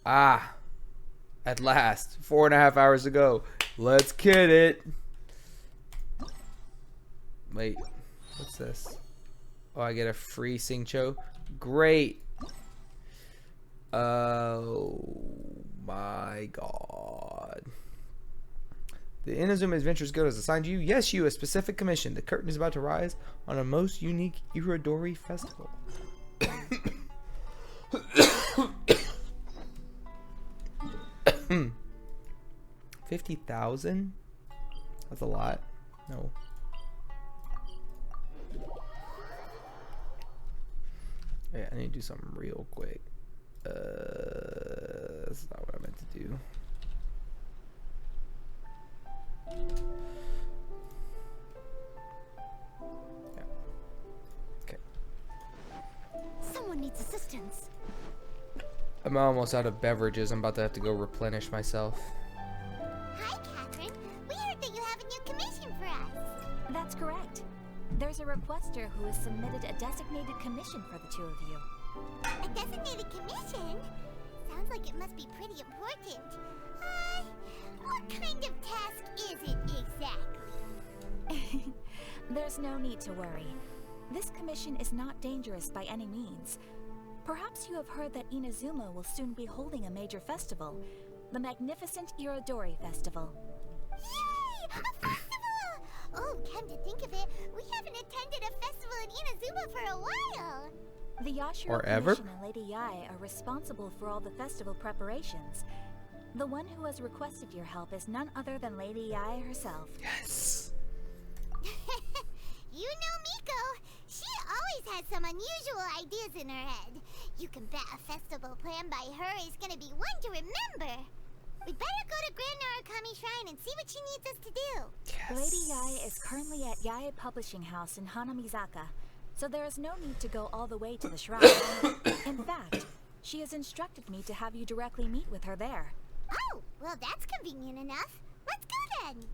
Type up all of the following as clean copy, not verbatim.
Ah, at last. 4.5 hours ago. Let's get it. Wait, what's this? Oh, I get a free Singcho. Great. Oh my god. The Inazuma Adventures Guild has assigned you, yes, you, a specific commission. The curtain is about to rise on a most unique Irodori festival. 50,000? That's a lot. No. Yeah, I need to do something real quick. That's not what I meant to do. Yeah. Okay. Someone needs assistance. I'm almost out of beverages. I'm about to have to go replenish myself. Hi, Catherine. We heard that you have a new commission for us. That's correct. There's a requester who has submitted a designated commission for the two of you. A designated commission? Sounds like it must be pretty important. What kind of task is it exactly? There's no need to worry. This commission is not dangerous by any means. Perhaps you have heard that Inazuma will soon be holding a major festival, the magnificent Irodori Festival. Yay! A festival! Oh, come to think of it, we haven't attended a festival in Inazuma for a while. The Yashiro Or ever? Commission and Lady Yae are responsible for all the festival preparations. The one who has requested your help is none other than Lady Yae herself. Yes. You know Miko. She always has some unusual ideas in her head. You can bet a festival planned by her is gonna be one to remember. We'd better go to Grand Narukami Shrine and see what she needs us to do. Yes. Lady Yae is currently at Yae Publishing House in Hanamizaka, so there is no need to go all the way to the shrine. In fact, she has instructed me to have you directly meet with her there. Oh, well that's convenient enough. Let's go then.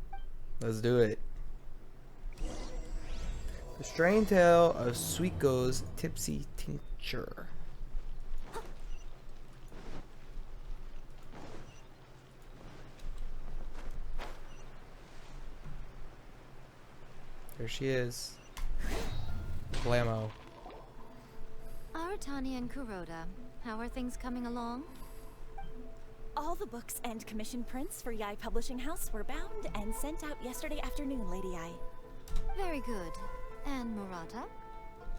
Let's do it. The Strange Tale of Suiko's Tipsy Tincture. There she is. Blammo. Aratani and Kuroda, how are things coming along? All the books and commission prints for Yae Publishing House were bound and sent out yesterday afternoon, Lady Yae. Very good. And Murata?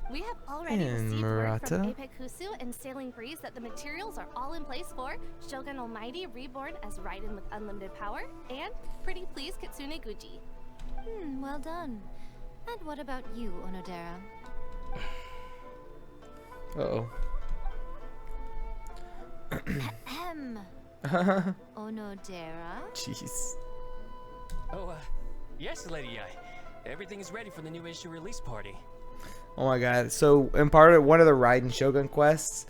We have already And received word from Murata? Apekusu and Sailing Breeze that the materials are all in place for Shogun Almighty Reborn as Raiden with Unlimited Power and Pretty Please Kitsune Guji. Well done. And what about you, Onodera? Uh-oh. Ahem. Onodera? Jeez. Oh, yes, Lady Yae. Everything is ready for the new issue release party. Oh my god. So, in part of one of the Raiden Shogun quests,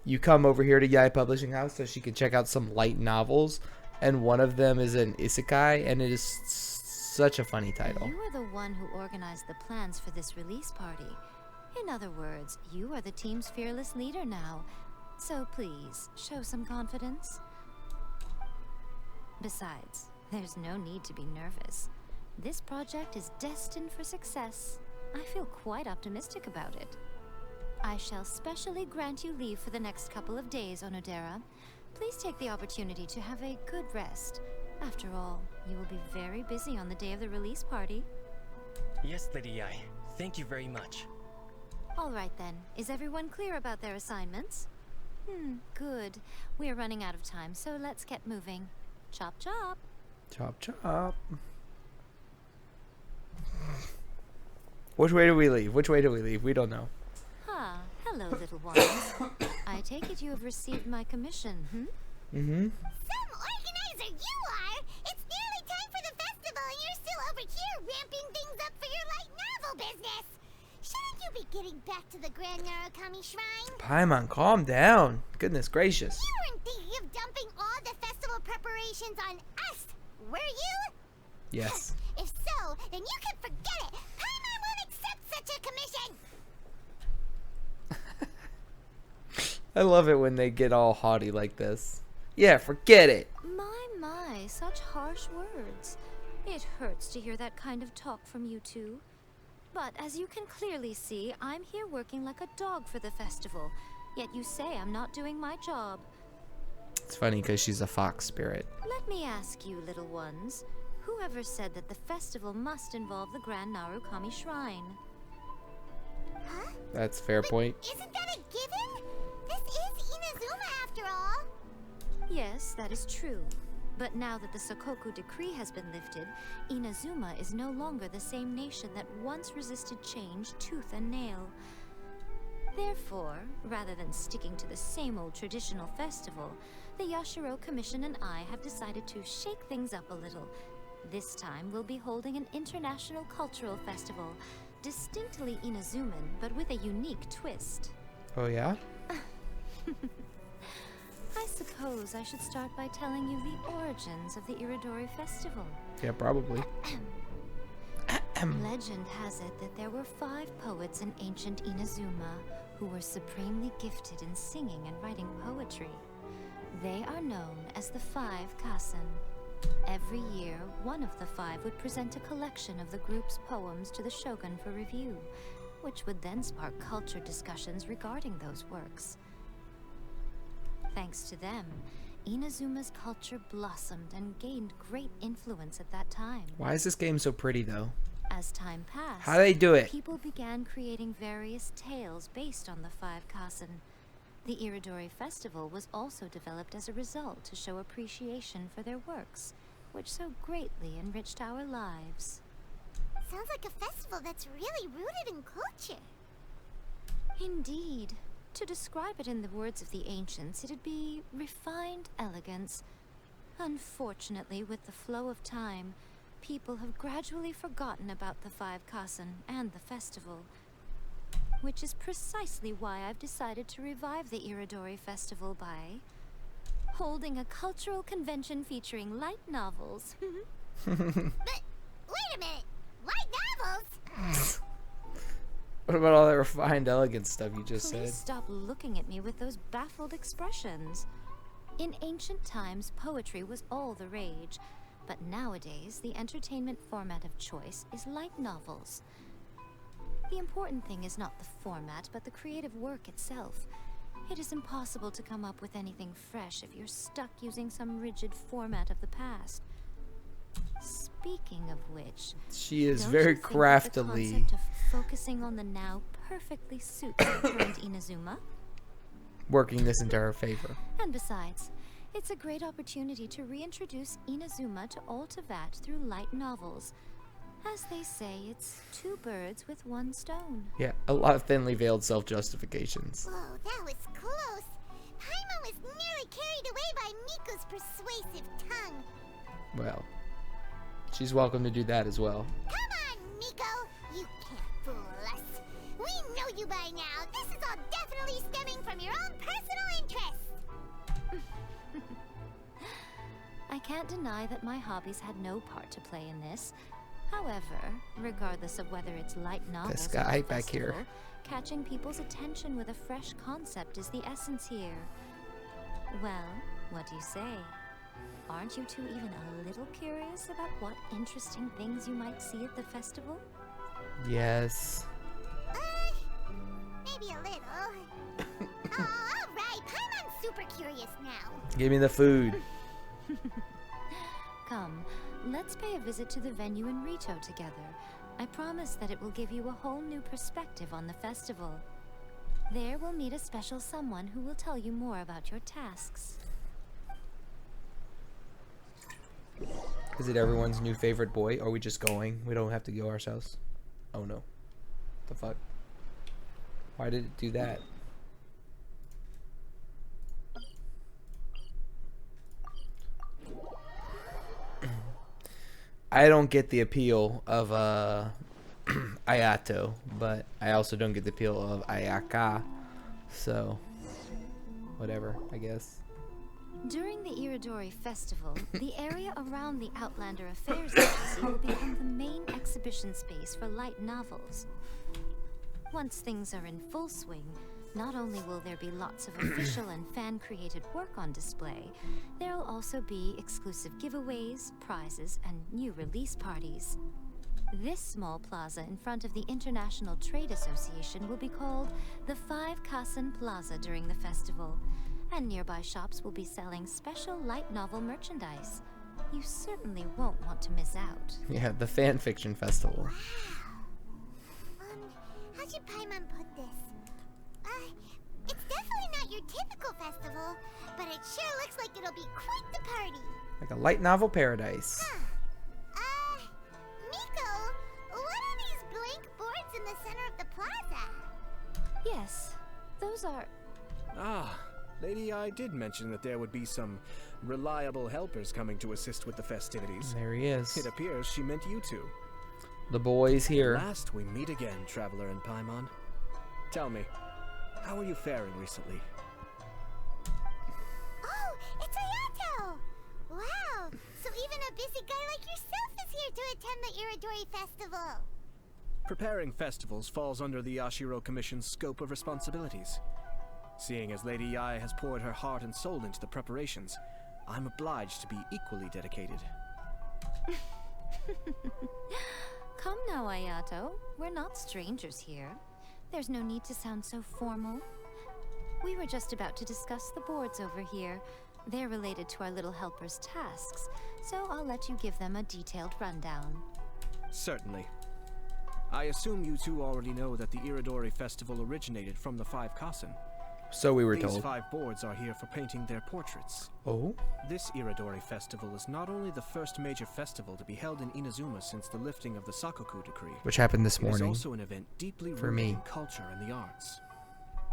you come over here to Yae Publishing House so she can check out some light novels. And one of them is an isekai, and it is such a funny title. You are the one who organized the plans for this release party. In other words, you are the team's fearless leader now. So please, show some confidence. Besides, there's no need to be nervous. This project is destined for success. I feel quite optimistic about it. I shall specially grant you leave for the next couple of days, Onodera. Please take the opportunity to have a good rest. After all, you will be very busy on the day of the release party. Yes, Lady Yae. Thank you very much. All right then. Is everyone clear about their assignments? Good. We're running out of time, so let's get moving. Chop chop. Chop chop. Which way do we leave? Which way do we leave? We don't know. Ah, hello, little ones. I take it you have received my commission, Mm-hmm. Some organizer you are! It's nearly time for the festival and you're still over here ramping things up for your light novel business! Shouldn't you be getting back to the Grand Narukami Shrine? Paimon, calm down. Goodness gracious. You weren't thinking of dumping all the festival preparations on us, were you? Yes. If so, then you can forget it! Paimon won't accept such a commission! I love it when they get all haughty like this. Yeah, forget it. My, such harsh words. It hurts to hear that kind of talk from you two. But as you can clearly see, I'm here working like a dog for the festival. Yet you say I'm not doing my job. It's funny because she's a fox spirit. Let me ask you, little ones. Whoever said that the festival must involve the Grand Narukami Shrine? Huh? That's a fair point. Isn't that a given? This is Inazuma after all. Yes, that is true. But now that the Sokoku decree has been lifted, Inazuma is no longer the same nation that once resisted change tooth and nail. Therefore, rather than sticking to the same old traditional festival, the Yashiro Commission and I have decided to shake things up a little. This time we'll be holding an international cultural festival, distinctly Inazuman, but with a unique twist. Oh, yeah? I suppose I should start by telling you the origins of the Irodori festival. Yeah, probably. Legend has it that there were 5 poets in ancient Inazuma who were supremely gifted in singing and writing poetry. They are known as the 5 Kasen. Every year, one of the 5 would present a collection of the group's poems to the shogun for review, which would then spark culture discussions regarding those works. Thanks to them, Inazuma's culture blossomed and gained great influence at that time. Why is this game so pretty, though? As time passed, How do they do it? people began creating various tales based on the 5 Kasen. The Irodori festival was also developed as a result to show appreciation for their works, which so greatly enriched our lives. Sounds like a festival that's really rooted in culture. Indeed. To describe it in the words of the ancients, it'd be refined elegance. Unfortunately, with the flow of time, people have gradually forgotten about the 5 Kasen and the festival. Which is precisely why I've decided to revive the Irodori festival by holding a cultural convention featuring light novels. But wait a minute, light novels? What about all that refined elegant stuff you just Please said? stop looking at me with those baffled expressions. In ancient times, poetry was all the rage, but nowadays, the entertainment format of choice is light novels. The important thing is not the format, but the creative work itself. It is impossible to come up with anything fresh if you're stuck using some rigid format of the past. Speaking of which, She is don't very you think that the craftily. concept of focusing on the now perfectly suits the current Inazuma? Working this into her favor. And besides, it's a great opportunity to reintroduce Inazuma to Ultivat through light novels. As they say, it's 2 birds with 1 stone. Yeah, a lot of thinly veiled self-justifications. Whoa, that was close. Paimon was nearly carried away by Miko's persuasive tongue. Well, she's welcome to do that as well. Come on, Miko. You can't fool us. We know you by now. This is all definitely stemming from your own personal interests. I can't deny that my hobbies had no part to play in this. However, regardless of whether it's light novels This or guy the back here. festival, catching people's attention with a fresh concept is the essence here. Well, what do you say? Aren't you two even a little curious about what interesting things you might see at the festival? Yes. Maybe a little. Oh, all right. Paimon's super curious now. Give me the food. Come, let's pay a visit to the venue in Rito together. I promise that it will give you a whole new perspective on the festival. There we'll meet a special someone who will tell you more about your tasks. Is it everyone's new favorite boy? Or are we just going? We don't have to go ourselves. Oh no. The fuck? Why did it do that? I don't get the appeal of Ayato, but I also don't get the appeal of Ayaka. So whatever, I guess. During the Irodori festival, the area around the Outlander Affairs Agency will become the main exhibition space for light novels. Once things are in full swing, Not only will there be lots of official and fan-created work on display, there'll also be exclusive giveaways, prizes, and new release parties. This small plaza in front of the International Trade Association will be called the 5 Kasen Plaza during the festival, and nearby shops will be selling special light novel merchandise. You certainly won't want to miss out. Yeah, the fan fiction festival. How should Paimon put this? It's definitely not your typical festival, but it sure looks like it'll be quite the party. Like a light novel paradise. Miko, what are these blank boards in the center of the plaza? Yes, those are... Ah, Lady I did mention that there would be some reliable helpers coming to assist with the festivities. There he is. It appears she meant you two. The boy's here. Last we meet again, Traveler and Paimon. Tell me, how are you faring recently? Oh, it's Ayato! Wow, so even a busy guy like yourself is here to attend the Irodori festival. Preparing festivals falls under the Yashiro Commission's scope of responsibilities. Seeing as Lady Yae has poured her heart and soul into the preparations, I'm obliged to be equally dedicated. Come now, Ayato. We're not strangers here. There's no need to sound so formal. We were just about to discuss the boards over here. They're related to our little helper's tasks, so I'll let you give them a detailed rundown. Certainly. I assume you two already know that the Irodori festival originated from the 5 Kasen. So we were These told. 5 boards are here for painting their portraits. Oh? This Irodori festival is not only the first major festival to be held in Inazuma since the lifting of the Sakoku decree. Which happened this It is morning. also an event deeply for rooted me. in culture and the arts.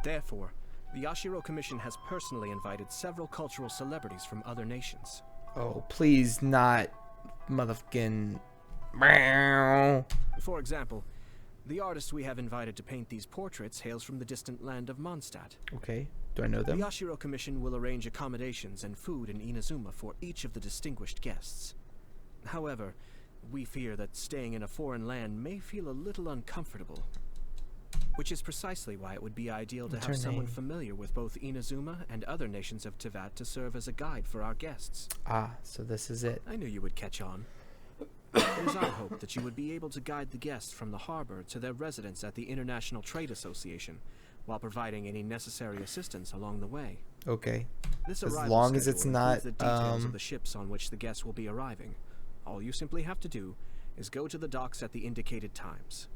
Therefore, the Yashiro Commission has personally invited several cultural celebrities from other nations. Oh, please not motherfucking... Meow. For example, the artist we have invited to paint these portraits hails from the distant land of Mondstadt. Okay, do I know The them? Yashiro Commission will arrange accommodations and food in Inazuma for each of the distinguished guests. However, we fear that staying in a foreign land may feel a little uncomfortable. Which is precisely why it would be ideal to What's have her someone name? familiar with both Inazuma and other nations of Tevat to serve as a guide for our guests. Ah, so this is it. I knew you would catch on. It is our hope that you would be able to guide the guests from the harbor to their residence at the International Trade Association, while providing any necessary assistance along the way. Okay. This As arrival long as it's schedule not, includes the details of the ships on which the guests will be arriving. All you simply have to do is go to the docks at the indicated times.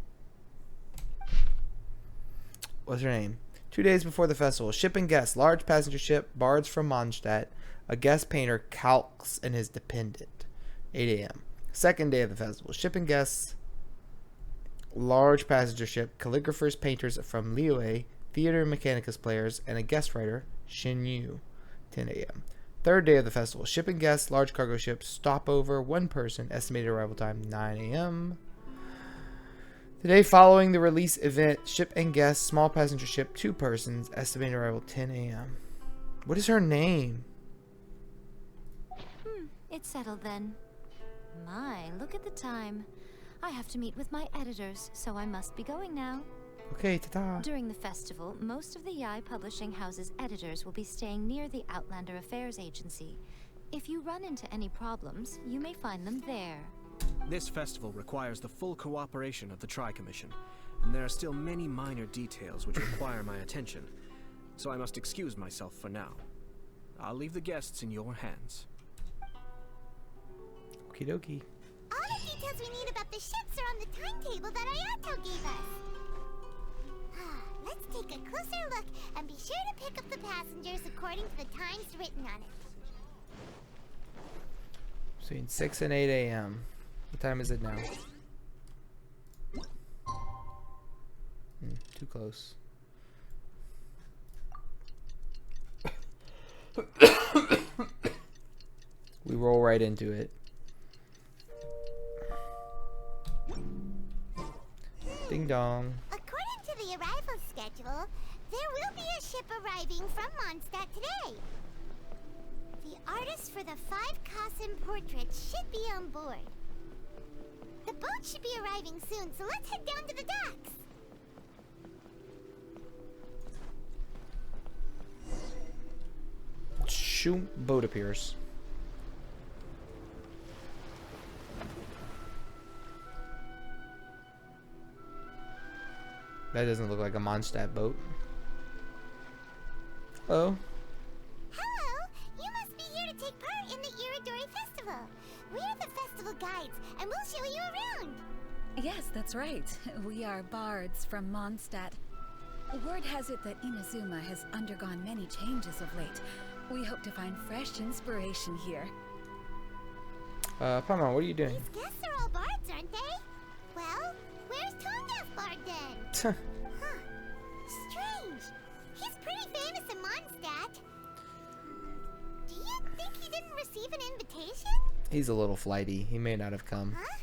What's her name? 2 days before the festival, shipping guests, large passenger ship, bards from Mondstadt, a guest painter, Calx, and his dependent. 8 a.m. Second day of the festival, shipping guests, large passenger ship, calligraphers, painters from Liyue, theater and Mechanicus players, and a guest writer, Shinyu. 10 a.m. Third day of the festival, shipping guests, large cargo ship, stopover, 1 person, estimated arrival time 9 a.m. The day following the release event, ship and guests, small passenger ship, 2 persons, estimated arrival 10 a.m. What is her name? It's settled then. My, look at the time. I have to meet with my editors, so I must be going now. Okay, ta-ta. During the festival, most of the Yae Publishing House's editors will be staying near the Outlander Affairs Agency. If you run into any problems, you may find them there. This festival requires the full cooperation of the Tri-Commission, and there are still many minor details which require my attention, so I must excuse myself for now. I'll leave the guests in your hands. Okie dokie. All the details we need about the ships are on the timetable that Ayato gave us. Let's take a closer look and be sure to pick up the passengers according to the times written on it. Between 6 and 8 a.m. What time is it now? Too close. We roll right into it. Ding dong. According to the arrival schedule, there will be a ship arriving from Mondstadt today. The artist for the 5 Kasen portraits should be on board. The boat should be arriving soon, so let's head down to the docks. Shoom, boat appears. That doesn't look like a Mondstadt boat. Hello. Hello! You must be here to take part in the Irodori Festival. We're the festival guides, and we'll show you around. Yes, that's right. We are bards from Mondstadt. Word has it that Inazuma has undergone many changes of late. We hope to find fresh inspiration here. Paimon, what are you doing? These guests are all bards, aren't they? Well, where's Tonga's bard then? Huh. Strange. He's pretty famous in Mondstadt. Do you think he didn't receive an invitation? He's a little flighty. He may not have come. Huh?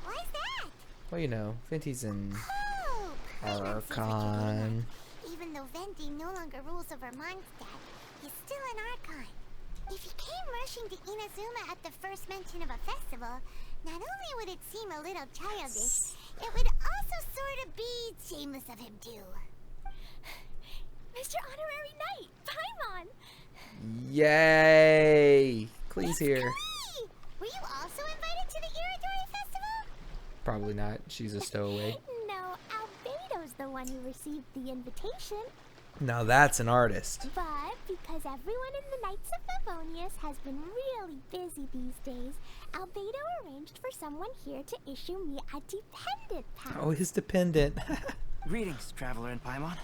Why's that? Well, you know, Venti's in Oh, Paimon sees what you're doing. Archon. Even though Venti no longer rules over Mondstadt, he's still an Archon. If he came rushing to Inazuma at the first mention of a festival, not only would it seem a little childish, it would also sort of be shameless of him too. Mr. Honorary Knight, Paimon! Yay! Klee's here. Klee! Were you also invited to the Irodori Festival? Probably not. She's a stowaway. No, Albedo's the one who received the invitation. Now that's an artist. But because everyone in the Knights of Favonius has been really busy these days, Albedo arranged for someone here to issue me a dependent pass. Oh, his dependent. Greetings, Traveler and Paimon.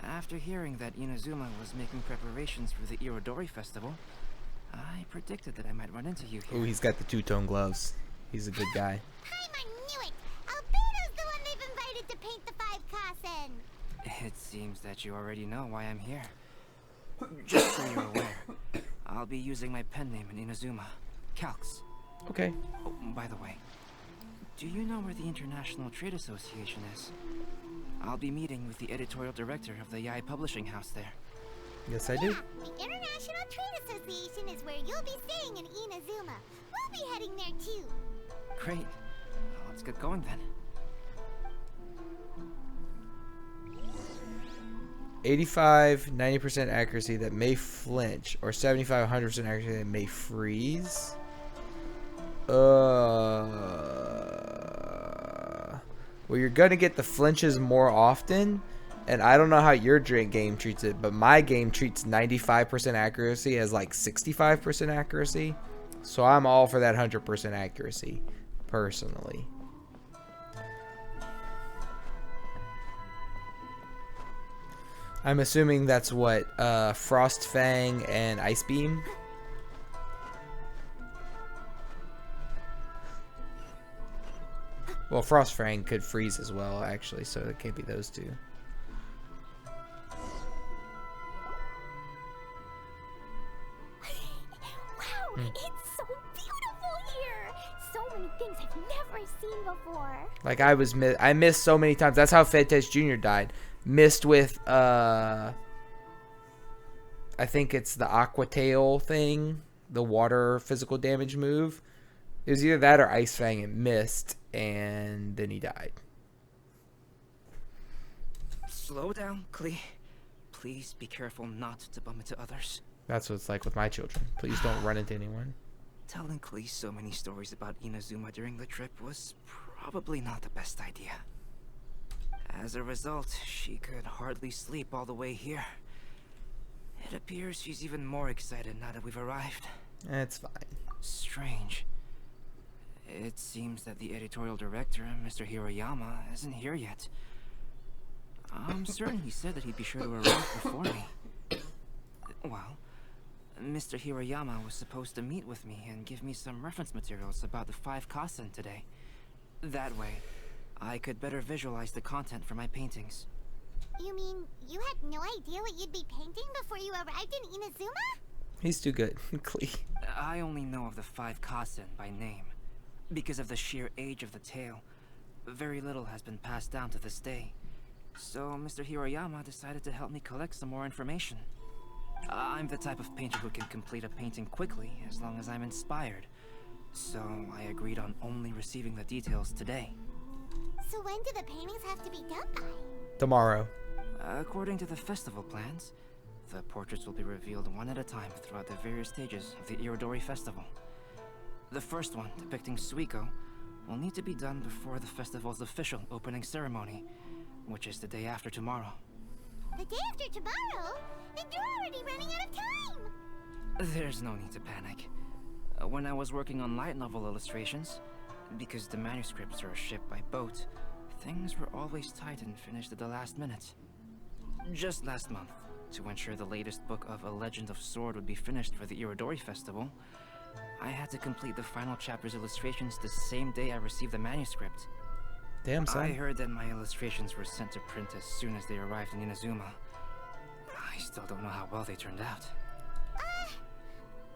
After hearing that Inazuma was making preparations for the Irodori Festival, I predicted that I might run into you here. Oh, he's got the two-tone gloves. He's a good guy. Paimon knew it! Albedo's the one they've invited to paint the 5 Kasen. It seems that you already know why I'm here. Just so you're aware, I'll be using my pen name in Inazuma, Calx. Okay. Oh, by the way, do you know where the International Trade Association is? I'll be meeting with the editorial director of the Yae Publishing House there. Yes, I do. The International Trade Association is where you'll be staying in Inazuma. We'll be heading there too. Great. Let's get going then. 85, 90% accuracy that may flinch, or 75, 100% accuracy that may freeze. Well, you're gonna get the flinches more often, and I don't know how your drink game treats it, but my game treats 95% accuracy as like 65% accuracy. So I'm all for that 100% accuracy, personally. I'm assuming that's what, Frost Fang and Ice Beam. Well, Frost Fang could freeze as well, actually, so it can't be those two. Wow, it's so beautiful here. So many things I've never seen before. Like I missed so many times. That's how Fedtest Jr. died. Missed with I think it's the Aqua Tail thing, the water physical damage move. It was either that or Ice Fang and missed, and then he died. Slow down, Klee. Please be careful not to bump into others. That's what it's like with my children. Please don't run into anyone. Telling Klee so many stories about Inazuma during the trip was probably not the best idea. As a result, she could hardly sleep all the way here. It appears she's even more excited now that we've arrived. It's fine. Strange. It seems that the editorial director, Mr. Hiroyama, isn't here yet. I'm certain he said that he'd be sure to arrive before me. Well, Mr. Hiroyama was supposed to meet with me and give me some reference materials about the 5 Kasen today. That way, I could better visualize the content for my paintings. You mean you had no idea what you'd be painting before you arrived in Inazuma? He's too good. Klee. I only know of the 5 Kasen by name. Because of the sheer age of the tale, very little has been passed down to this day. So Mr. Hiroyama decided to help me collect some more information. I'm the type of painter who can complete a painting quickly as long as I'm inspired. So I agreed on only receiving the details today. So when do the paintings have to be done by? Tomorrow. According to the festival plans, The portraits will be revealed one at a time throughout the various stages of the Irodori festival. The first one, depicting Suiko, will need to be done before the festival's official opening ceremony, which is the day after tomorrow. The day after tomorrow? Then you're already running out of time! There's no need to panic. When I was working on light novel illustrations, because the manuscripts are shipped by boat, things were always tight and finished at the last minute. Just last month, to ensure the latest book of A Legend of Sword would be finished for the Irodori festival, I had to complete the final chapter's illustrations the same day I received the manuscript. Damn, son. I heard that my illustrations were sent to print as soon as they arrived in Inazuma. I still don't know how well they turned out.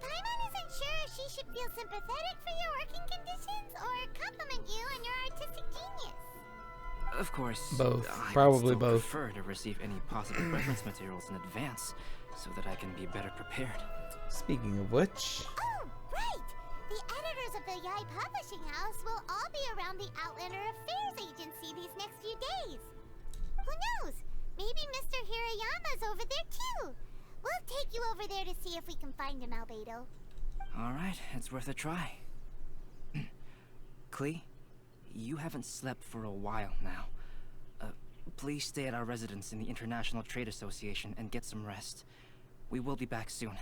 Paimon isn't sure if she should feel sympathetic for your working conditions or compliment you on your artistic genius. Of course, both. I Probably would still both. prefer to receive any possible reference materials in advance, so that I can be better prepared. Speaking of which, Oh, right! The editors of the Yai Publishing House will all be around the Outlander Affairs Agency these next few days. Who knows? Maybe Mr. Hirayama's over there too. We'll take you over there to see if we can find him, Albedo. Alright, it's worth a try. Klee, you haven't slept for a while now. Please stay at our residence in the International Trade Association and get some rest. We will be back soon.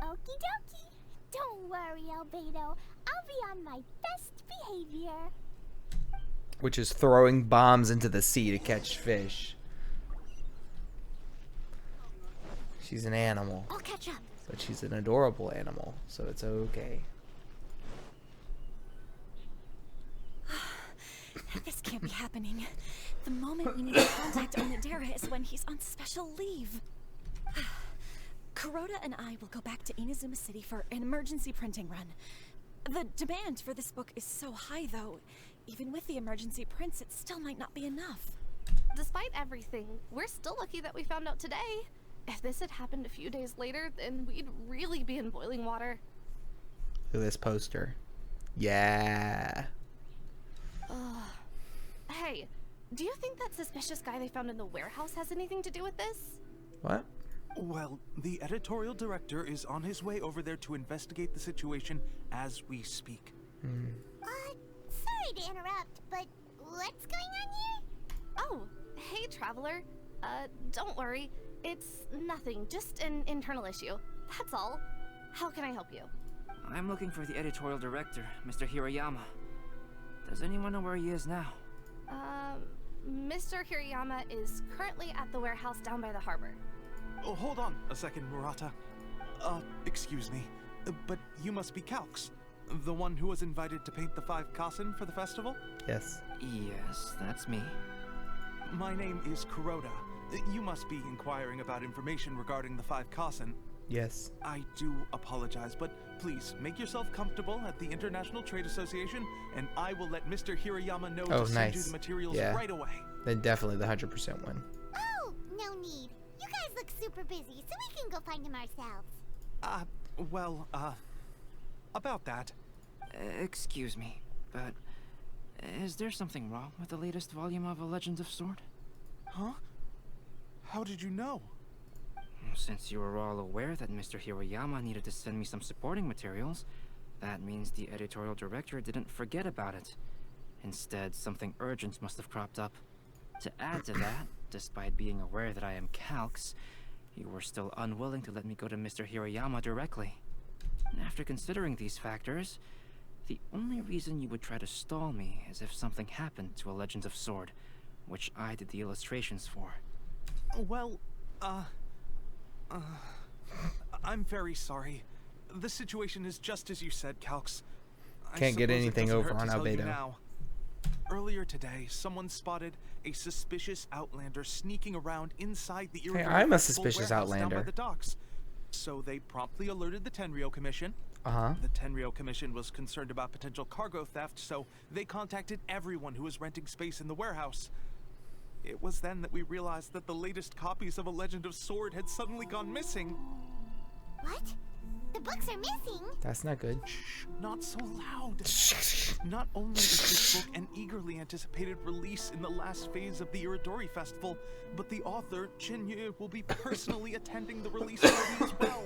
Okie dokie. Don't worry, Albedo. I'll be on my best behavior. which is throwing bombs into the sea to catch fish. She's an animal. I'll catch up. But she's an adorable animal, so it's okay. This can't be happening. The moment we need to contact Onodera is when he's on special leave. Kuroda and I will go back to Inazuma City for an emergency printing run. The demand for this book is so high, though. Even with the emergency prints, it still might not be enough. Despite everything, we're still lucky that we found out today. If this had happened a few days later, then we'd really be in boiling water. Look at this poster. Yeah. Hey, do you think that suspicious guy they found in the warehouse has anything to do with this? What? Well, the editorial director is on his way over there to investigate the situation as we speak. Sorry to interrupt, but what's going on here? Oh, hey, Traveler. Don't worry. It's nothing, just an internal issue. That's all. How can I help you? I'm looking for the editorial director, Mr. Hirayama. Does anyone know where he is now? Mr. Hirayama is currently at the warehouse down by the harbor. Oh, hold on a second, Murata. Excuse me, but you must be Calx, the one who was invited to paint the 5 Kasen for the festival? Yes. Yes, that's me. My name is Kuroda. You must be inquiring about information regarding the 5 Kasen. Yes. I do apologize, but please make yourself comfortable at the International Trade Association, and I will let Mr. Hirayama know to send you the materials right away. Then definitely the 100% one. Oh, no need. You guys look super busy, so we can go find him ourselves. About that. Excuse me, but is there something wrong with the latest volume of A Legend of Sword? Huh? How did you know? Since you were all aware that Mr. Hirayama needed to send me some supporting materials, that means the editorial director didn't forget about it. Instead, something urgent must have cropped up. To add to that, despite being aware that I am Calx, you were still unwilling to let me go to Mr. Hirayama directly. After considering these factors, the only reason you would try to stall me is if something happened to A Legend of Sword, which I did the illustrations for. Well, I'm very sorry. The situation is just as you said, Calx. Can't get anything over on Albedo. Earlier today, someone spotted a suspicious Outlander sneaking around inside the Irodori I'm a Festival suspicious warehouse Outlander. down by the docks. So they promptly alerted the Tenryou Commission. Uh-huh. The Tenryou Commission was concerned about potential cargo theft, so they contacted everyone who was renting space in the warehouse. It was then that we realized that the latest copies of A Legend of Sword had suddenly gone missing. What? The the books are missing. That's not good. Shh, not so loud. Not only is this book an eagerly anticipated release in the last phase of the Irodori Festival, but the author, Chin-Yu, will be personally attending the release party as well.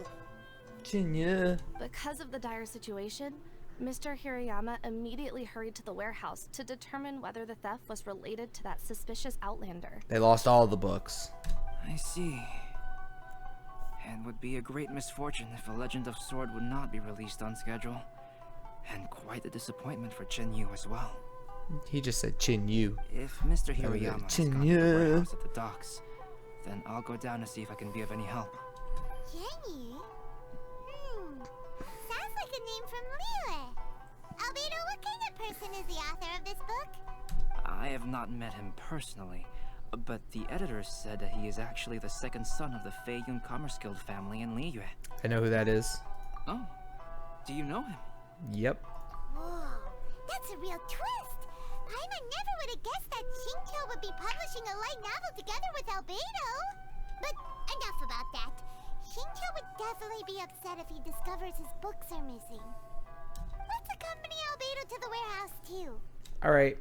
Chin-Yu. Because of the dire situation, Mr. Hirayama immediately hurried to the warehouse to determine whether the theft was related to that suspicious outlander. They lost all the books. I see. It would be a great misfortune if A Legend of Sword would not be released on schedule. And quite a disappointment for Chin-Yu as well. He just said Chin-Yu. If Mr. Hirayama has gone to the Chin-Yu. warehouse at the docks, then I'll go down to see if I can be of any help. Jenny? Sounds like a name from Liyue. Albedo, what kind of person is the author of this book? I have not met him personally, but the editor said that he is actually the second son of the Feiyun Commerce Guild family in Liyue. I know who that is. Oh, do you know him? Yep. Whoa, that's a real twist. Paimon never would have guessed that Shincho would be publishing a light novel together with Albedo. But enough about that. Shincho would definitely be upset if he discovers his books are missing. Let's accompany Albedo to the warehouse too. Alright.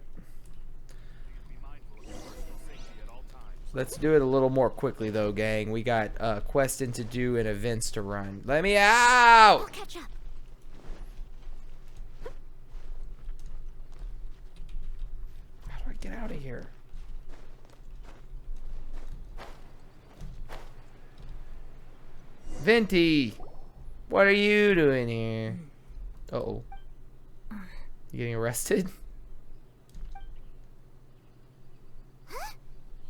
Let's do it a little more quickly though, gang. We got questing to do and events to run. Let me out! We'll catch up. How do I get out of here? Venti! What are you doing here? Uh-oh. You getting arrested? Huh?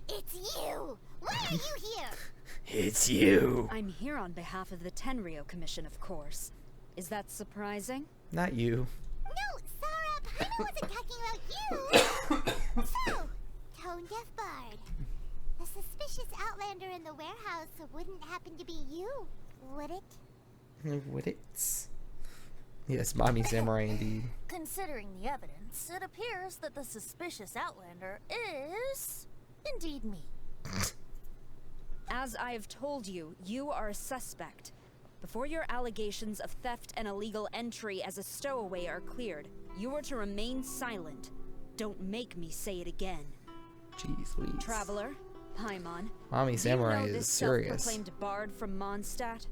It's you! Why are you here? It's you! I'm here on behalf of the Tenryou Commission, of course. Is that surprising? Not you. No, Sora, Paimon wasn't talking about you! So, tone-deaf bard. The suspicious outlander in the warehouse wouldn't happen to be you, would it? Would it? Yes, mommy samurai indeed. Considering the evidence, it appears that the suspicious outlander is indeed me. As I have told you, you are a suspect. Before your allegations of theft and illegal entry as a stowaway are cleared, you are to remain silent. Don't make me say it again. Jeez Louise. Traveler, Paimon, Mommy samurai do you know is this serious. self-proclaimed bard from Mondstadt?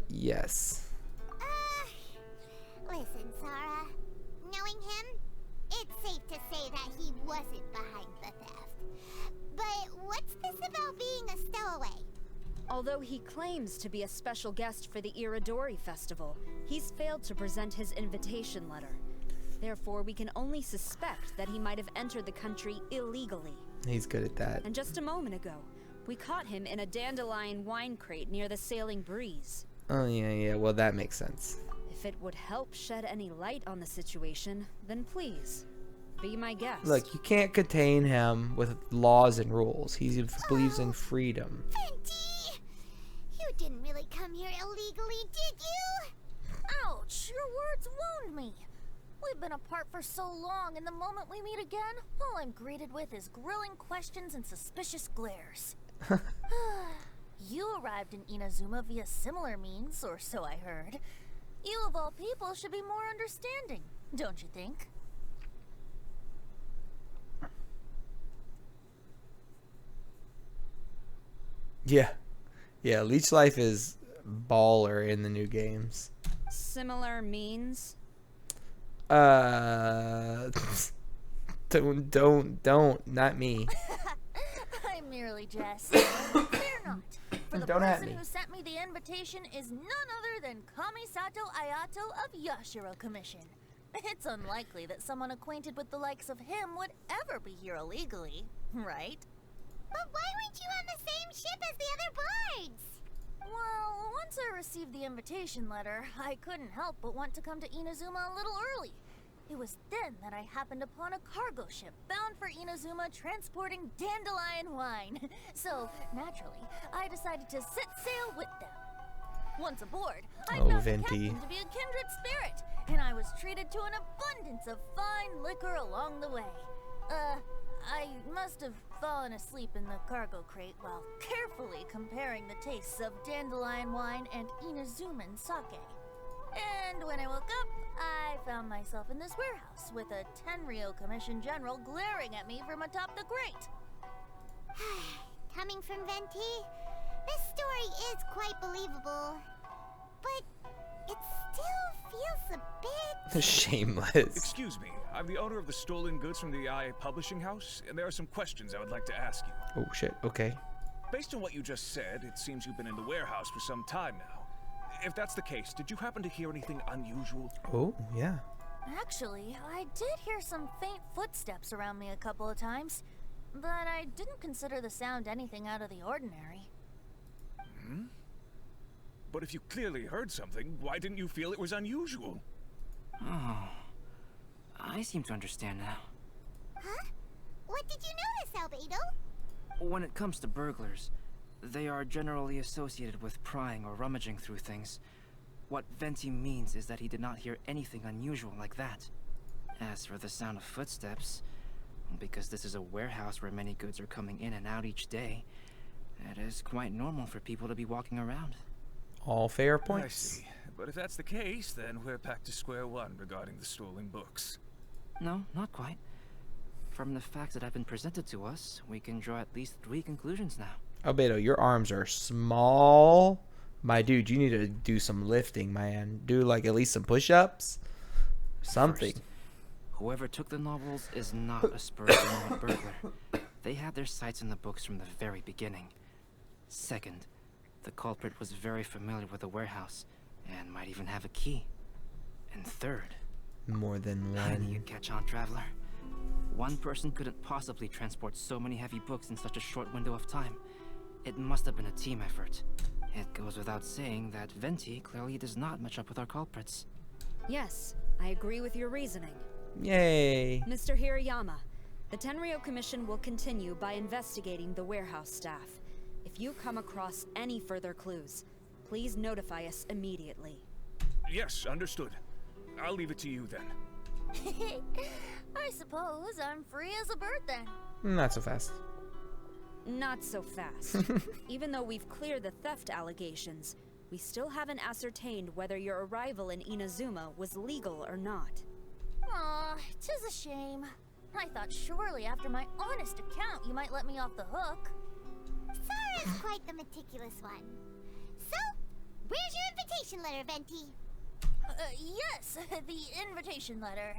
Yes. Listen, Sora. Knowing him, it's safe to say that he wasn't behind the theft. But what's this about being a stowaway? Although he claims to be a special guest for the Irodori Festival, he's failed to present his invitation letter. Therefore, we can only suspect that he might have entered the country illegally. He's good at that. And just a moment ago, we caught him in a dandelion wine crate near the Sailing Breeze. Oh, yeah, well, that makes sense. If it would help shed any light on the situation, then please, be my guest. Look, you can't contain him with laws and rules. He believes in freedom. Venti! You didn't really come here illegally, did you? Ouch, your words wound me. We've been apart for so long, and the moment we meet again, all I'm greeted with is grilling questions and suspicious glares. You arrived in Inazuma via similar means, or so I heard. You of all people should be more understanding, don't you think? Yeah. Yeah, Leech Life is baller in the new games. Similar means? Don't, not me. I merely jest. Fear not, for the Don't at person me. who sent me the invitation is none other than Kamisato Ayato of Yashiro Commission. It's unlikely that someone acquainted with the likes of him would ever be here illegally, right? But why weren't you on the same ship as the other bards? Well, once I received the invitation letter, I couldn't help but want to come to Inazuma a little early. It was then that I happened upon a cargo ship bound for Inazuma transporting dandelion wine. So, naturally, I decided to set sail with them. Once aboard, I found the Venti. captain to be a kindred spirit, and I was treated to an abundance of fine liquor along the way. I must have fallen asleep in the cargo crate while carefully comparing the tastes of dandelion wine and Inazuman sake. And when I woke up, I found myself in this warehouse with a Tenryo Commission General glaring at me from atop the crate. Coming from Venti, this story is quite believable, but it still feels a bit shameless. Excuse me, I'm the owner of the stolen goods from the IA publishing house, and there are some questions I would like to ask you. Oh shit, okay. Based on what you just said, it seems you've been in the warehouse for some time now. If that's the case, did you happen to hear anything unusual? Oh, yeah. Actually, I did hear some faint footsteps around me a couple of times, but I didn't consider the sound anything out of the ordinary. Hmm? But if you clearly heard something, why didn't you feel it was unusual? Oh, I seem to understand now. Huh? What did you notice, Albedo? When it comes to burglars, they are generally associated with prying or rummaging through things. What Venti means is that he did not hear anything unusual like that. As for the sound of footsteps, because this is a warehouse where many goods are coming in and out each day, it is quite normal for people to be walking around. All fair I points. see. But if that's the case, then we're back to square one regarding the stolen books. No, not quite. From the facts that have been presented to us, we can draw at least 3 conclusions now. Albedo, your arms are small. My dude, you need to do some lifting, man. Do like at least some push-ups. Something. First, whoever took the novels is not a spur-of-the-moment burglar. They had their sights on the books from the very beginning. Second, the culprit was very familiar with the warehouse and might even have a key. And third, more than how do you one. catch on, traveler? One person couldn't possibly transport so many heavy books in such a short window of time. It must have been a team effort. It goes without saying that Venti clearly does not match up with our culprits. Yes, I agree with your reasoning. Yay. Mr. Hirayama, the Tenryo Commission will continue by investigating the warehouse staff. If you come across any further clues, please notify us immediately. Yes, understood. I'll leave it to you then. I suppose I'm free as a bird then. Not so fast. Not so fast. Even though we've cleared the theft allegations, we still haven't ascertained whether your arrival in Inazuma was legal or not. Aw, 'tis a shame. I thought surely after my honest account you might let me off the hook. Sara's quite the meticulous one. So, where's your invitation letter, Venti? Yes, the invitation letter.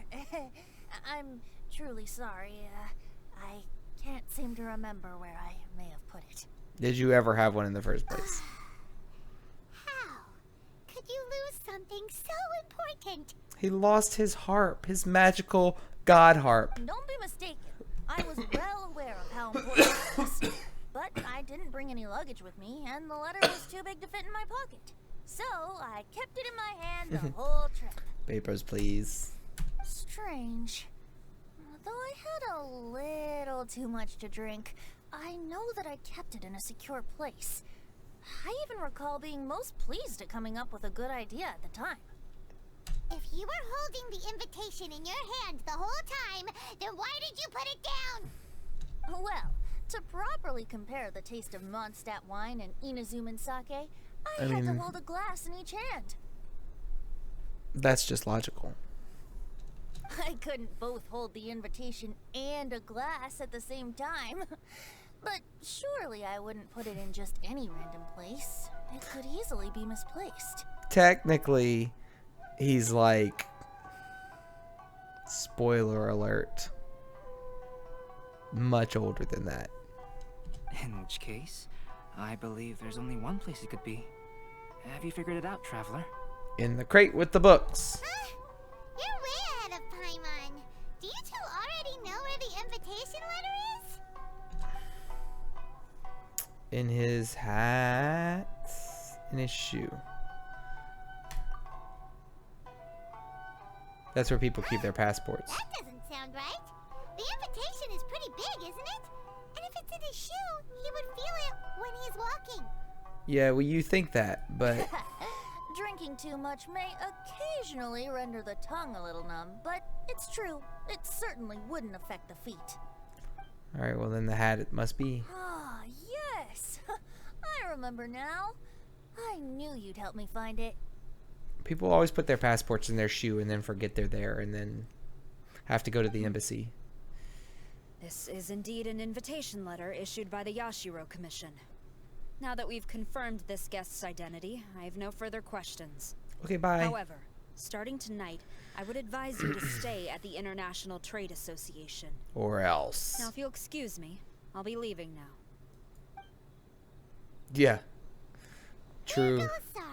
I'm truly sorry. I can't seem to remember where I may have put it. Did you ever have one in the first place? How could you lose something so important? He lost his harp, his magical god harp. Don't be mistaken. I was well aware of how important it was. But I didn't bring any luggage with me, and the letter was too big to fit in my pocket. So I kept it in my hand the whole trip. Papers, please. Strange. Though I had a little too much to drink, I know that I kept it in a secure place. I even recall being most pleased at coming up with a good idea at the time. If you were holding the invitation in your hand the whole time, then why did you put it down? Well, to properly compare the taste of Mondstadt wine and Inazuman sake, I had to hold a glass in each hand. That's just logical. I couldn't both hold the invitation and a glass at the same time. But surely I wouldn't put it in just any random place. It could easily be misplaced. Technically, he's like, spoiler alert, much older than that. In which case, I believe there's only one place it could be. Have you figured it out, traveler? In the crate with the books. You're way ahead of Paimon. Do you two already know where the invitation letter is? In his hat. In his shoe. That's where people keep their passports. That doesn't sound right. The invitation is pretty big, isn't it? And if it's in his shoe, he would feel it when he's walking. Yeah, well, you think that, but Drinking too much may occasionally render the tongue a little numb, but it's true. It certainly wouldn't affect the feet. Alright, well then the hat it must be. Ah, yes! I remember now. I knew you'd help me find it. People always put their passports in their shoe and then forget they're there and then have to go to the embassy. This is indeed an invitation letter issued by the Yashiro Commission. Now that we've confirmed this guest's identity, I have no further questions. Okay, bye. However, starting tonight, I would advise you to stay at the International Trade Association. Or else. Now, if you'll excuse me, I'll be leaving now. Yeah. True. There you go, Sarah.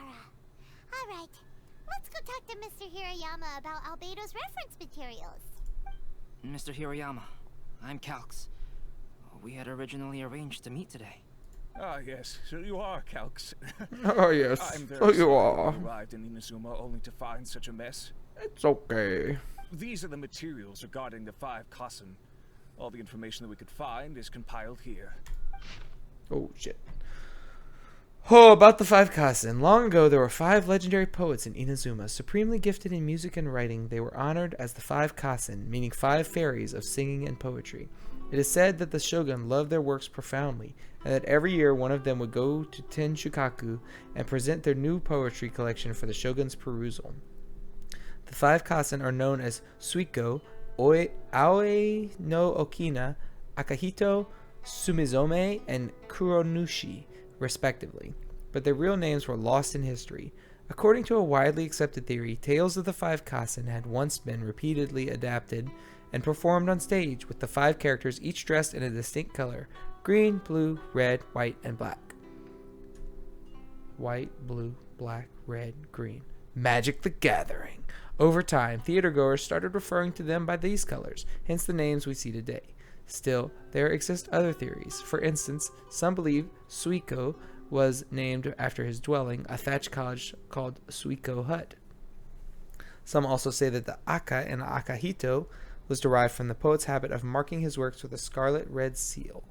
All right, let's go talk to Mr. Hirayama about Albedo's reference materials. Mr. Hiroyama, I'm Calx. We had originally arranged to meet today. Ah, yes, so you are Calx. Oh, yes. I'm very Oh, you sorry are. you arrived in Inazuma only to find such a mess. It's okay. These are the materials regarding the 5 Kassen. All the information that we could find is compiled here. Oh, shit. Oh, about the 5 Kassen. Long ago, there were 5 legendary poets in Inazuma. Supremely gifted in music and writing, they were honored as the 5 Kassen, meaning 5 fairies of singing and poetry. It is said that the shogun loved their works profoundly, and that every year one of them would go to Tenshukaku and present their new poetry collection for the shogun's perusal. The 5 Kassen are known as Suiko, Aoi no Okina, Akahito, Sumizome, and Kuronushi, respectively, but their real names were lost in history. According to a widely accepted theory, tales of the 5 Kassen had once been repeatedly adapted and performed on stage, with the 5 characters each dressed in a distinct color: green, blue, red, white, and black. White, blue, black, red, green. Magic the Gathering. Over time, theatergoers started referring to them by these colors, hence the names we see today. Still, there exist other theories. For instance, some believe Suiko was named after his dwelling, a thatched cottage called Suiko Hut. Some also say that the Aka in Akahito was derived from the poet's habit of marking his works with a scarlet red seal.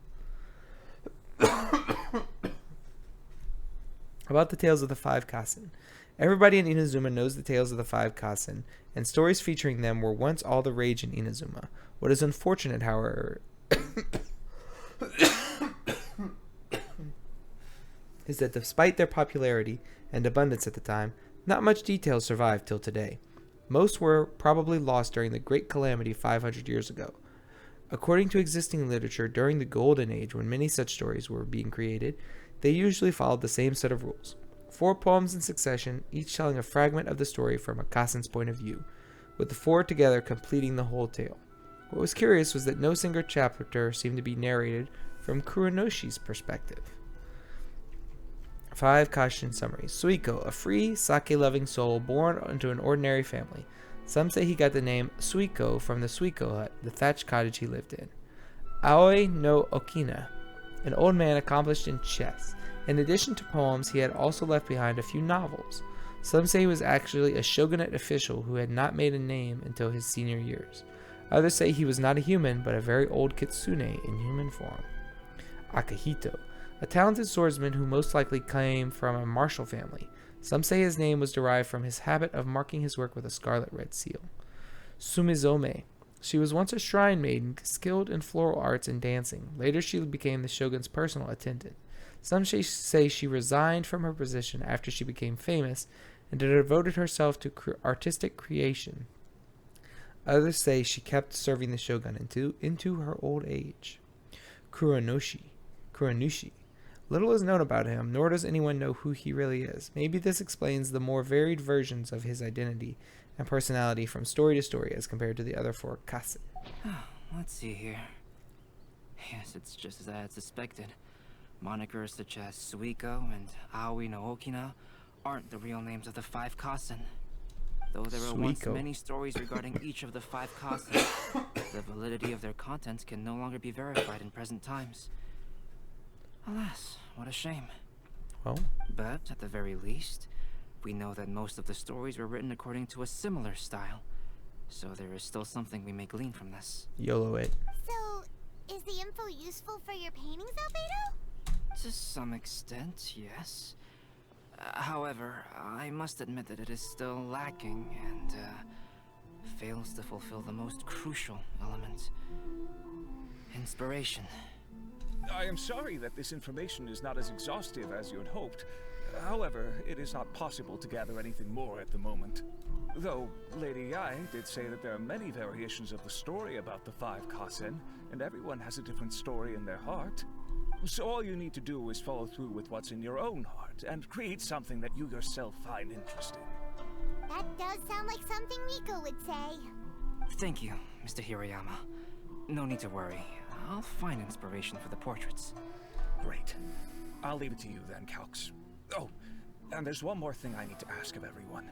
About the tales of the 5 Kassen. Everybody in Inazuma knows the tales of the 5 Kassen, and stories featuring them were once all the rage in Inazuma. What is unfortunate, however, is that despite their popularity and abundance at the time, not much detail survived till today. Most were probably lost during the Great Calamity 500 years ago. According to existing literature, during the Golden Age, when many such stories were being created, they usually followed the same set of rules. 4 poems in succession, each telling a fragment of the story from a Kassen's point of view, with the 4 together completing the whole tale. What was curious was that no single chapter seemed to be narrated from Kuronoshi's perspective. 5 Kassen summaries. Suiko, a free, sake-loving soul born into an ordinary family. Some say he got the name Suiko from the Suiko hut, the thatched cottage he lived in. Aoi no Okina, an old man accomplished in chess. In addition to poems, he had also left behind a few novels. Some say he was actually a shogunate official who had not made a name until his senior years. Others say he was not a human, but a very old kitsune in human form. Akahito, a talented swordsman who most likely came from a martial family. Some say his name was derived from his habit of marking his work with a scarlet red seal. Sumizome, she was once a shrine maiden skilled in floral arts and dancing. Later she became the shogun's personal attendant. Some say she resigned from her position after she became famous and devoted herself to artistic creation. Others say she kept serving the shogun into her old age. Kuronushi. Little is known about him, nor does anyone know who he really is. Maybe this explains the more varied versions of his identity and personality from story to story as compared to the other 4 Kassen. Let's see here. Yes, it's just as I had suspected. Monikers such as Suiko and Aoi no Okina aren't the real names of the 5 Kassen. Though there were once many stories regarding each of the 5 Kassen, the validity of their contents can no longer be verified in present times. Alas, what a shame. Well, but at the very least, we know that most of the stories were written according to a similar style. So there is still something we may glean from this. YOLO it. So, is the info useful for your paintings, Albedo? To some extent, yes. However, I must admit that it is still lacking and fails to fulfill the most crucial element. In Inspiration. I am sorry that this information is not as exhaustive as you had hoped. However, it is not possible to gather anything more at the moment. Though, Lady Yai did say that there are many variations of the story about the 5 Kasen, and everyone has a different story in their heart. So all you need to do is follow through with what's in your own heart, and create something that you yourself find interesting. That does sound like something Miko would say. Thank you, Mr. Hiroyama. No need to worry. I'll find inspiration for the portraits. Great. I'll leave it to you then, Calx. Oh, and there's one more thing I need to ask of everyone.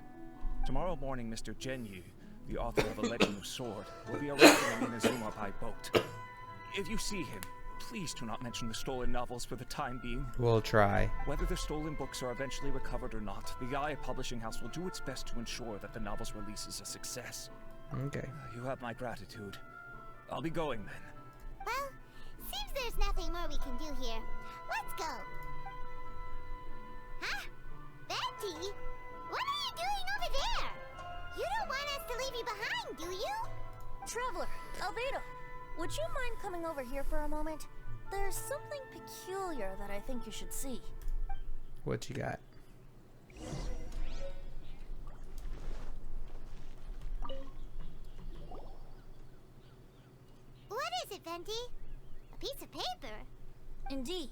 Tomorrow morning, Mr. Genyu, the author of A Legend of Sword, will be arriving in Inazuma by boat. If you see him, please do not mention the stolen novels for the time being. We'll try. Whether the stolen books are eventually recovered or not, the Yai Publishing House will do its best to ensure that the novel's release is a success. Okay. You have my gratitude. I'll be going then. Well, seems there's nothing more we can do here. Let's go. Huh? Betty? What are you doing over there? You don't want us to leave you behind, do you? Traveler, Albedo, would you mind coming over here for a moment? There's something peculiar that I think you should see. What you got? What is it, Venti? A piece of paper? Indeed.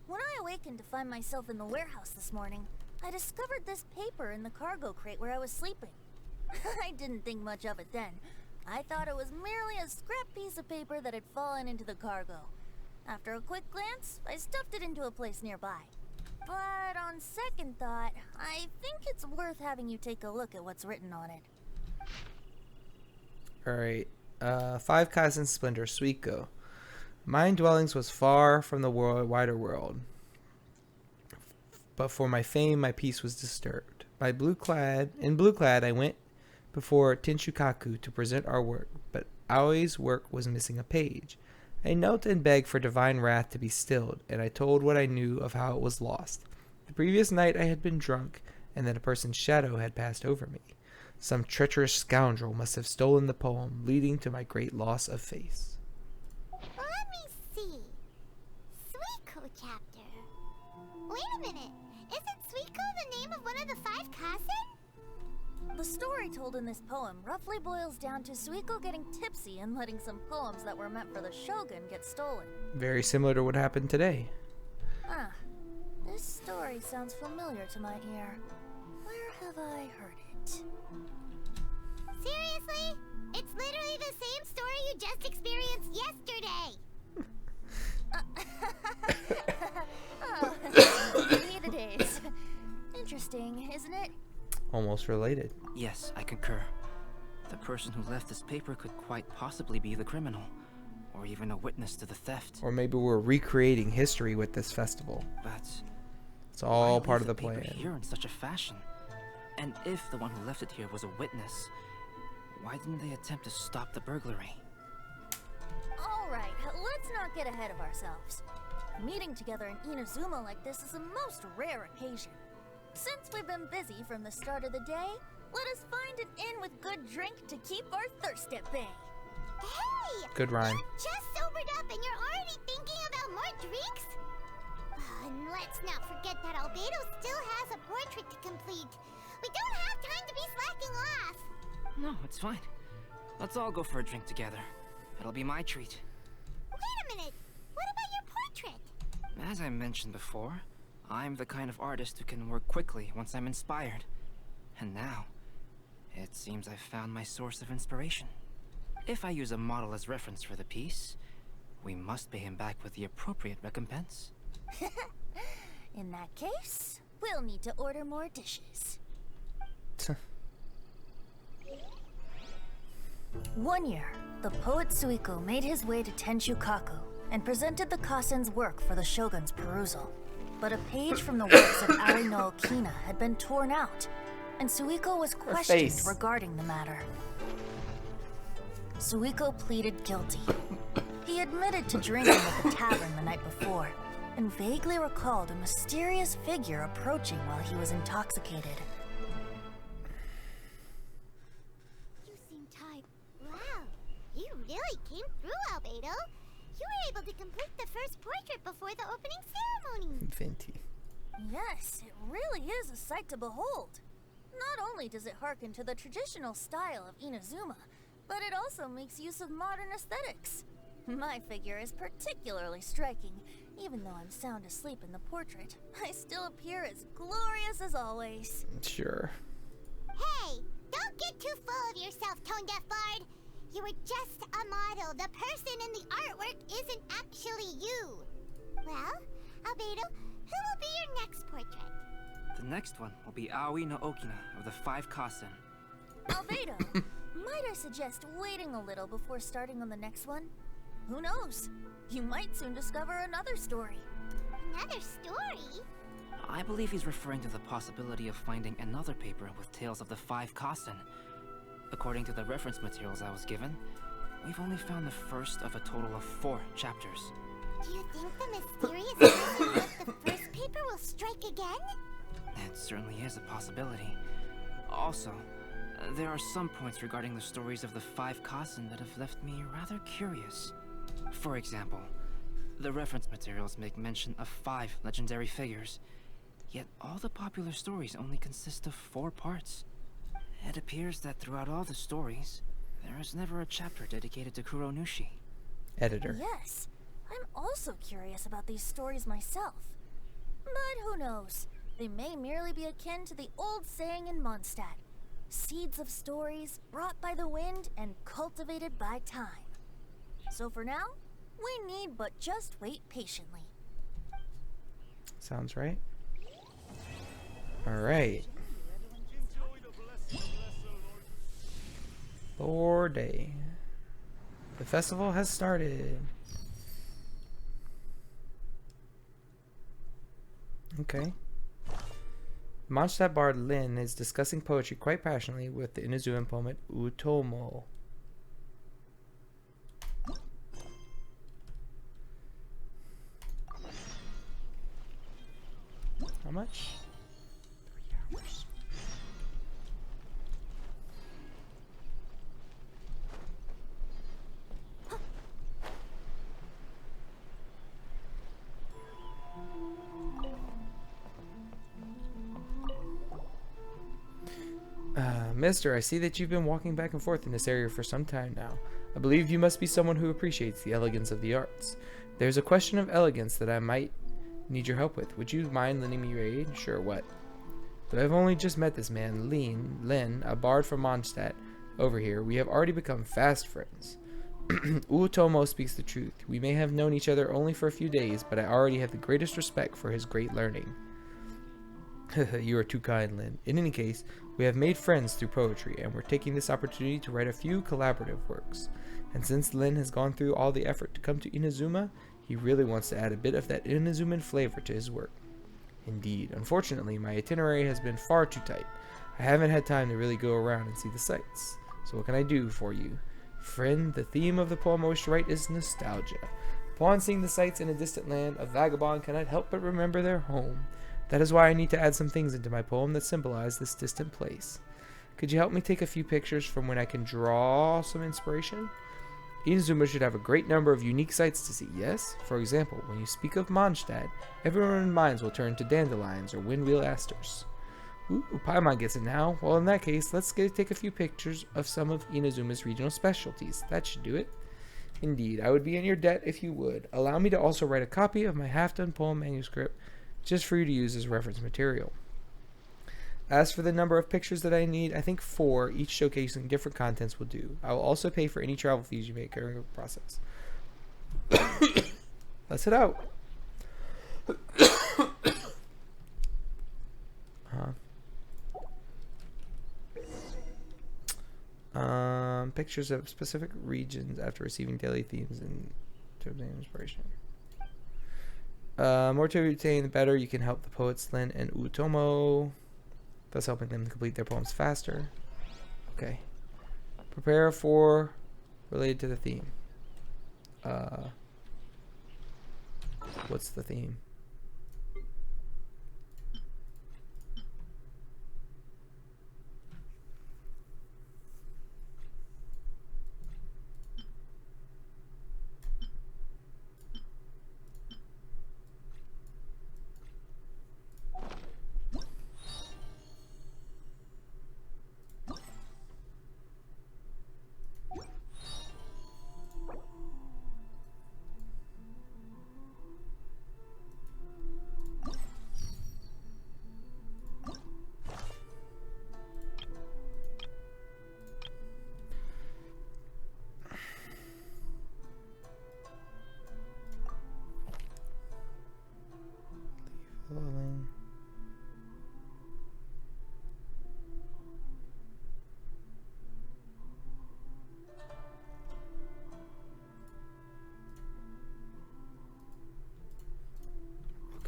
When I awakened to find myself in the warehouse this morning, I discovered this paper in the cargo crate where I was sleeping. I didn't think much of it then. I thought it was merely a scrap piece of paper that had fallen into the cargo. After a quick glance, I stuffed it into a place nearby. But on second thought, I think it's worth having you take a look at what's written on it. Alright. 5 Kaisen Splendor, Suiko. Mine dwellings was far from the wider world. But for my fame, my peace was disturbed. In blue clad, I went before Tenshukaku to present our work, but Aoi's work was missing a page. I knelt and begged for divine wrath to be stilled, and I told what I knew of how it was lost. The previous night I had been drunk, and that a person's shadow had passed over me. Some treacherous scoundrel must have stolen the poem, leading to my great loss of face. Let me see. Suiko chapter. Wait a minute. Isn't Suiko the name of one of the 5 Kasen? The story told in this poem roughly boils down to Suiko getting tipsy and letting some poems that were meant for the shogun get stolen. Very similar to what happened today. Ah, this story sounds familiar to my ear. Where have I heard it? Seriously? It's literally the same story you just experienced yesterday. Oh, me the days. Interesting, isn't it? Almost related. Yes, I concur. The person who left this paper could quite possibly be the criminal, or even a witness to the theft. Or maybe we're recreating history with this festival. But it's all why part of leave the paper plan. Here in such a fashion. And if the one who left it here was a witness, why didn't they attempt to stop the burglary? Alright, let's not get ahead of ourselves. Meeting together in Inazuma like this is a most rare occasion. Since we've been busy from the start of the day, let us find an inn with good drink to keep our thirst at bay. Hey! Good rhyme. You just sobered up and you're already thinking about more drinks? And let's not forget that Albedo still has a portrait to complete. We don't have time to be slacking off. No, it's fine. Let's all go for a drink together. It'll be my treat. Wait a minute. What about your portrait? As I mentioned before, I'm the kind of artist who can work quickly once I'm inspired. And now, it seems I've found my source of inspiration. If I use a model as reference for the piece, we must pay him back with the appropriate recompense. In that case, we'll need to order more dishes. One year, the poet Suiko made his way to Tenshukaku and presented the Kasen's work for the shogun's perusal. But a page from the works of Ari no Okina had been torn out, and Suiko was questioned regarding the matter. Suiko pleaded guilty. He admitted to drinking at the tavern the night before, and vaguely recalled a mysterious figure approaching while he was intoxicated. You seem tired. Wow, you really came through, Albedo. You were able to complete the first portrait before the opening ceremony. Venti. Yes, it really is a sight to behold. Not only does it harken to the traditional style of Inazuma, but it also makes use of modern aesthetics. My figure is particularly striking. Even though I'm sound asleep in the portrait, I still appear as glorious as always. Sure. Hey, don't get too full of yourself, Tone Deaf Bard. You were just a model. The person in the artwork isn't actually you. Well, Albedo, who will be your next portrait? The next one will be Aoi no Okina of the 5 Kasen. Albedo, might I suggest waiting a little before starting on the next one? Who knows? You might soon discover another story. Another story? I believe he's referring to the possibility of finding another paper with tales of the 5 Kasen. According to the reference materials I was given, we've only found the first of a total of 4 chapters. Do you think the mysterious person with the first paper will strike again? It certainly is a possibility. Also, there are some points regarding the stories of the 5 Kasen that have left me rather curious. For example, the reference materials make mention of 5 legendary figures, yet all the popular stories only consist of 4 parts. It appears that throughout all the stories, there is never a chapter dedicated to Kuronushi. Editor. Yes, I'm also curious about these stories myself. But who knows? They may merely be akin to the old saying in Mondstadt. Seeds of stories brought by the wind and cultivated by time. So for now, we need but just wait patiently. Sounds right. Alright. Lord Day. The festival has started. Okay. Mondstadt bard Lin is discussing poetry quite passionately with the Inazuman poet Utomo. How much? 3 hours. Mister, I see that you've been walking back and forth in this area for some time now. I believe you must be someone who appreciates the elegance of the arts. There's a question of elegance that I might need your help with. Would you mind lending me your aid? Sure, what? Though I've only just met this man, Lin, a bard from Mondstadt, over here, we have already become fast friends. Utomo speaks the truth. We may have known each other only for a few days, but I already have the greatest respect for his great learning. You are too kind, Lin. In any case, we have made friends through poetry, and we're taking this opportunity to write a few collaborative works. And since Lin has gone through all the effort to come to Inazuma, he really wants to add a bit of that Inazuman flavor to his work. Indeed, unfortunately, my itinerary has been far too tight. I haven't had time to really go around and see the sights. So what can I do for you? Friend, the theme of the poem I wish to write is nostalgia. Upon seeing the sights in a distant land, a vagabond cannot help but remember their home. That is why I need to add some things into my poem that symbolize this distant place. Could you help me take a few pictures from when I can draw some inspiration? Inazuma should have a great number of unique sights to see, yes? For example, when you speak of Mondstadt, everyone's minds will turn to dandelions or windwheel asters. Ooh, Paimon gets it now. Well, in that case, let's take a few pictures of some of Inazuma's regional specialties. That should do it. Indeed, I would be in your debt if you would. Allow me to also write a copy of my half-done poem manuscript just for you to use as reference material. As for the number of pictures that I need, I think 4, each showcasing different contents will do. I will also pay for any travel fees you make during the process. Let's head out. Pictures of specific regions after receiving daily themes and to obtain inspiration. More to retain, the better you can help the poets Lin and Utomo, thus helping them complete their poems faster. Okay. Prepare for related to the theme. What's the theme?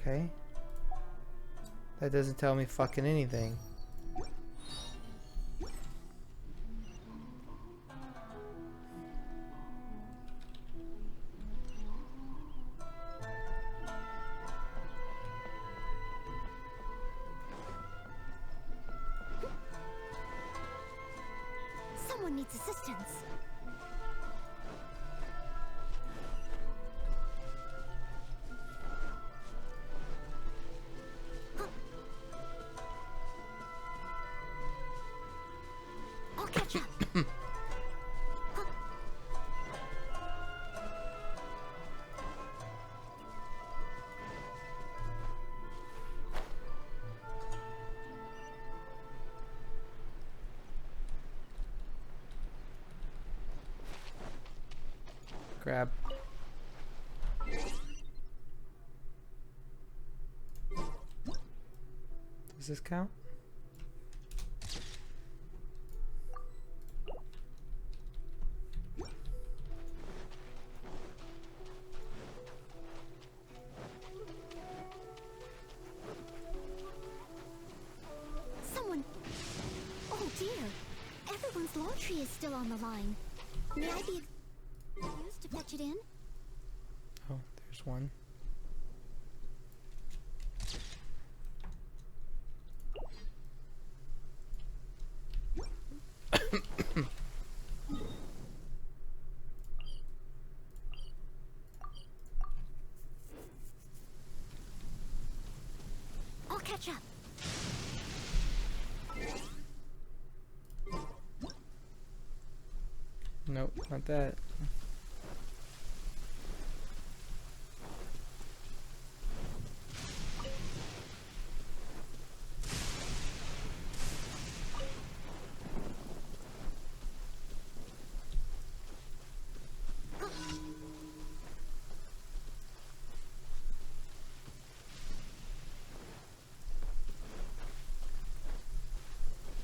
Okay. That doesn't tell me fucking anything. Someone needs assistance. I'll catch up. Grab. Does this count? Someone. Oh dear. Everyone's laundry is still on the line. May I be used to fetch it in? Oh, there's one. I'll catch up. Nope, not that.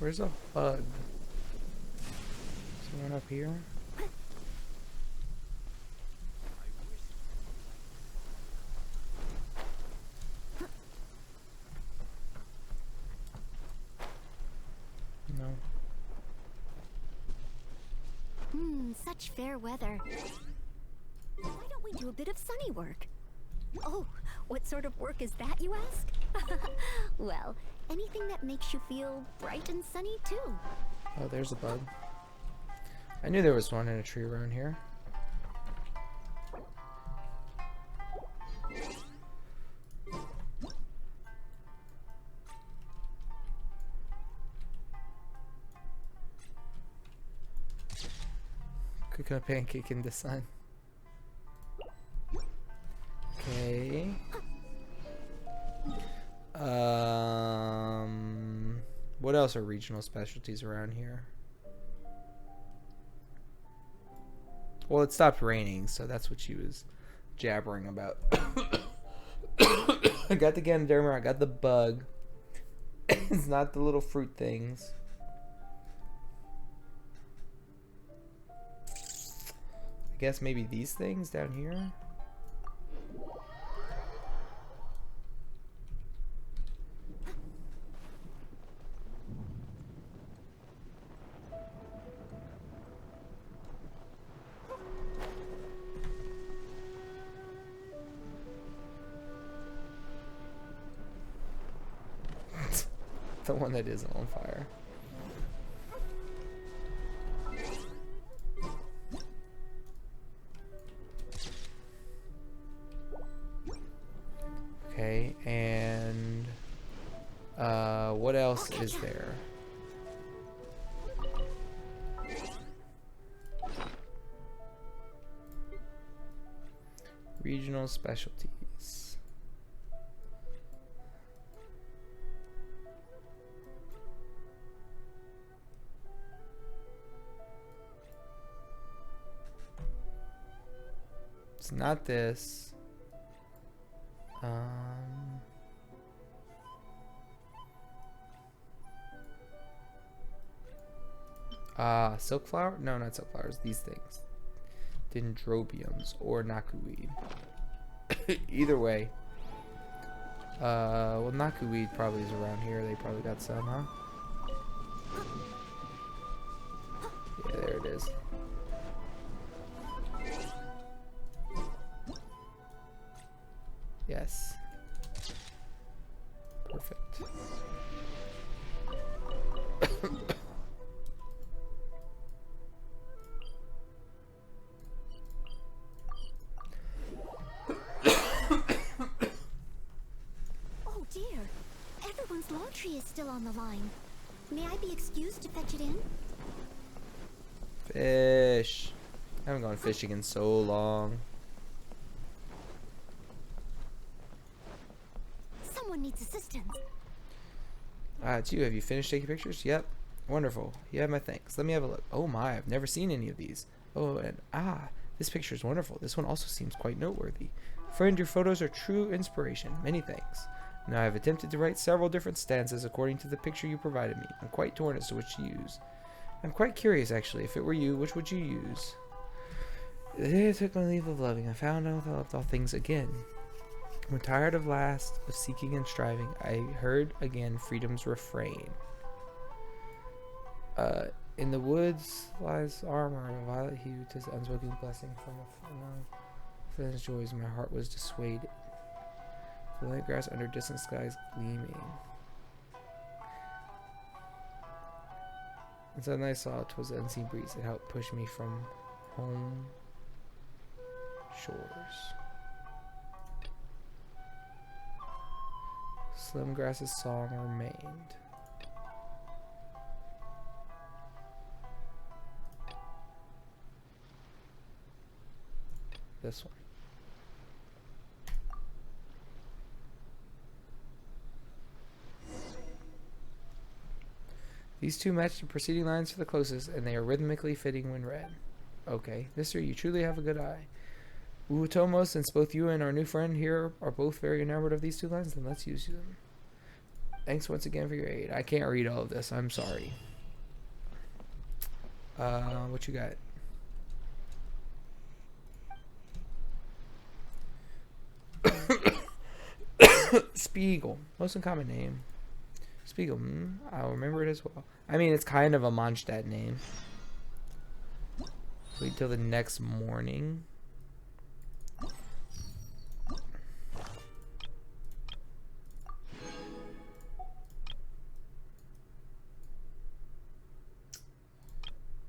Where's a bug? Someone up here? No. Such fair weather. Why don't we do a bit of sunny work? Oh, what sort of work is that, you ask? Well, anything that makes you feel bright and sunny, too. Oh, there's a bug. I knew there was one in a tree around here. Coconut pancake in the sun. Okay. What else are regional specialties around here? Well, it stopped raining, so that's what she was jabbering about. I got the Ganoderma, I got the bug. It's not the little fruit things. I guess maybe these things down here? The one that isn't on fire. Okay, and what else is there? Regional specialties. It's not this. Silk flower? No, not silk flowers. These things. Dendrobiums or nakuweed. Either way. Well, Naku weed probably is around here. They probably got some, huh? Yeah, there it is. Yes. Perfect. Oh dear. Everyone's laundry is still on the line. May I be excused to fetch it in? Fish. I haven't gone fishing in so long. Someone needs assistance. It's you. Have you finished taking pictures? Yep. Wonderful. You have my thanks. Let me have a look. Oh my, I've never seen any of these. Oh, and this picture is wonderful. This one also seems quite noteworthy. Friend, your photos are true inspiration. Many thanks. Now I have attempted to write several different stanzas according to the picture you provided me. I'm quite torn as to which to use. I'm quite curious, actually. If it were you, which would you use? The day I took my leave of loving, I found out I loved all things again. When tired of last, of seeking and striving, I heard again freedom's refrain. In the woods lies armor of a violet hue, 'tis unspoken blessing from his joys. My heart was dissuaded. The light grass under distant skies gleaming. And suddenly I saw 'twas the unseen breeze that helped push me from home shores. Slim grass's song remained. This one. These two match the preceding lines to the closest, and they are rhythmically fitting when read. Okay, mister, you truly have a good eye. Uotomo, since both you and our new friend here are both very enamored of these two lines, then let's use them. Thanks once again for your aid. I can't read all of this. I'm sorry. What you got? Spiegel. Most uncommon name. Spiegel. I'll remember it as well. I mean, it's kind of a Mondstadt name. Wait till the next morning.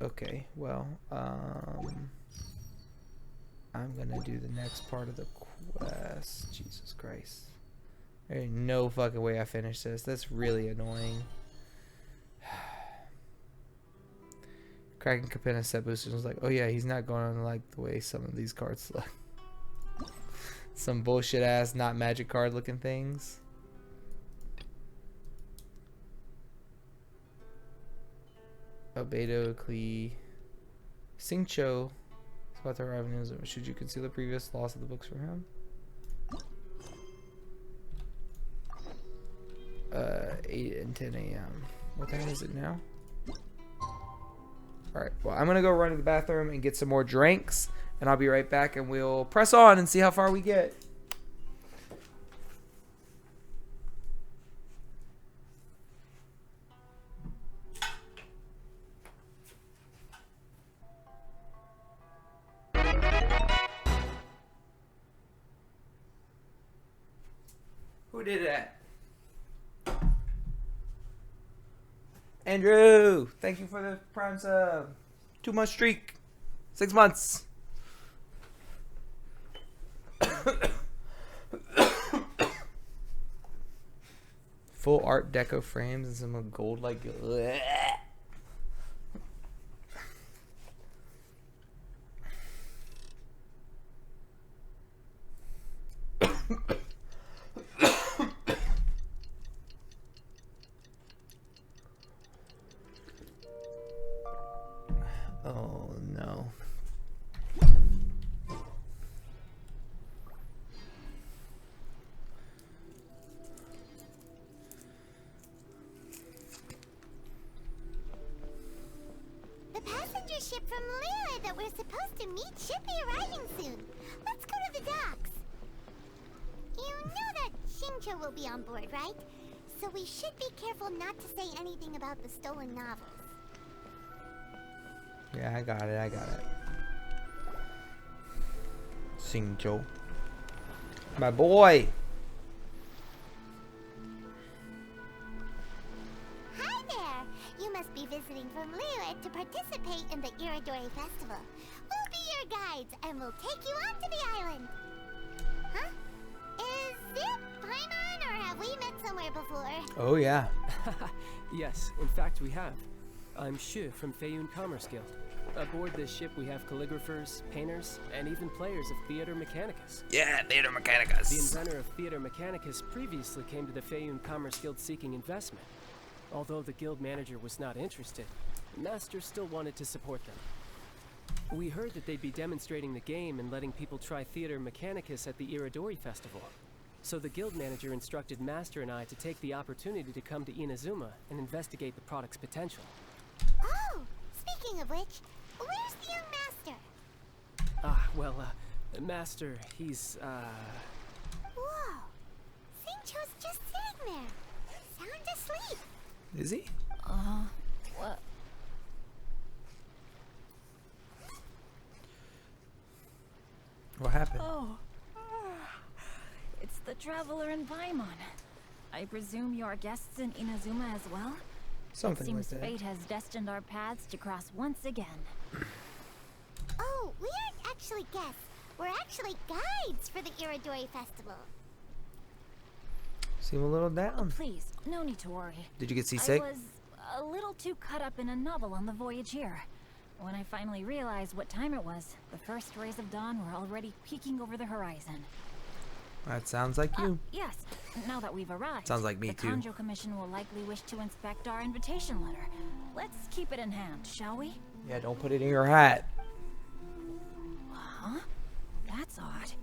Okay, well, I'm gonna do the next part of the quest. Jesus Christ. There ain't no fucking way I finish this. That's really annoying. Kraken Capenna set boosters was like, oh yeah, he's not going to like the way some of these cards look. Some bullshit ass, not magic card looking things. Albedo, Klee, Singcho. About to arrive in Inazuma. Should you conceal the previous loss of the books from him? 8 and 10 a.m. What time is it now? Alright, well, I'm gonna go run to the bathroom and get some more drinks, and I'll be right back, and we'll press on and see how far we get. Who did that? Andrew, thank you for the prime sub. 2-month streak. 6 months. Full Art Deco frames and some gold like. Oh no. The passenger ship from Lyra that we're supposed to meet should be arriving soon. Let's go to the docks. You know that Shincho will be on board, right? So we should be careful not to say anything about the stolen novels. Yeah, I got it. Shinjo. My boy! Hi there! You must be visiting from Liyue to participate in the Irodori Festival. We'll be your guides, and we'll take you onto the island. Huh? Is it Paimon, or have we met somewhere before? Oh, yeah. Yes, in fact we have. I'm Shu from Feiyun Commerce Guild. Aboard this ship we have calligraphers, painters, and even players of Theater Mechanicus. Yeah, Theater Mechanicus. The inventor of Theater Mechanicus previously came to the Feiyun Commerce Guild seeking investment. Although the guild manager was not interested, the master still wanted to support them. We heard that they'd be demonstrating the game and letting people try Theater Mechanicus at the Irodori Festival. So the guild manager instructed Master and I to take the opportunity to come to Inazuma and investigate the product's potential. Oh, speaking of which, where's the young master? Master, he's, Whoa! Shincho's just sitting there, sound asleep. Is he? What? What happened? Oh. It's the Traveler and Paimon. I presume you are guests in Inazuma as well? Something it seems like that. fate has destined our paths to cross once again. Oh, we aren't actually guests. We're actually guides for the Irodori Festival. Seem a little down. Please, no need to worry. Did you get seasick? I was a little too caught up in a novel on the voyage here. When I finally realized what time it was, the first rays of dawn were already peeking over the horizon. That sounds like you. Yes, now that we've arrived. Sounds like me too. The Kanjo Commission will likely wish to inspect our invitation letter. Let's keep it in hand, shall we? Yeah, don't put it in your hat. Huh? That's odd.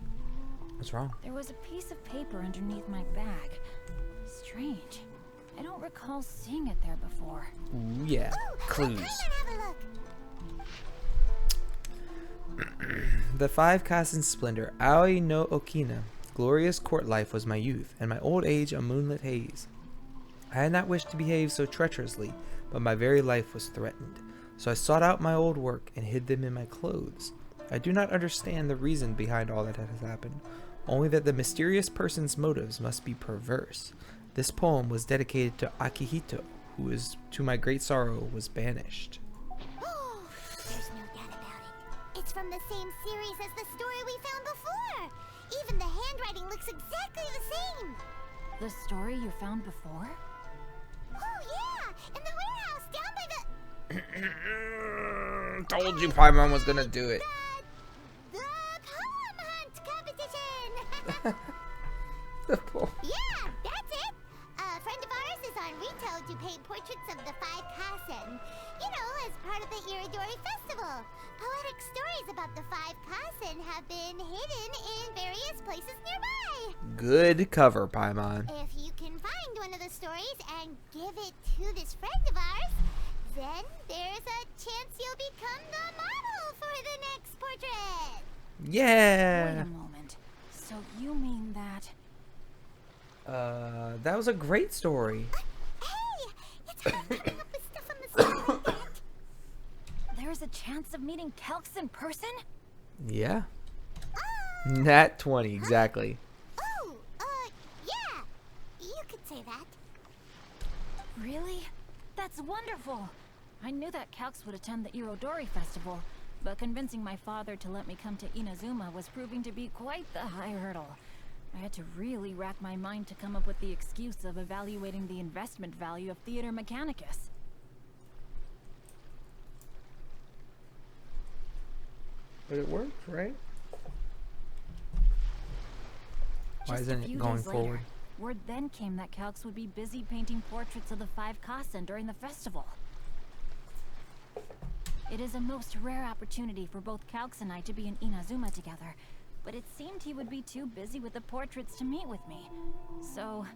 What's wrong? There was a piece of paper underneath my bag. Strange. I don't recall seeing it there before. Ooh, yeah. Clues. The 5 Kazen Splendor, Aoi no Okina. Glorious court life was my youth, and my old age a moonlit haze. I had not wished to behave so treacherously, but my very life was threatened. So I sought out my old work and hid them in my clothes. I do not understand the reason behind all that has happened, only that the mysterious person's motives must be perverse. This poem was dedicated to Akihito, who is, to my great sorrow, was banished. There's no doubt about it. It's from the same series as the story we found before. Even the handwriting looks exactly the same. The story you found before? Oh yeah, in the warehouse down by the... Told you Paimon was gonna do it. The poem hunt competition. Yeah, that's it. A friend of ours is on retail to paint portraits of the 5 Kazen. You know, as part of the Irodori Festival. Poetic stories about the 5 Kazen have been hidden in various places nearby. Good cover, Paimon. If you can find one of the stories and give it to this friend of ours, then there's a chance you'll become the model for the next portrait. Yeah. Wait a moment. So you mean that... That was a great story. Hey, it's hard coming up with stuff on the side like that. There's a chance of meeting Kelks in person? Yeah. Nat 20, exactly. Oh, yeah. You could say that. Really? That's wonderful! I knew that Kelks would attend the Irodori Festival, but convincing my father to let me come to Inazuma was proving to be quite the high hurdle. I had to really rack my mind to come up with the excuse of evaluating the investment value of Theater Mechanicus. But it worked, right? Why Just isn't a few it going days forward? later, word then came that Kelks would be busy painting portraits of the 5 Kazen during the festival. It is a most rare opportunity for both Kelks and I to be in Inazuma together, but it seemed he would be too busy with the portraits to meet with me. So,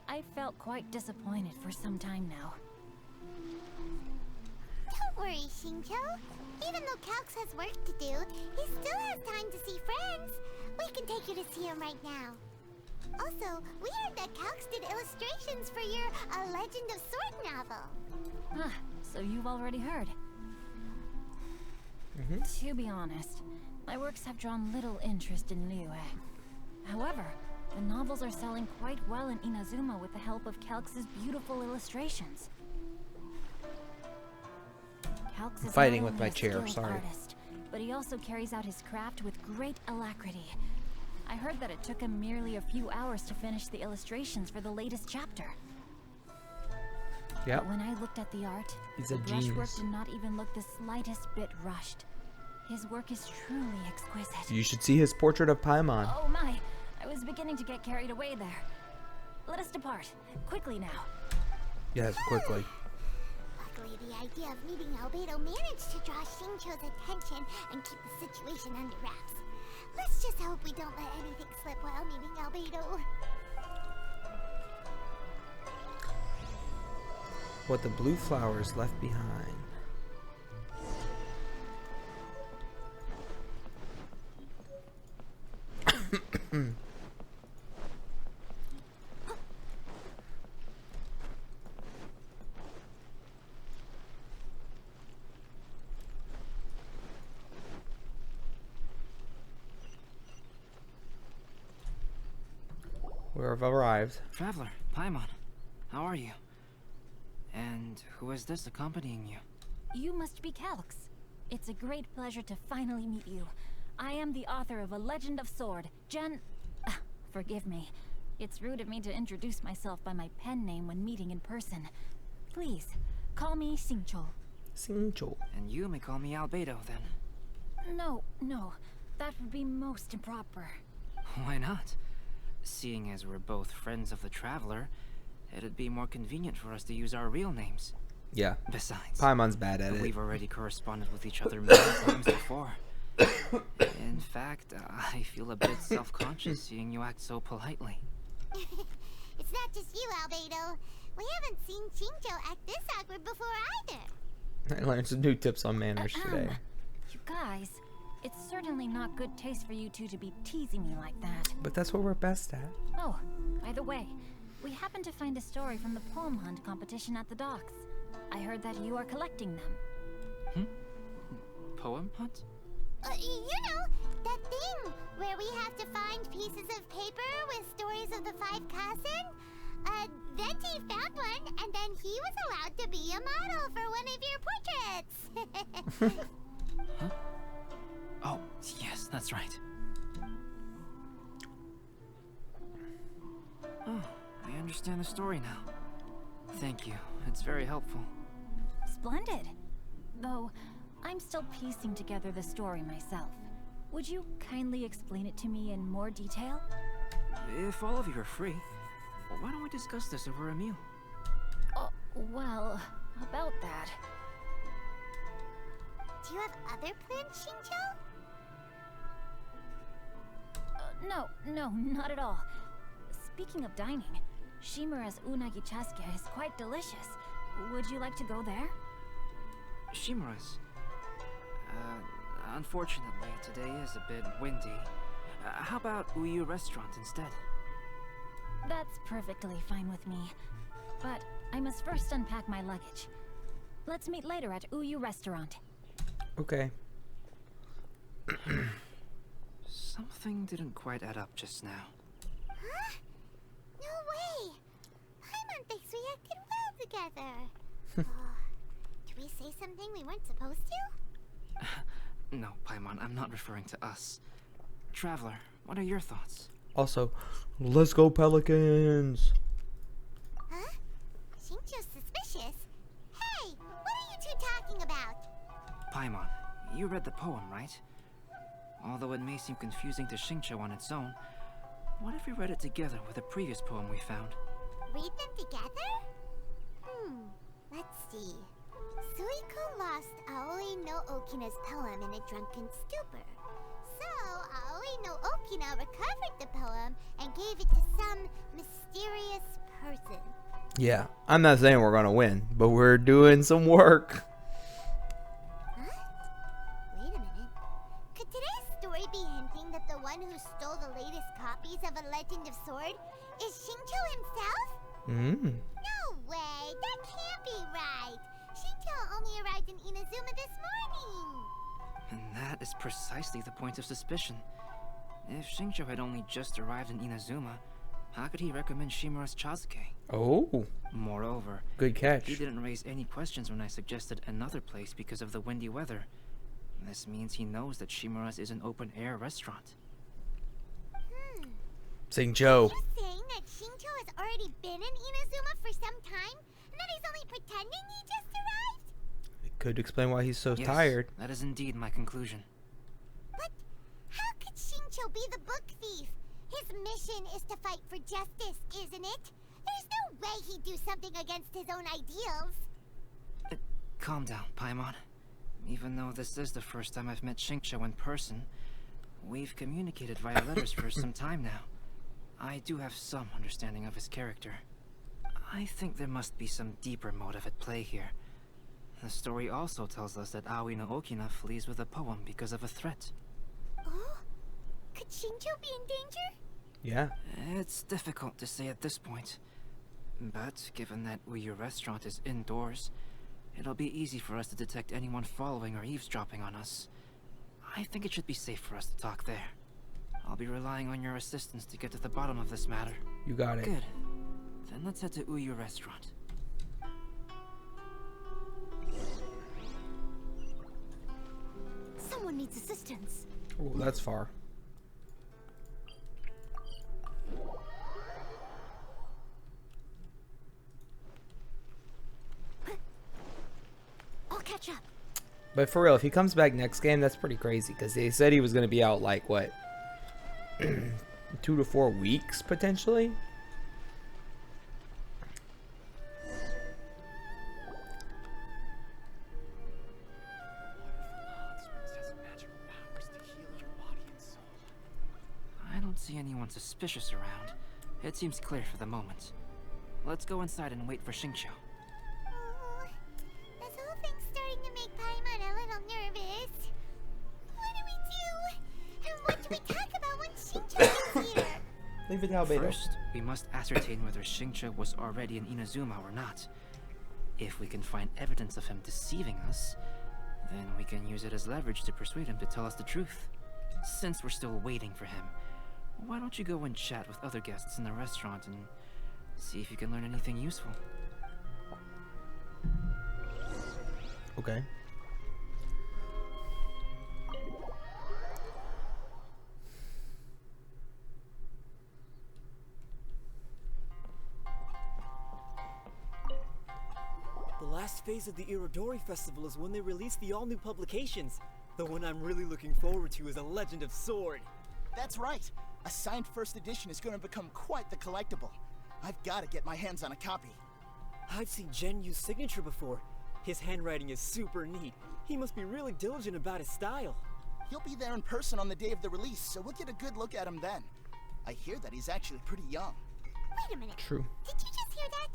I felt quite disappointed for some time now. Don't worry, Shincho. Even though Kelks has work to do, he still has time to see friends. We can take you to see him right now. Also, we heard that Calx did illustrations for your A Legend of Sword novel. Ah, so you've already heard. To be honest, my works have drawn little interest in Liyue. However, the novels are selling quite well in Inazuma with the help of Calx's beautiful illustrations. Calx is Fighting not with only my a chair, skilled sorry. artist, but he also carries out his craft with great alacrity. I heard that it took him merely a few hours to finish the illustrations for the latest chapter. Yep. But when I looked at the art, He's the a brushwork genius. did not even look the slightest bit rushed. His work is truly exquisite. You should see his portrait of Paimon. Oh my, I was beginning to get carried away there. Let us depart. Quickly now. Yes, quickly. Luckily, the idea of meeting Albedo managed to draw Xingqiu's attention and keep the situation under wraps. Let's just hope we don't let anything slip while meeting Albedo. What the blue flowers left behind. We have arrived. Traveler, Paimon, how are you? And who is this accompanying you? You must be Calx. It's a great pleasure to finally meet you. I am the author of A Legend of Sword, forgive me. It's rude of me to introduce myself by my pen name when meeting in person. Please, call me Xingqiu. Xingqiu. And you may call me Albedo, then. No, that would be most improper. Why not? Seeing as we're both friends of the Traveler, it'd be more convenient for us to use our real names. Yeah. Besides, Paimon's bad at it. We've already corresponded with each other many times before. In fact, I feel a bit self-conscious seeing you act so politely. It's not just you, Albedo. We haven't seen Xingqiu act this awkward before either. I learned some new tips on manners today. You guys, it's certainly not good taste for you two to be teasing me like that. But that's what we're best at. Oh, by the way, we happened to find a story from the poem hunt competition at the docks. I heard that you are collecting them. Poem hunt? You know, that thing where we have to find pieces of paper with stories of the 5 Kassen? Venti found one, and then he was allowed to be a model for one of your portraits. Huh? Oh, yes, that's right. Oh, I understand the story now. Thank you. It's very helpful. Splendid. Though, I'm still piecing together the story myself. Would you kindly explain it to me in more detail? If all of you are free, why don't we discuss this over a meal? Oh, well, about that. Do you have other plans, Xingqiu? No, not at all. Speaking of dining, Shimura's unagi chasuke is quite delicious. Would you like to go there? Shimura's? Unfortunately, today is a bit windy. How about Uyu Restaurant instead? That's perfectly fine with me. But I must first unpack my luggage. Let's meet later at Uyu Restaurant. Okay. Something didn't quite add up just now. Huh? No way! Paimon thinks we acted well together. Did we say something we weren't supposed to? No, Paimon, I'm not referring to us. Traveler, what are your thoughts? Also, let's go Pelicans! Huh? Xingqiu's suspicious. Hey, what are you two talking about? Paimon, you read the poem, right? Although it may seem confusing to Xingqiu on its own, what if we read it together with a previous poem we found? Read them together? Let's see. Suiko lost Aoi no Okina's poem in a drunken stupor. So, Aoi no Okina recovered the poem and gave it to some mysterious person. Yeah, I'm not saying we're gonna win, but we're doing some work. Huh? Wait a minute. Could today's story be hinting that the one who stole the latest copies of A Legend Legend of Sword is Xingqiu himself? No way, that can't be right. Xingqiu only arrived in Inazuma this morning. And that is precisely the point of suspicion. If Xingqiu had only just arrived in Inazuma, how could he recommend Shimura's Chazuke? Oh. Moreover, good catch. He didn't raise any questions when I suggested another place because of the windy weather. This means he knows that Shimura's is an open-air restaurant. Xingqiu. You're saying that Xingqiu has already been in Inazuma for some time, and that he's only pretending he just arrived? It could explain why he's so Yes, tired. That is indeed my conclusion. But how could Xingqiu be the book thief? His mission is to fight for justice, isn't it? There's no way he'd do something against his own ideals. Calm down, Paimon. Even though this is the first time I've met Xingqiu in person, we've communicated via letters for some time now. I do have some understanding of his character. I think there must be some deeper motive at play here. The story also tells us that Aoi no Okina flees with a poem because of a threat. Oh? Could Xingqiu be in danger? Yeah. It's difficult to say at this point. But given that Uyu restaurant is indoors, it'll be easy for us to detect anyone following or eavesdropping on us. I think it should be safe for us to talk there. I'll be relying on your assistance to get to the bottom of this matter. You got it. Good. Then let's head to Uyu restaurant. Someone needs assistance. Oh, that's far. I'll catch up. But for real, if he comes back next game, that's pretty crazy. Because they said he was going to be out like, what? 2 to 4 weeks, potentially? I don't see anyone suspicious around. It seems clear for the moment. Let's go inside and wait for Xingqiu. Oh, this whole thing's starting to make Paimon a little nervous. What do we do? And what do we talk about when Xingqiu is here? Leave it now, Beto. First, we must ascertain whether Xingqiu was already in Inazuma or not. If we can find evidence of him deceiving us, then we can use it as leverage to persuade him to tell us the truth. Since we're still waiting for him, why don't you go and chat with other guests in the restaurant and see if you can learn anything useful? Okay. The last phase of the Irodori Festival is when they release the all-new publications. The one I'm really looking forward to is A Legend of Sword. That's right. A signed first edition is going to become quite the collectible. I've got to get my hands on a copy. I've seen Genyu's signature before. His handwriting is super neat. He must be really diligent about his style. He'll be there in person on the day of the release, so we'll get a good look at him then. I hear that he's actually pretty young. Wait a minute. True. Did you just hear that?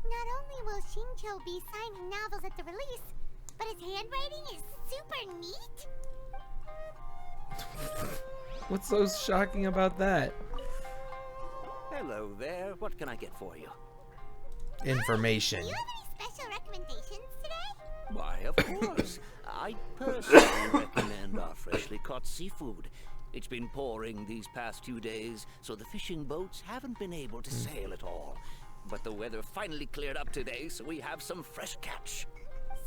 Not only will Xingqiu be signing novels at the release, but his handwriting is super neat. What's so shocking about that? Hello there. What can I get for you? Information. Do you have any special recommendations today? Why, of course. I personally recommend our freshly caught seafood. It's been pouring these past few days, so the fishing boats haven't been able to sail at all. But the weather finally cleared up today, so we have some fresh catch.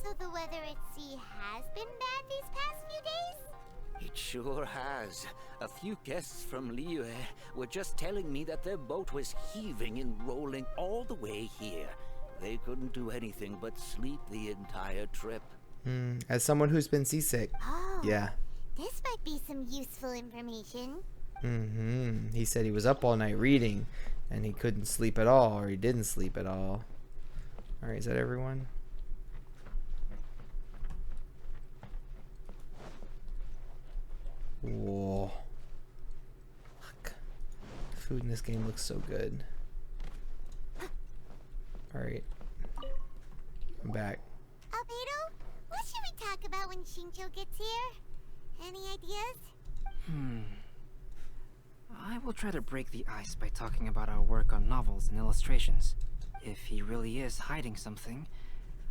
So the weather at sea has been bad these past few days? It sure has. A few guests from Liyue were just telling me that their boat was heaving and rolling all the way here. They couldn't do anything but sleep the entire trip. As someone who's been seasick. Oh, yeah. This might be some useful information. He said he was up all night reading, and he couldn't sleep at all, or he didn't sleep at all. Alright, is that everyone? Whoa. Fuck. Food in this game looks so good. Alright. I'm back. Albedo, what should we talk about when Xingqiu gets here? Any ideas? I will try to break the ice by talking about our work on novels and illustrations. If he really is hiding something,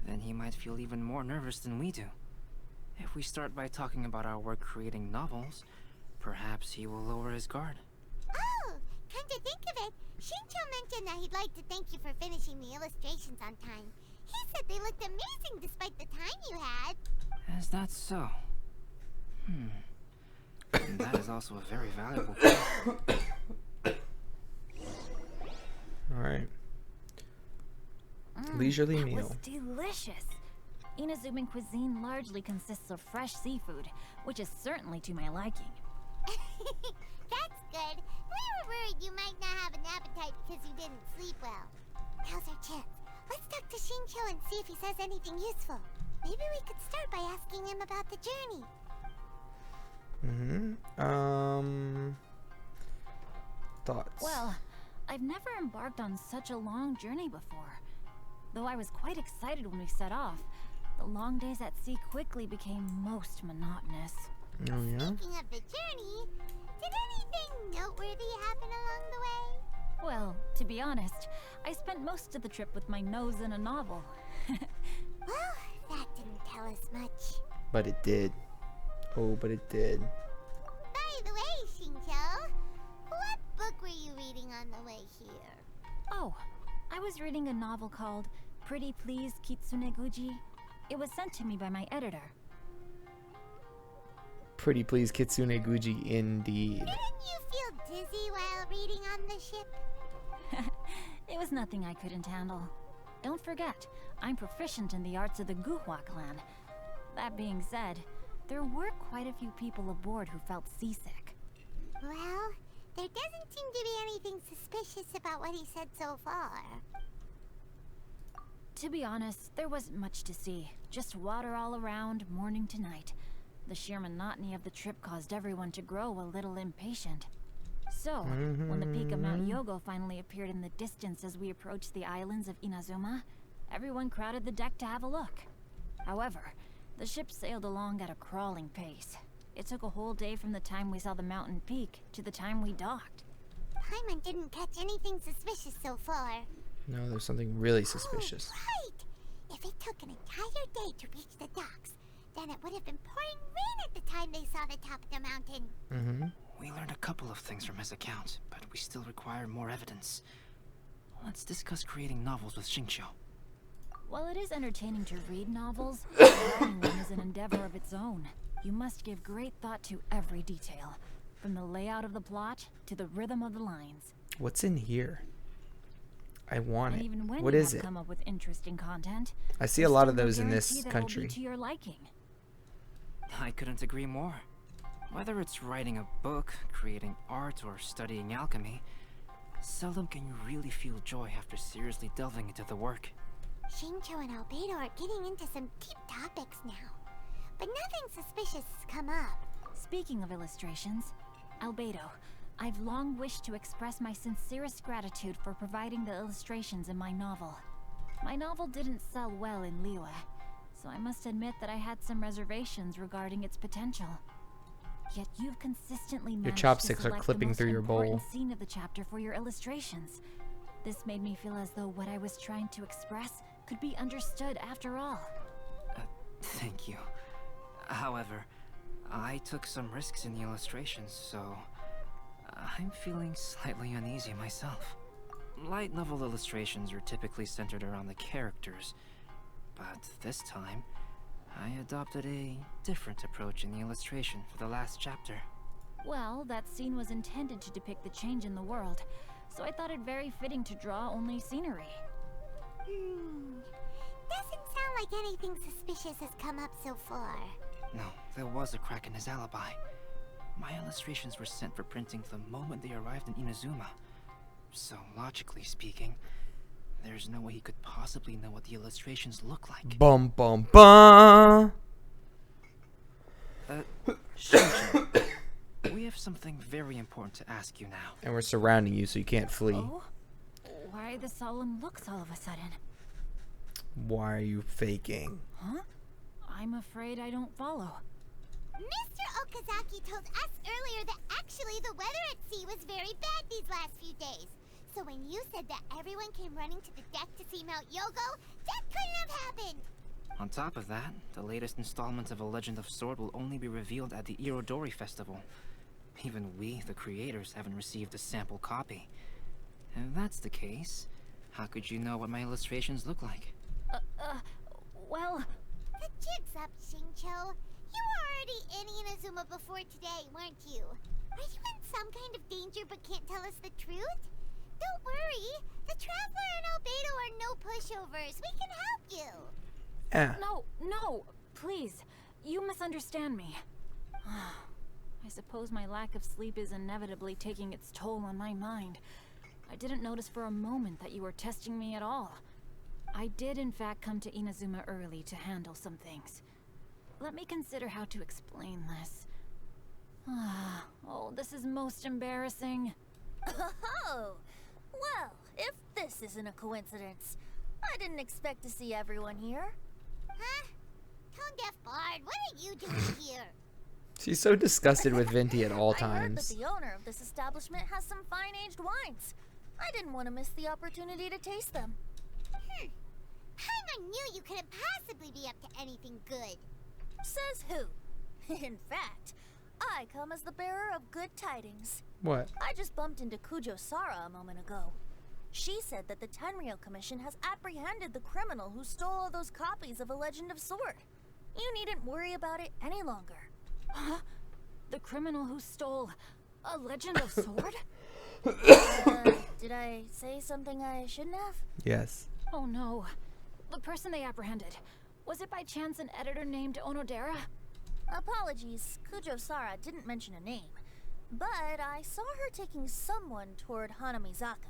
then he might feel even more nervous than we do. If we start by talking about our work creating novels, perhaps he will lower his guard. Oh, come to think of it, Shincho mentioned that he'd like to thank you for finishing the illustrations on time. He said they looked amazing despite the time you had. Is that so? And that is also a very valuable point. Alright. Leisurely that meal. was delicious. Inazuman cuisine largely consists of fresh seafood, which is certainly to my liking. That's good. We were worried you might not have an appetite because you didn't sleep well. Now's our chance. Let's talk to Shincho and see if he says anything useful. Maybe we could start by asking him about the journey. Thoughts? Well, I've never embarked on such a long journey before. Though I was quite excited when we set off, the long days at sea quickly became most monotonous. Oh, yeah? Speaking of the journey, did anything noteworthy happen along the way? Well, to be honest, I spent most of the trip with my nose in a novel. Well, that didn't tell us much. But it did. Oh, but it did. By the way, Shincho, what book were you reading on the way here? Oh, I was reading a novel called Pretty Please Kitsune Guji. It was sent to me by my editor. Pretty please, Kitsune Guji, indeed. Didn't you feel dizzy while reading on the ship? It was nothing I couldn't handle. Don't forget, I'm proficient in the arts of the Guhua clan. That being said, there were quite a few people aboard who felt seasick. Well, there doesn't seem to be anything suspicious about what he said so far. To be honest, there wasn't much to see. Just water all around, morning to night. The sheer monotony of the trip caused everyone to grow a little impatient. So, when the peak of Mount Yogo finally appeared in the distance as we approached the islands of Inazuma, everyone crowded the deck to have a look. However, the ship sailed along at a crawling pace. It took a whole day from the time we saw the mountain peak to the time we docked. Paimon didn't catch anything suspicious so far. No, there's something really suspicious. Oh, right! If it took an entire day to reach the docks, then it would have been pouring rain at the time they saw the top of the mountain. We learned a couple of things from his account, but we still require more evidence. Let's discuss creating novels with Shincho. While it is entertaining to read novels, writing one is an endeavor of its own. You must give great thought to every detail, from the layout of the plot to the rhythm of the lines. What's in here? I want And it. even when What you is have it? come up with interesting content, I see there's a lot of still no those in this guarantee that it'll be country. to your liking. I couldn't agree more. Whether it's writing a book, creating art, or studying alchemy, seldom can you really feel joy after seriously delving into the work. Shincho and Albedo are getting into some deep topics now, but nothing suspicious has come up. Speaking of illustrations, Albedo, I've long wished to express my sincerest gratitude for providing the illustrations in my novel. My novel didn't sell well in Liyue, so I must admit that I had some reservations regarding its potential. Yet you've consistently managed chopsticks to are select clipping the most through your bowl. important scene of the chapter for your illustrations. This made me feel as though what I was trying to express could be understood after all. Thank you. However, I took some risks in the illustrations, so I'm feeling slightly uneasy myself. Light novel illustrations are typically centered around the characters, but this time, I adopted a different approach in the illustration for the last chapter. Well, that scene was intended to depict the change in the world, so I thought it very fitting to draw only scenery. Doesn't sound like anything suspicious has come up so far. No, there was a crack in his alibi. My illustrations were sent for printing the moment they arrived in Inazuma. So, logically speaking, there's no way he could possibly know what the illustrations look like. Bum bum bum. Shincho, we have something very important to ask you now. And we're surrounding you, so you can't flee. Oh? Why the solemn looks all of a sudden? Why are you faking? Huh? I'm afraid I don't follow. Mr. Okazaki told us earlier that actually the weather at sea was very bad these last few days. So when you said that everyone came running to the deck to see Mount Yogo, that couldn't have happened! On top of that, the latest installment of A Legend of Sword will only be revealed at the Irodori Festival. Even we, the creators, haven't received a sample copy. If that's the case, how could you know what my illustrations look like? Well... The jig's up, Shincho. You were already in Inazuma before today, weren't you? Are you in some kind of danger but can't tell us the truth? Don't worry. The Traveler and Albedo are no pushovers. We can help you. No, please. You misunderstand me. I suppose my lack of sleep is inevitably taking its toll on my mind. I didn't notice for a moment that you were testing me at all. I did in fact come to Inazuma early to handle some things. Let me consider how to explain this. Oh, this is most embarrassing. Oh, well, if this isn't a coincidence, I didn't expect to see everyone here. Huh? Tone-deaf bard, what are you doing here? She's so disgusted with Venti at all I heard that times. the owner of this establishment has some fine-aged wines. I didn't want to miss the opportunity to taste them. Paimon knew you couldn't possibly be up to anything good. Says who? In fact, I come as the bearer of good tidings. What? I just bumped into Kujo Sara a moment ago. She said that the Tenryou Commission has apprehended the criminal who stole all those copies of A Legend of Sword. You needn't worry about it any longer. Huh? The criminal who stole A Legend of Sword? Did I say something I shouldn't have? Yes. Oh no. The person they apprehended. Was it by chance an editor named Onodera? Apologies, Kujo Sara didn't mention a name. But I saw her taking someone toward Hanamizaka.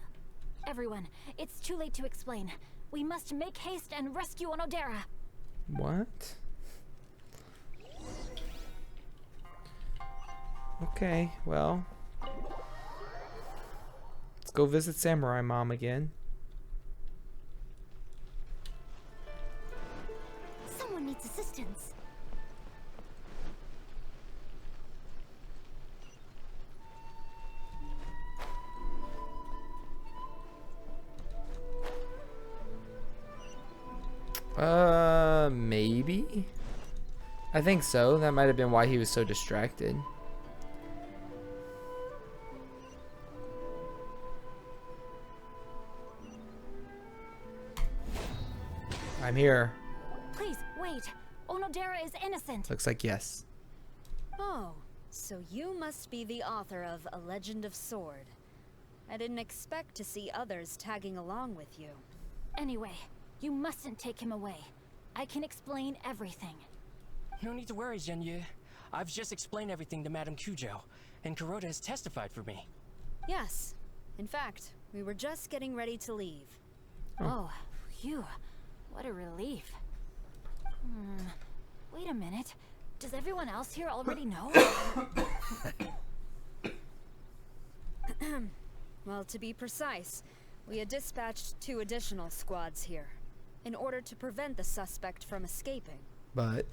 Everyone, it's too late to explain. We must make haste and rescue Onodera. What? Okay, well. Let's go visit Samurai Mom again. Someone needs assistance. Maybe? I think so. That might have been why he was so distracted. I'm here. Please, wait. Onodera is innocent. Looks like yes. Oh, so you must be the author of A Legend of Sword. I didn't expect to see others tagging along with you. Anyway, you mustn't take him away. I can explain everything. No need to worry, Genyu. I've just explained everything to Madame Kujo, and Kuroda has testified for me. Yes. In fact, we were just getting ready to leave. Oh, phew. What a relief. Wait a minute. Does everyone else here already know? Well, to be precise, we had dispatched 2 additional squads here, in order to prevent the suspect from escaping. But...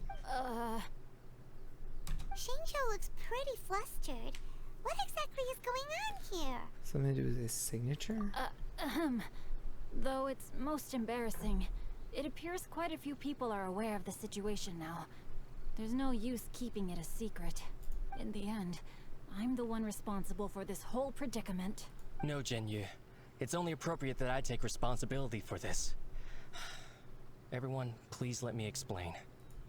Shincho looks pretty flustered. What exactly is going on here? Something to do with his signature? Though it's most embarrassing, it appears quite a few people are aware of the situation now. There's no use keeping it a secret. In the end, I'm the one responsible for this whole predicament. No, Genyu. It's only appropriate that I take responsibility for this. Everyone, please let me explain.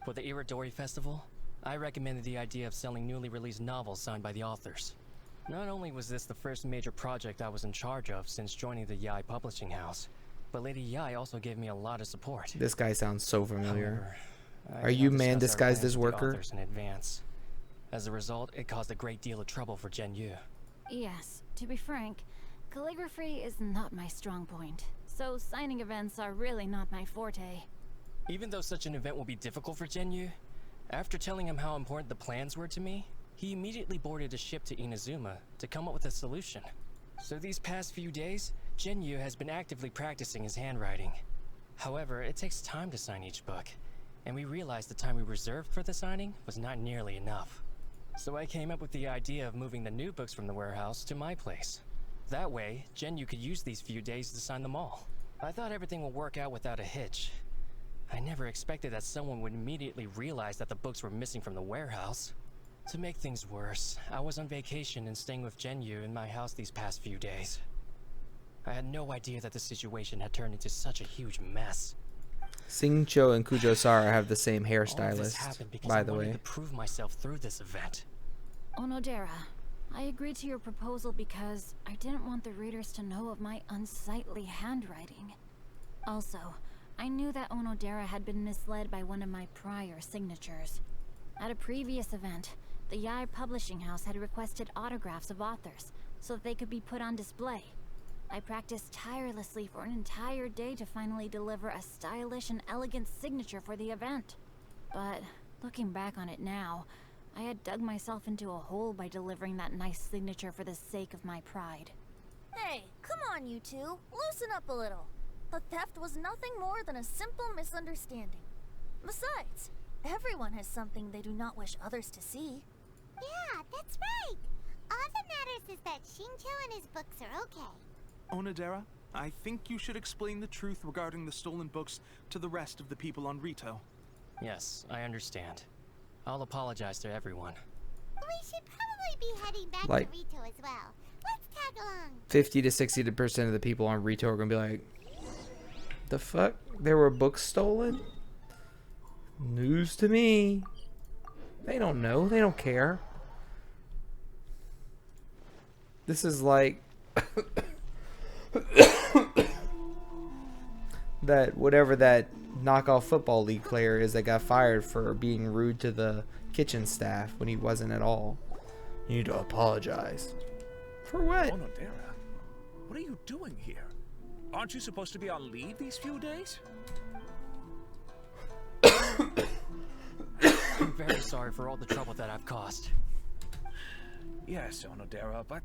For the Irodori Festival, I recommended the idea of selling newly released novels signed by the authors. Not only was this the first major project I was in charge of since joining the Yae publishing house, but Lady Yae also gave me a lot of support. This guy sounds so familiar. However, Are you cannot man discuss our disguised plans as with the worker? authors in advance. As a result, it caused a great deal of trouble for Genyu. Yes, to be frank, calligraphy is not my strong point, so signing events are really not my forte. Even though such an event will be difficult for Genyu, after telling him how important the plans were to me, he immediately boarded a ship to Inazuma to come up with a solution. So these past few days, Genyu has been actively practicing his handwriting. However, it takes time to sign each book, and we realized the time we reserved for the signing was not nearly enough. So I came up with the idea of moving the new books from the warehouse to my place. That way, Genyu could use these few days to sign them all. I thought everything would work out without a hitch. I never expected that someone would immediately realize that the books were missing from the warehouse. To make things worse, I was on vacation and staying with Genyu in my house these past few days. I had no idea that the situation had turned into such a huge mess. Singcho and Kujosara have the same All of this hairstylist, happened because by I the wanted way. to prove myself through this event. Onodera, I agreed to your proposal because I didn't want the readers to know of my unsightly handwriting. Also, I knew that Onodera had been misled by one of my prior signatures. At a previous event, the Yai Publishing House had requested autographs of authors so that they could be put on display. I practiced tirelessly for an entire day to finally deliver a stylish and elegant signature for the event. But looking back on it now, I had dug myself into a hole by delivering that nice signature for the sake of my pride. Hey, come on, you two. Loosen up a little. The theft was nothing more than a simple misunderstanding. Besides, everyone has something they do not wish others to see. Yeah, that's right. All that matters is that Shincho and his books are okay. Onodera, I think you should explain the truth regarding the stolen books to the rest of the people on Rito. Yes, I understand. I'll apologize to everyone. We should probably be heading back Like- to Rito as well. Let's tag along. 50 to 60% of the people on Rito are gonna be like, the fuck? There were books stolen? News to me. They don't know. They don't care. This is like that whatever that knockoff football league player is that got fired for being rude to the kitchen staff when he wasn't at all. You need to apologize. For what? Onodera, what are you doing here? Aren't you supposed to be on leave these few days? I'm very sorry for all the trouble that I've caused. Yes, Onodera, but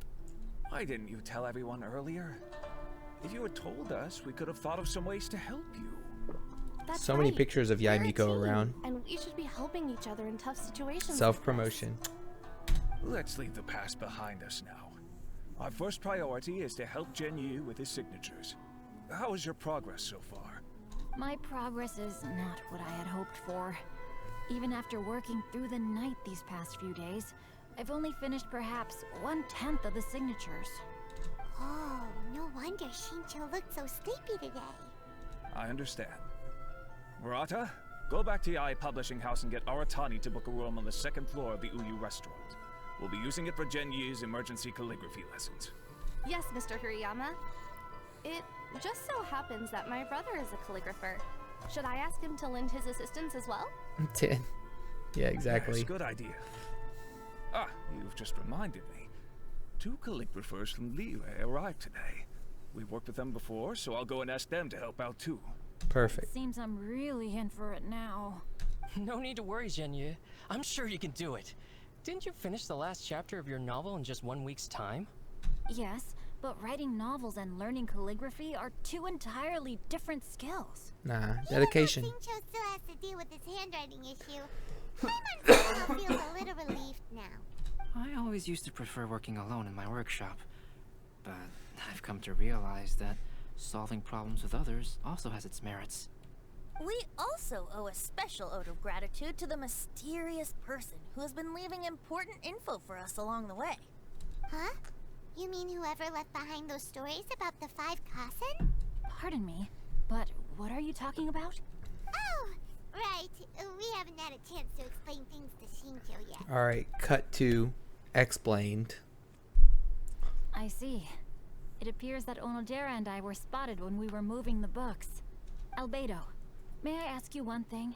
why didn't you tell everyone earlier? If you had told us, we could have thought of some ways to help you. That's So many right. pictures of We're a Yaimiko team, around. And we should be helping each other in tough situations. Self-promotion. Let's leave the past behind us now. Our first priority is to help Genyu with his signatures. How is your progress so far? My progress is not what I had hoped for. Even after working through the night these past few days, I've only finished perhaps 1/10 of the signatures. Oh, no wonder Shincho looked so sleepy today. I understand. Murata, go back to Yai Publishing House and get Aratani to book a room on the second floor of the Uyu restaurant. We'll be using it for Genyu's emergency calligraphy lessons. Yes, Mr. Hirayama. It just so happens that my brother is a calligrapher. Should I ask him to lend his assistance as well? Yeah, exactly. Yes, good idea. Ah, you've just reminded me. 2 calligraphers from Liyue arrived today. We've worked with them before, so I'll go and ask them to help out too. Perfect. Seems I'm really in for it now. No need to worry, Genyu. I'm sure you can do it. Didn't you finish the last chapter of your novel in just 1 week's time? Yes, but writing novels and learning calligraphy are 2 entirely different skills. Nah, dedication. Even though Shincho still has to deal with his handwriting issue, Paimon somehow feels a little relieved now. I always used to prefer working alone in my workshop, but I've come to realize that solving problems with others also has its merits. We also owe a special ode of gratitude to the mysterious person who has been leaving important info for us along the way. Huh? You mean whoever left behind those stories about the 5 Kasen? Pardon me, but what are you talking about? Oh, right. We haven't had a chance to explain things to Shincho yet. Alright, cut to explained. I see. It appears that Onodera and I were spotted when we were moving the books. Albedo, may I ask you one thing?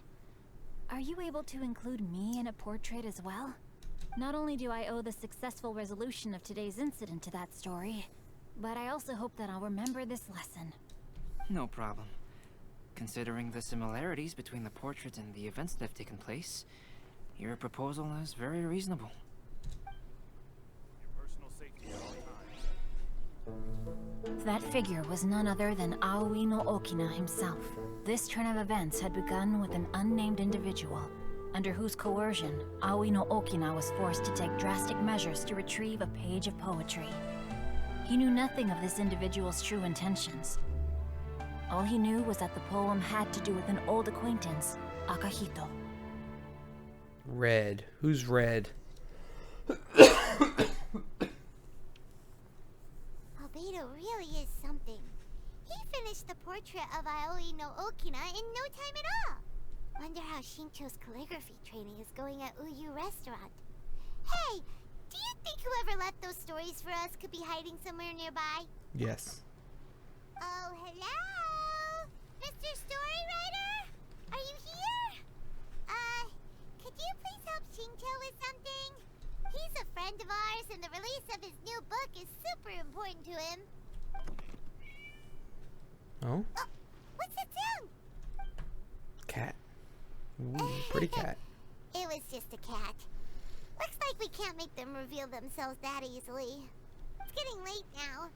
Are you able to include me in a portrait as well? Not only do I owe the successful resolution of today's incident to that story, but I also hope that I'll remember this lesson. No problem. Considering the similarities between the portrait and the events that have taken place, your proposal is very reasonable. Your personal safety at all times. That figure was none other than Aoi no Okina himself. This turn of events had begun with an unnamed individual, under whose coercion, Aoi no Okina was forced to take drastic measures to retrieve a page of poetry. He knew nothing of this individual's true intentions. All he knew was that the poem had to do with an old acquaintance, Akahito. Red. Who's Red? Albedo really is something. He finished the portrait of Aoi no Okina in no time at all. Wonder how Shincho's calligraphy training is going at Uyu Restaurant. Hey, do you think whoever left those stories for us could be hiding somewhere nearby? Yes. Oh, hello? Mr. Storywriter? Are you here? Could you please help Shincho with something? He's a friend of ours and the release of his new book is super important to him. Oh? What's that sound? Cat. Ooh, pretty cat. It was just a cat. Looks like we can't make them reveal themselves that easily. It's getting late now.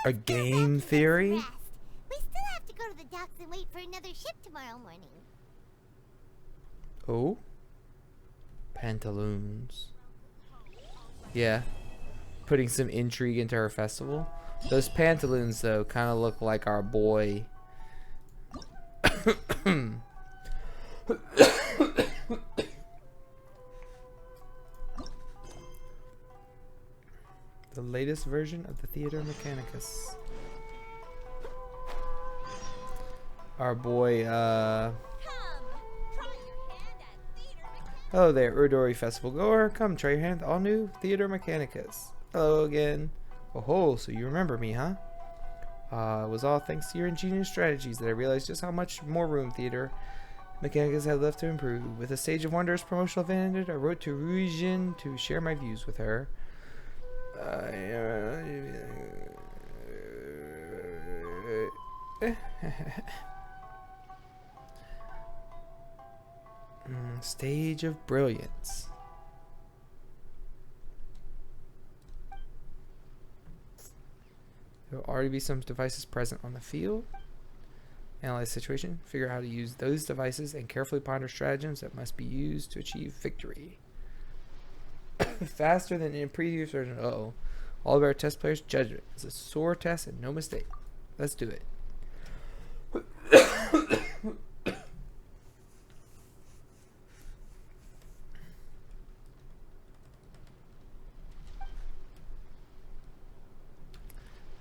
A game theory? We still have to go to the docks and wait for another ship tomorrow morning. Oh? Pantaloons. Yeah. Putting some intrigue into her festival. Those pantaloons, though, kind of look like our boy. The latest version of the Theater Mechanicus. Our boy, Hello there, Irodori Festival goer. Come try your hand at the all-new Theater Mechanicus. Hello again. Oh ho, so you remember me, huh? It was all thanks to your ingenious strategies that I realized just how much more room Theater Mechanicus had left to improve. With a Stage of Wonders promotional advantage, I wrote to Ruijin to share my views with her. Stage of Brilliance. There will already be some devices present on the field. Analyze the situation, figure out how to use those devices, and carefully ponder stratagems that must be used to achieve victory. Faster than in previous version. Uh-oh. All of our test players' judgment. It's a sore test and no mistake. Let's do it.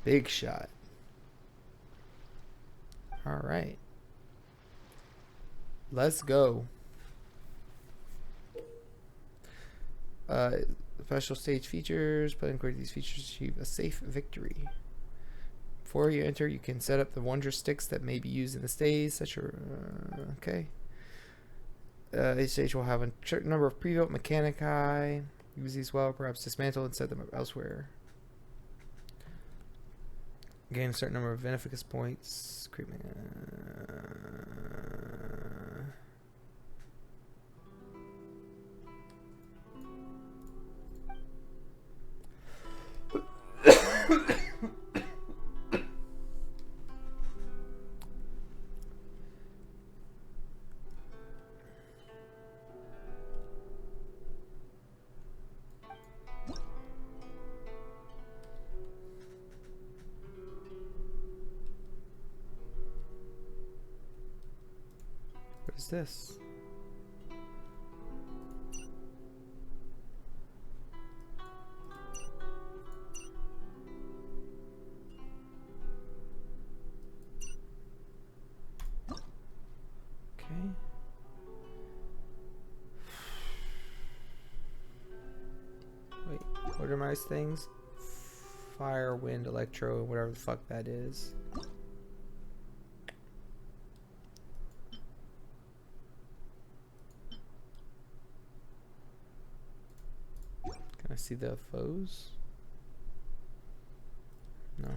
Big shot. All right. Let's go. Special stage features. Play and record these features to achieve a safe victory. Before you enter, you can set up the wondrous sticks that may be used in the stage. Okay. Each stage will have a certain number of pre-built mechanici. Use these well, perhaps dismantle and set them up elsewhere. Gain a certain number of Mechanicus points. What is this? Okay. Wait, what are my things? Fire, wind, electro, whatever the fuck that is. Can I see the foes? No.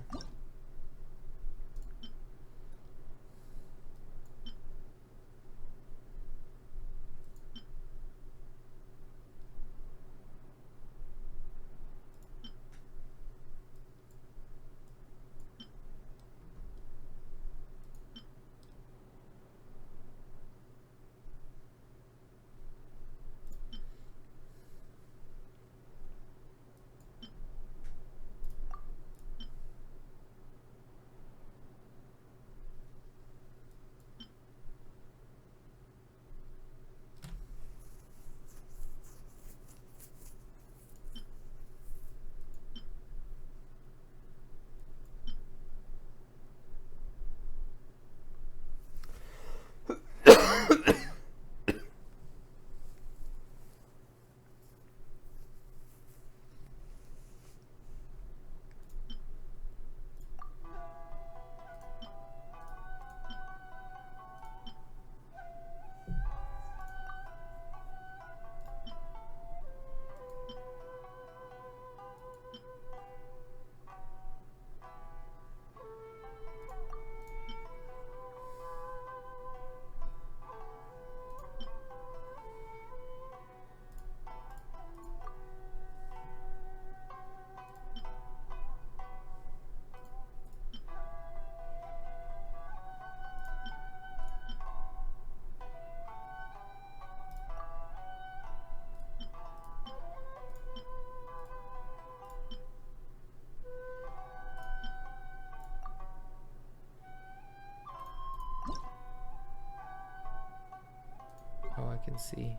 can see.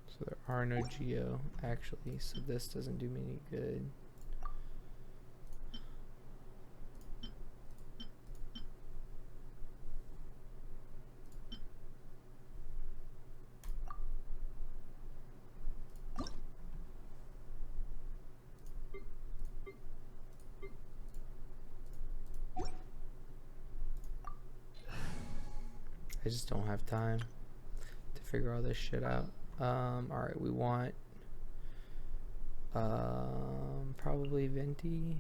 So there are no geo actually, so this doesn't do me any good. I just don't have time to figure all this shit out. Alright, we want probably venti.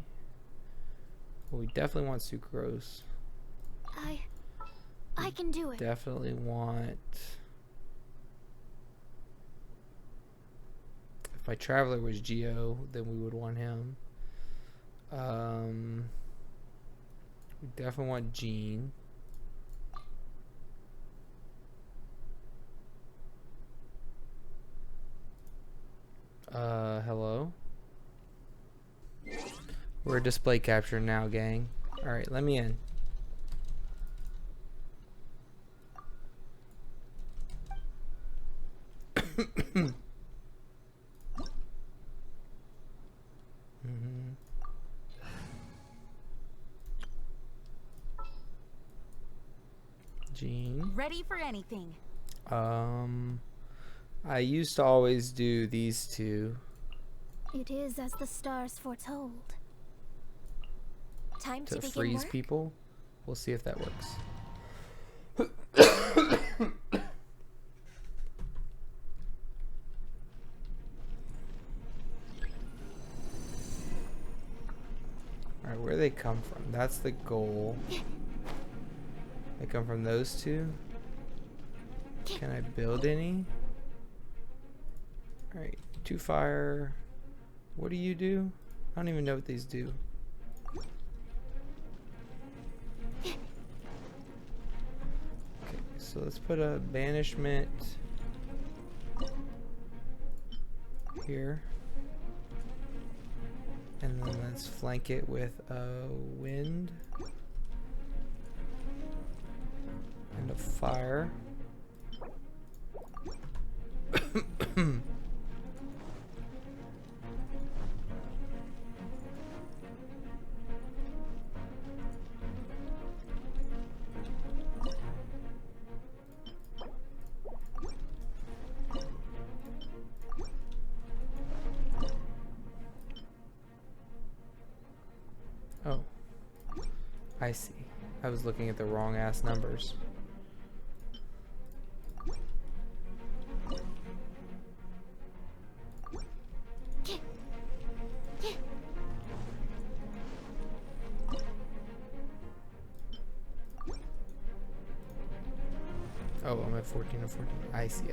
Well, we definitely want sucrose. I can do it. Definitely want. If my traveler was Geo, then we would want him. We definitely want Jean. Hello? We're display capture now, gang. Alright, let me in. Jean. Ready for anything. I used to always do these two. It is as the stars foretold. Time to begin freeze work? people. We'll see if that works. Alright, where do they come from? That's the goal. They come from those two. Can I build any? Alright, 2 fire. What do you do? I don't even know what these do. Okay, so let's put a banishment here. And then let's flank it with a wind. And a fire. Oh, I see. I was looking at the wrong ass numbers. Oh, I'm at 14 or 14. I see.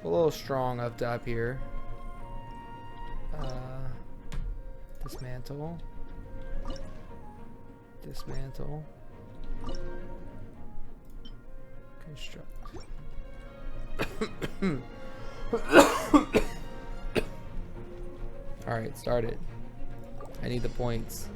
A little strong up top here. Dismantle. Dismantle. Construct. Alright, start it. I need the points.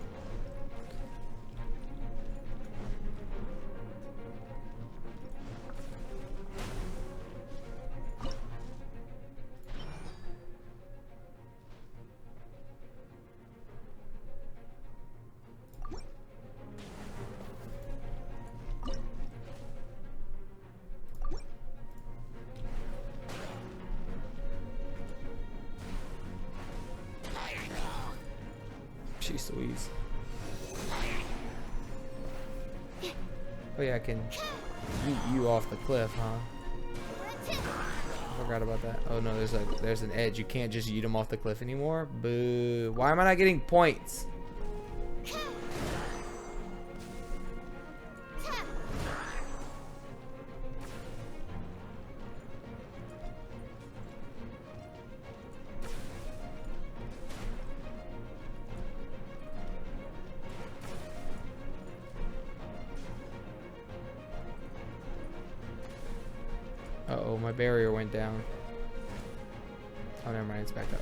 Jeez Louise. Oh yeah, I can yeet you off the cliff, huh? I forgot about that. Oh no, there's an edge. You can't just yeet him off the cliff anymore. Boo. Why am I not getting points? Uh-oh, my barrier went down. Oh, never mind, it's back up.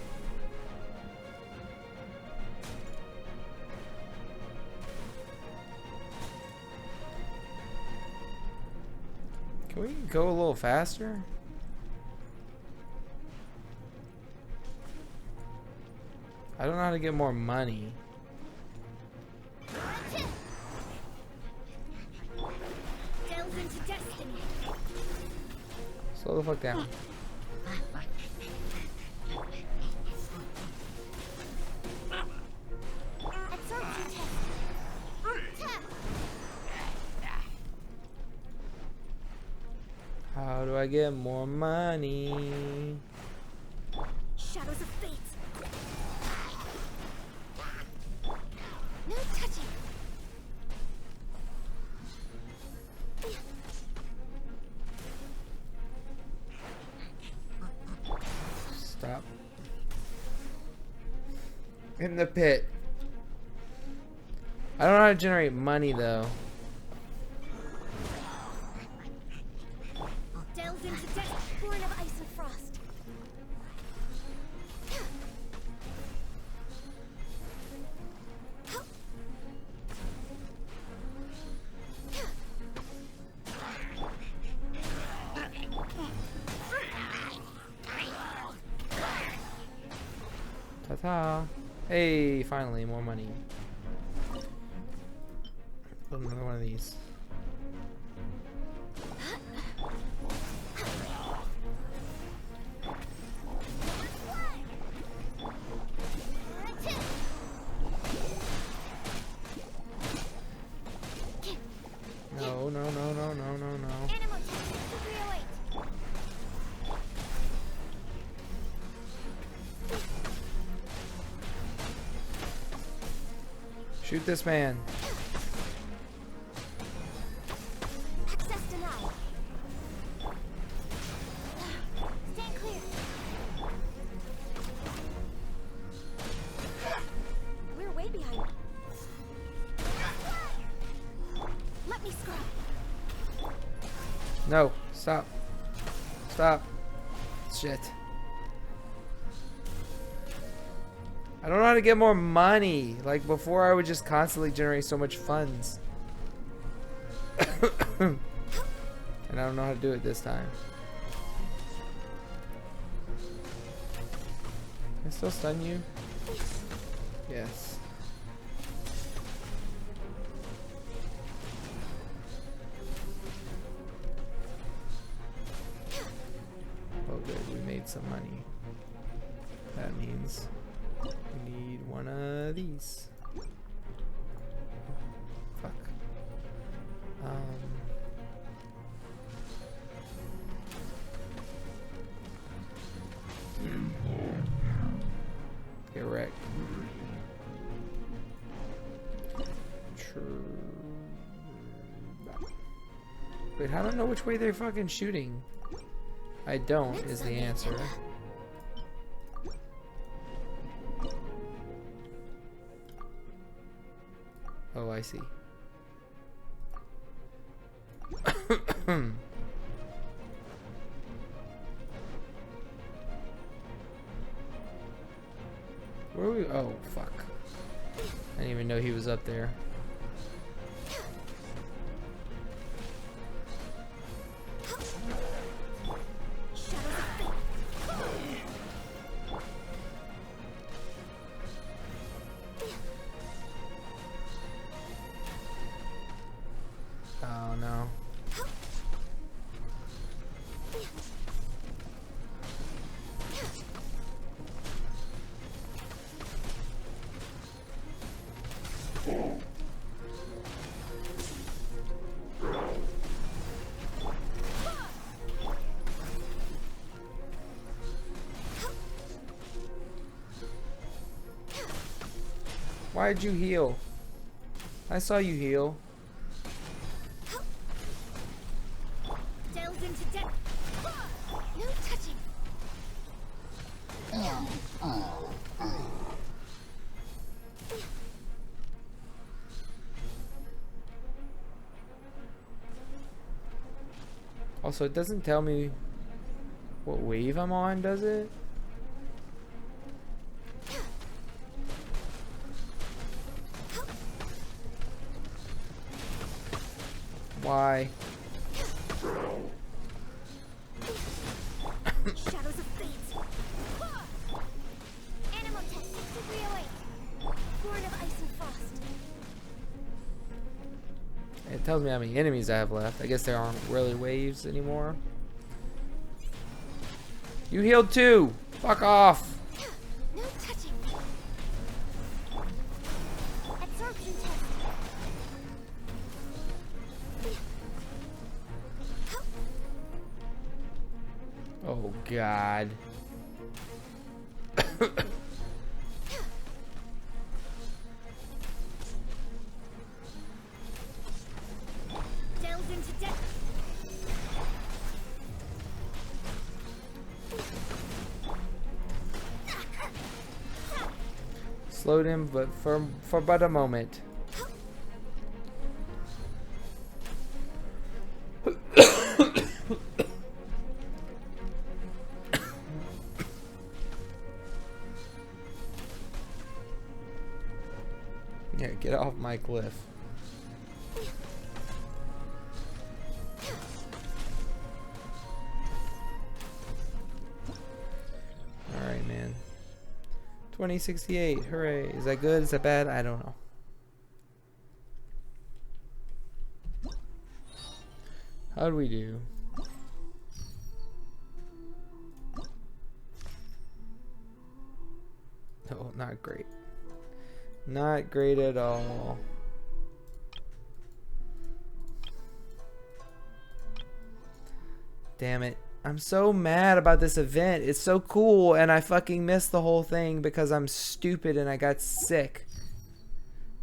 Can we go a little faster? I don't know how to get more money. Delve into destiny. Slow the fuck down. How do I get more money? Shadows of fate. No touching. Stop. In the pit. I don't know how to generate money though. Delves into depth, born of ice and frost. Ta-ta. Hey, finally, more money. Another one of these. No, no, no, no, no, no, no. Shoot this man. Access denied. Stand clear. We're way behind. Let me scrub. No, stop. Stop. Shit. I don't know how to get more money. Like before, I would just constantly generate so much funds. And I don't know how to do it this time. Can I still stun you? Yes. Oh good, we made some money. That means we need one of these. Fuck. Get wrecked. Wait, I don't know which way they're fucking shooting. I don't is the answer. Oh, I see. Where are we? Oh, fuck. I didn't even know he was up there. Oh no. Why'd you heal? I saw you heal. Delves into depth. No touching. Also, it doesn't tell me what wave I'm on, does it? Why? Shadows of fate. Animal test 6308. Born of ice and frost. It tells me how many enemies I have left. I guess there aren't really waves anymore. You healed too! Fuck off! No touching. Absorption test. Oh god. Delves into depth. Slowed him, but for but a moment. Yeah, get off my cliff. Alright, man. 2068, hooray. Is that good? Is that bad? I don't know. How'd we do? No, not great. Not great at all. Damn it. I'm so mad about this event. It's so cool and I fucking missed the whole thing because I'm stupid and I got sick.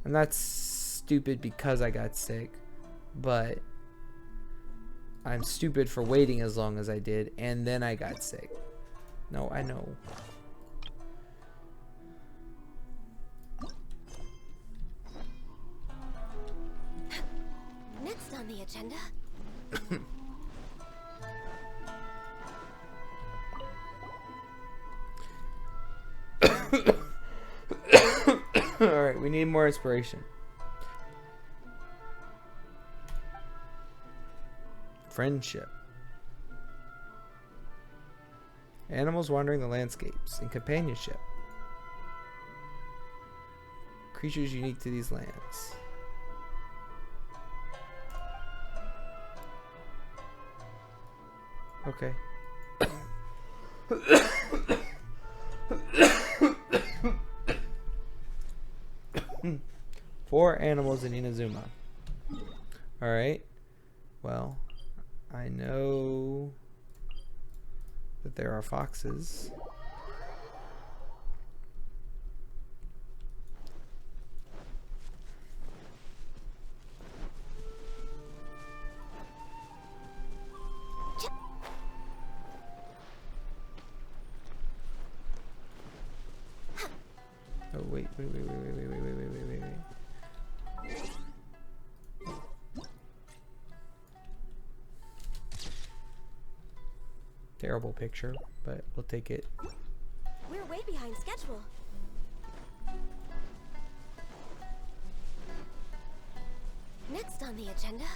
I'm not stupid because I got sick, but I'm stupid for waiting as long as I did and then I got sick. No, I know. Next on the agenda. Alright, we need more inspiration. Friendship. Animals wandering the landscapes. And companionship. Creatures unique to these lands. Okay. 4 animals in Inazuma. Alright. Well, I know that there are foxes. Oh, wait. Terrible picture, but we'll take it. We're way behind schedule. Next on the agenda.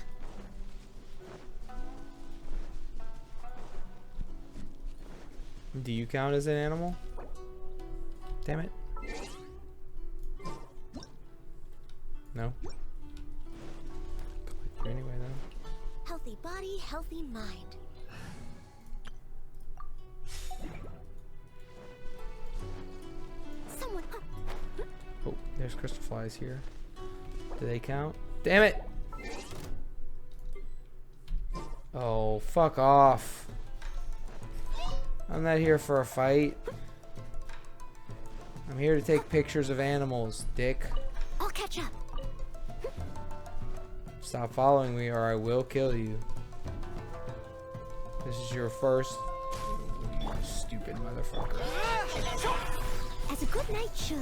Do you count as an animal? Damn it. No. Collect you anyway, though. Healthy body, healthy mind. Someone up. Oh, there's crystal flies here. Do they count? Damn it! Oh, fuck off. I'm not here for a fight. I'm here to take pictures of animals, dick. I'll catch up. Stop following me or I will kill you. This is your first... You stupid motherfucker. As a good knight should.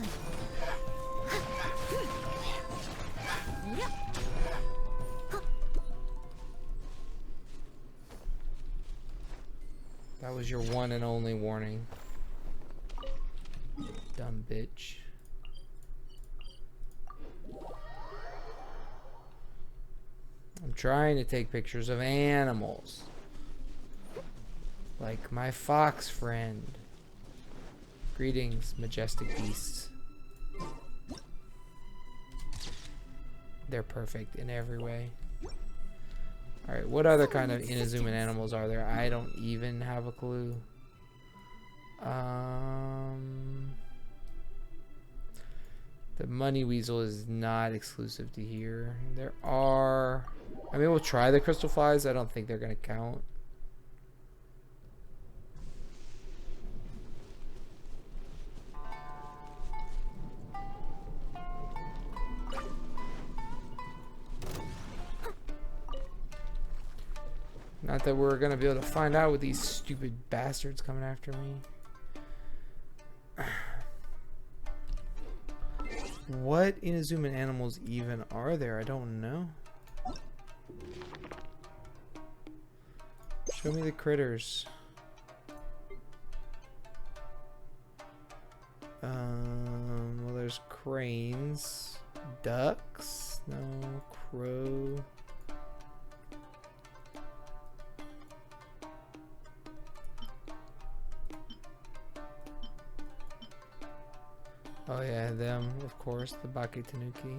That was your one and only warning. Dumb bitch. I'm trying to take pictures of animals. Like my fox friend. Greetings, majestic beasts. They're perfect in every way. Alright, what other kind of Inazuman animals are there? I don't even have a clue. The money weasel is not exclusive to here. There are... I mean, we'll try the crystal flies. I don't think they're going to count. Not that we're going to be able to find out with these stupid bastards coming after me. What Inazuman animals even are there? I don't know. Show me the critters. Well, there's cranes. Ducks? No. Crow. Oh yeah, them, of course, the Bake Tanuki.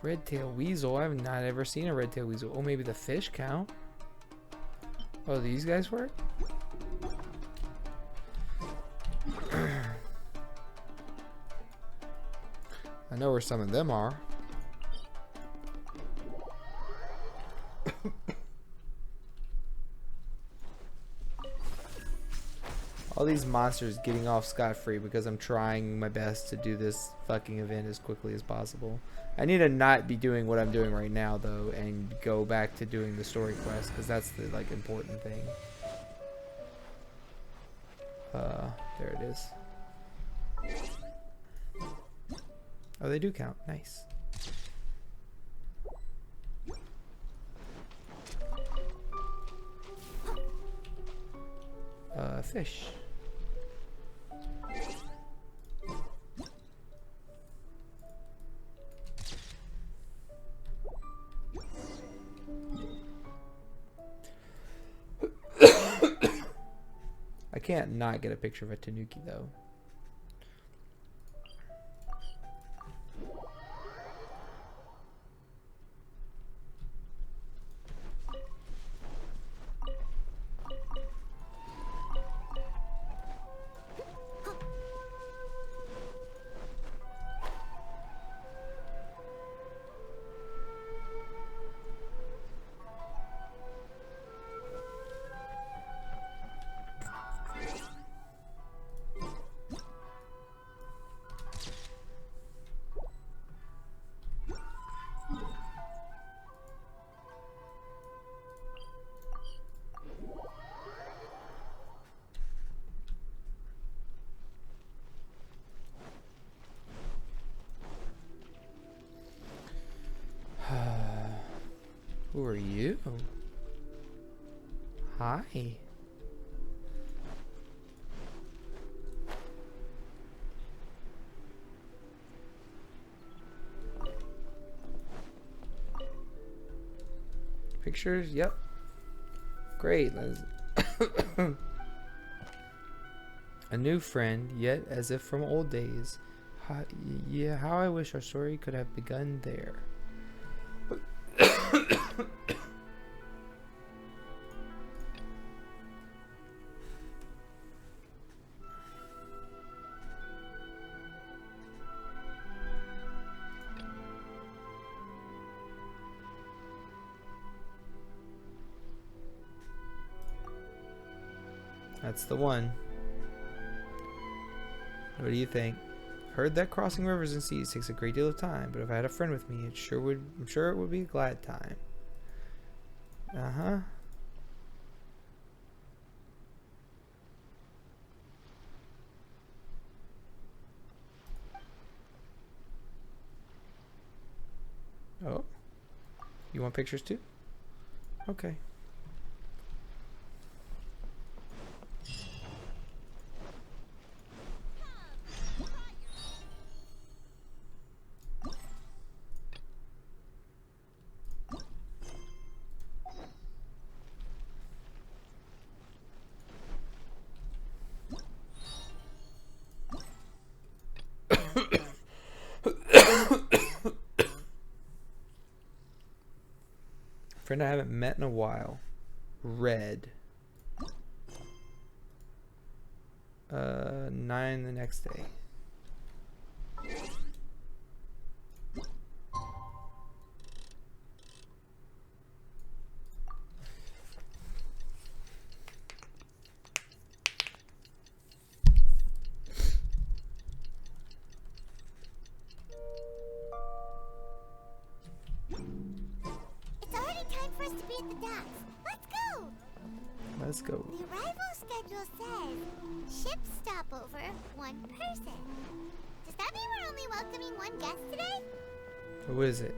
Red-tailed weasel, I've not ever seen a red-tailed weasel. Oh, maybe the fish count? Oh, these guys work? I know where some of them are. All these monsters getting off scot-free because I'm trying my best to do this fucking event as quickly as possible. I need to not be doing what I'm doing right now, though, and go back to doing the story quest, because that's the, like, important thing. There it is. Oh, they do count. Nice. Fish. I can't not get a picture of a Tanuki though. Who are you? Hi. Pictures? Yep. Great. A new friend, yet as if from old days. Yeah, how I wish our story could have begun there. That's the one. What do you think? Heard that crossing rivers and seas takes a great deal of time, but if I had a friend with me, I'm sure it would be a glad time. Uh-huh. Oh. You want pictures too? Okay. Friend I haven't met in a while. Red. 9 the next day. It's already time for us to be at the docks. Let's go! Let's go. The arrival schedule says ship stopover, 1 person. Does that mean we're only welcoming 1 guest today? Who is it?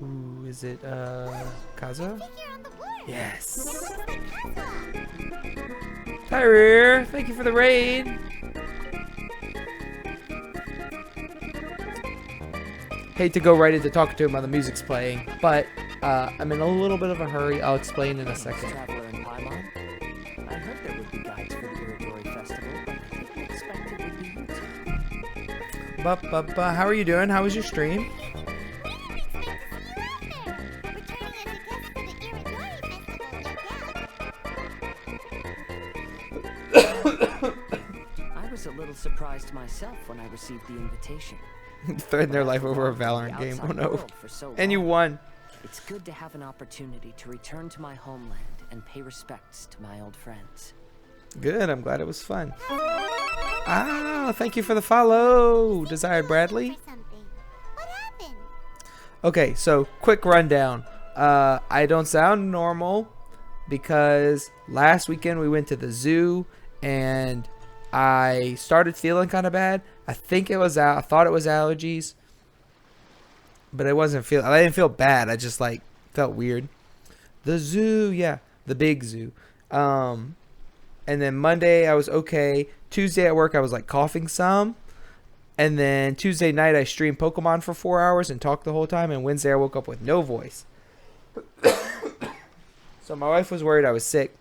Ooh, is it Kazuha? Yes. Hi, Rear. Thank you for the raid. Hate to go right into talking to him while the music's playing, but I'm in a little bit of a hurry. I'll explain in a second. Traveler in Paimon? I heard there would be guides for the Irodori Festival, but I didn't expect it would be you two. How are you doing? How was your stream? I was a little surprised myself when I received the invitation. Threaten their life over a Valorant game. Oh no. And you won. It's good to have an opportunity to return to my homeland and pay respects to my old friends. Good. I'm glad it was fun. Ah, thank you for the follow, Desired Bradley. Okay, so quick rundown. I don't sound normal because last weekend we went to the zoo and I started feeling kind of bad. I think it was I thought it was allergies, but I didn't feel bad. I just like felt weird. The zoo, yeah, the big zoo. And then Monday I was okay. Tuesday at work I was like coughing some. And then Tuesday night I streamed Pokemon for 4 hours and talked the whole time. And Wednesday I woke up with no voice. So my wife was worried I was sick.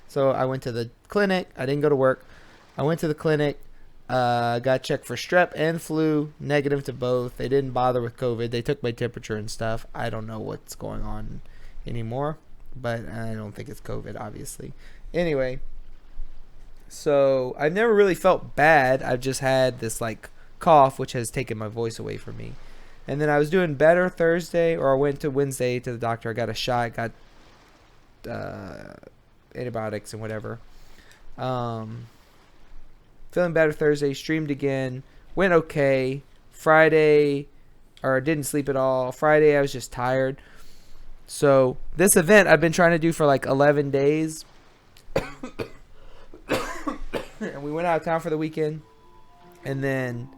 So I went to the clinic. I didn't go to work. I went to the clinic. Got checked for strep and flu. Negative to both. They didn't bother with COVID. They took my temperature and stuff. I don't know what's going on anymore. But I don't think it's COVID, obviously. Anyway. So I've never really felt bad. I've just had this like cough, which has taken my voice away from me. And then I was doing better Thursday, or I went to Wednesday to the doctor. I got a shot, got antibiotics and whatever. Feeling better Thursday, streamed again, went okay. Friday, or didn't sleep at all. Friday I was just tired. So this event I've been trying to do for like 11 days. And we went out of town for the weekend, and then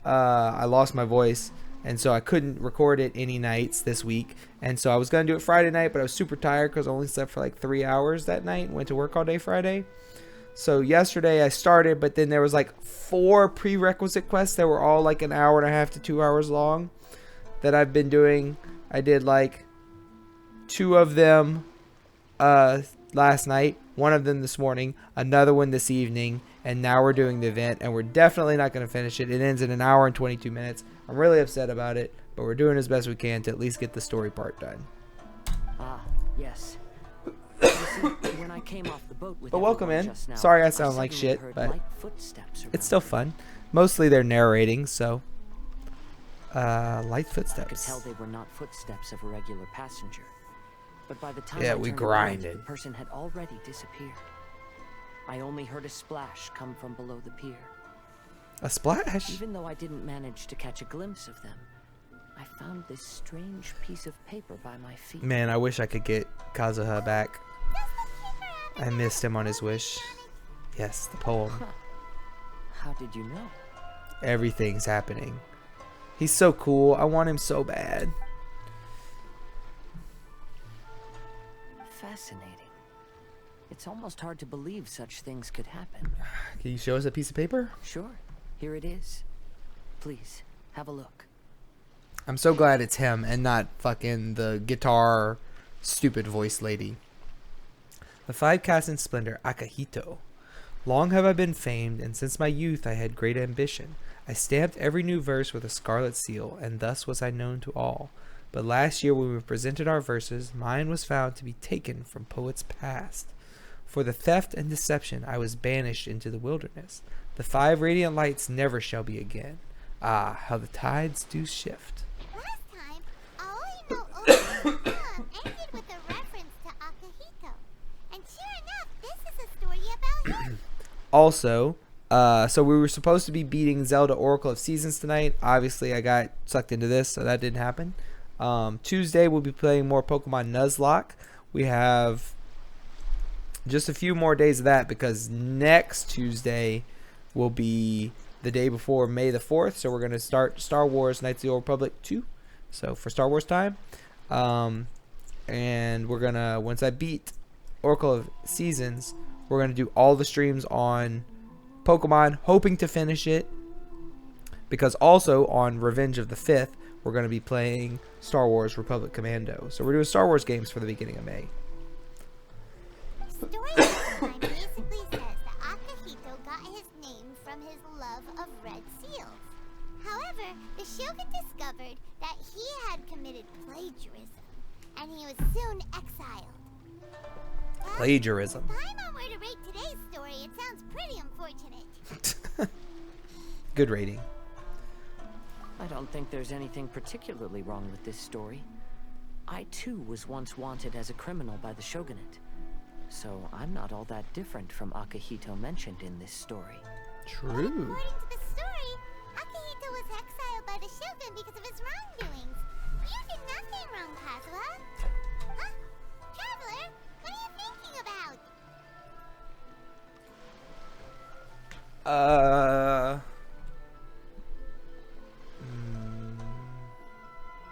I lost my voice, and so I couldn't record it any nights this week. And so I was going to do it Friday night, but I was super tired because I only slept for like 3 hours that night and went to work all day Friday. So yesterday I started, but then there was like 4 prerequisite quests that were all like an hour and a half to 2 hours long that I've been doing. I did like 2 of them last night, 1 of them this morning, another one this evening, and now we're doing the event, and we're definitely not going to finish it. It ends in 1 hour and 22 minutes. I'm really upset about it, but we're doing as best we can to at least get the story part done. Ah, yes. You see, when I came off the boat with But welcome everyone in. just now, Sorry I sound like suddenly shit, heard but light footsteps it's still fun. Mostly they're narrating, so light I could footsteps. tell they were not footsteps of a regular passenger. But by the time Yeah, I we turned around, grinded. the person had already disappeared. I only heard a splash come from below the pier. A splash? Even though I didn't manage to catch a glimpse of them, I found this strange piece of paper by my feet. Man, I wish I could get Kazuha back. I missed him on his wish. Yes, the poem. How did you know? Everything's happening. He's so cool. I want him so bad. Fascinating. It's almost hard to believe such things could happen. Can you show us a piece of paper? Sure. Here it is. Please, have a look. I'm so glad it's him and not fucking the guitar stupid voice lady. The 5 casts in splendor, Akahito. Long have I been famed, and since my youth I had great ambition. I stamped every new verse with a scarlet seal, and thus was I known to all. But last year when we presented our verses, mine was found to be taken from poets past. For the theft and deception I was banished into the wilderness. The 5 radiant lights never shall be again. Ah, how the tides do shift. Last time, Aoi no Ogosho ended with a reference to Akihito. And sure enough, this is a story about him. Also, so we were supposed to be beating Zelda Oracle of Seasons tonight. Obviously, I got sucked into this, so that didn't happen. Tuesday, we'll be playing more Pokemon Nuzlocke. We have just a few more days of that because next Tuesday will be the day before May the 4th. So we're going to start Star Wars Knights of the Old Republic 2. So for Star Wars time. And we're going to, once I beat Oracle of Seasons, we're going to do all the streams on Pokemon, hoping to finish it. Because also on Revenge of the 5th, we're going to be playing Star Wars Republic Commando. So we're doing Star Wars games for the beginning of May. Story time basically says that Akihito got his name from his love of red seals. However, the Shogun discovered that he had committed plagiarism, and he was soon exiled. Plagiarism. If I'm were to rate today's story, it sounds pretty unfortunate. Good rating. I don't think there's anything particularly wrong with this story. I too was once wanted as a criminal by the shogunate. So I'm not all that different from Akihito mentioned in this story. True. According to the story, Akihito was exiled by the Shogun because of his wrongdoings. You did nothing wrong, Kazuha. Huh? Traveler, what are you thinking about?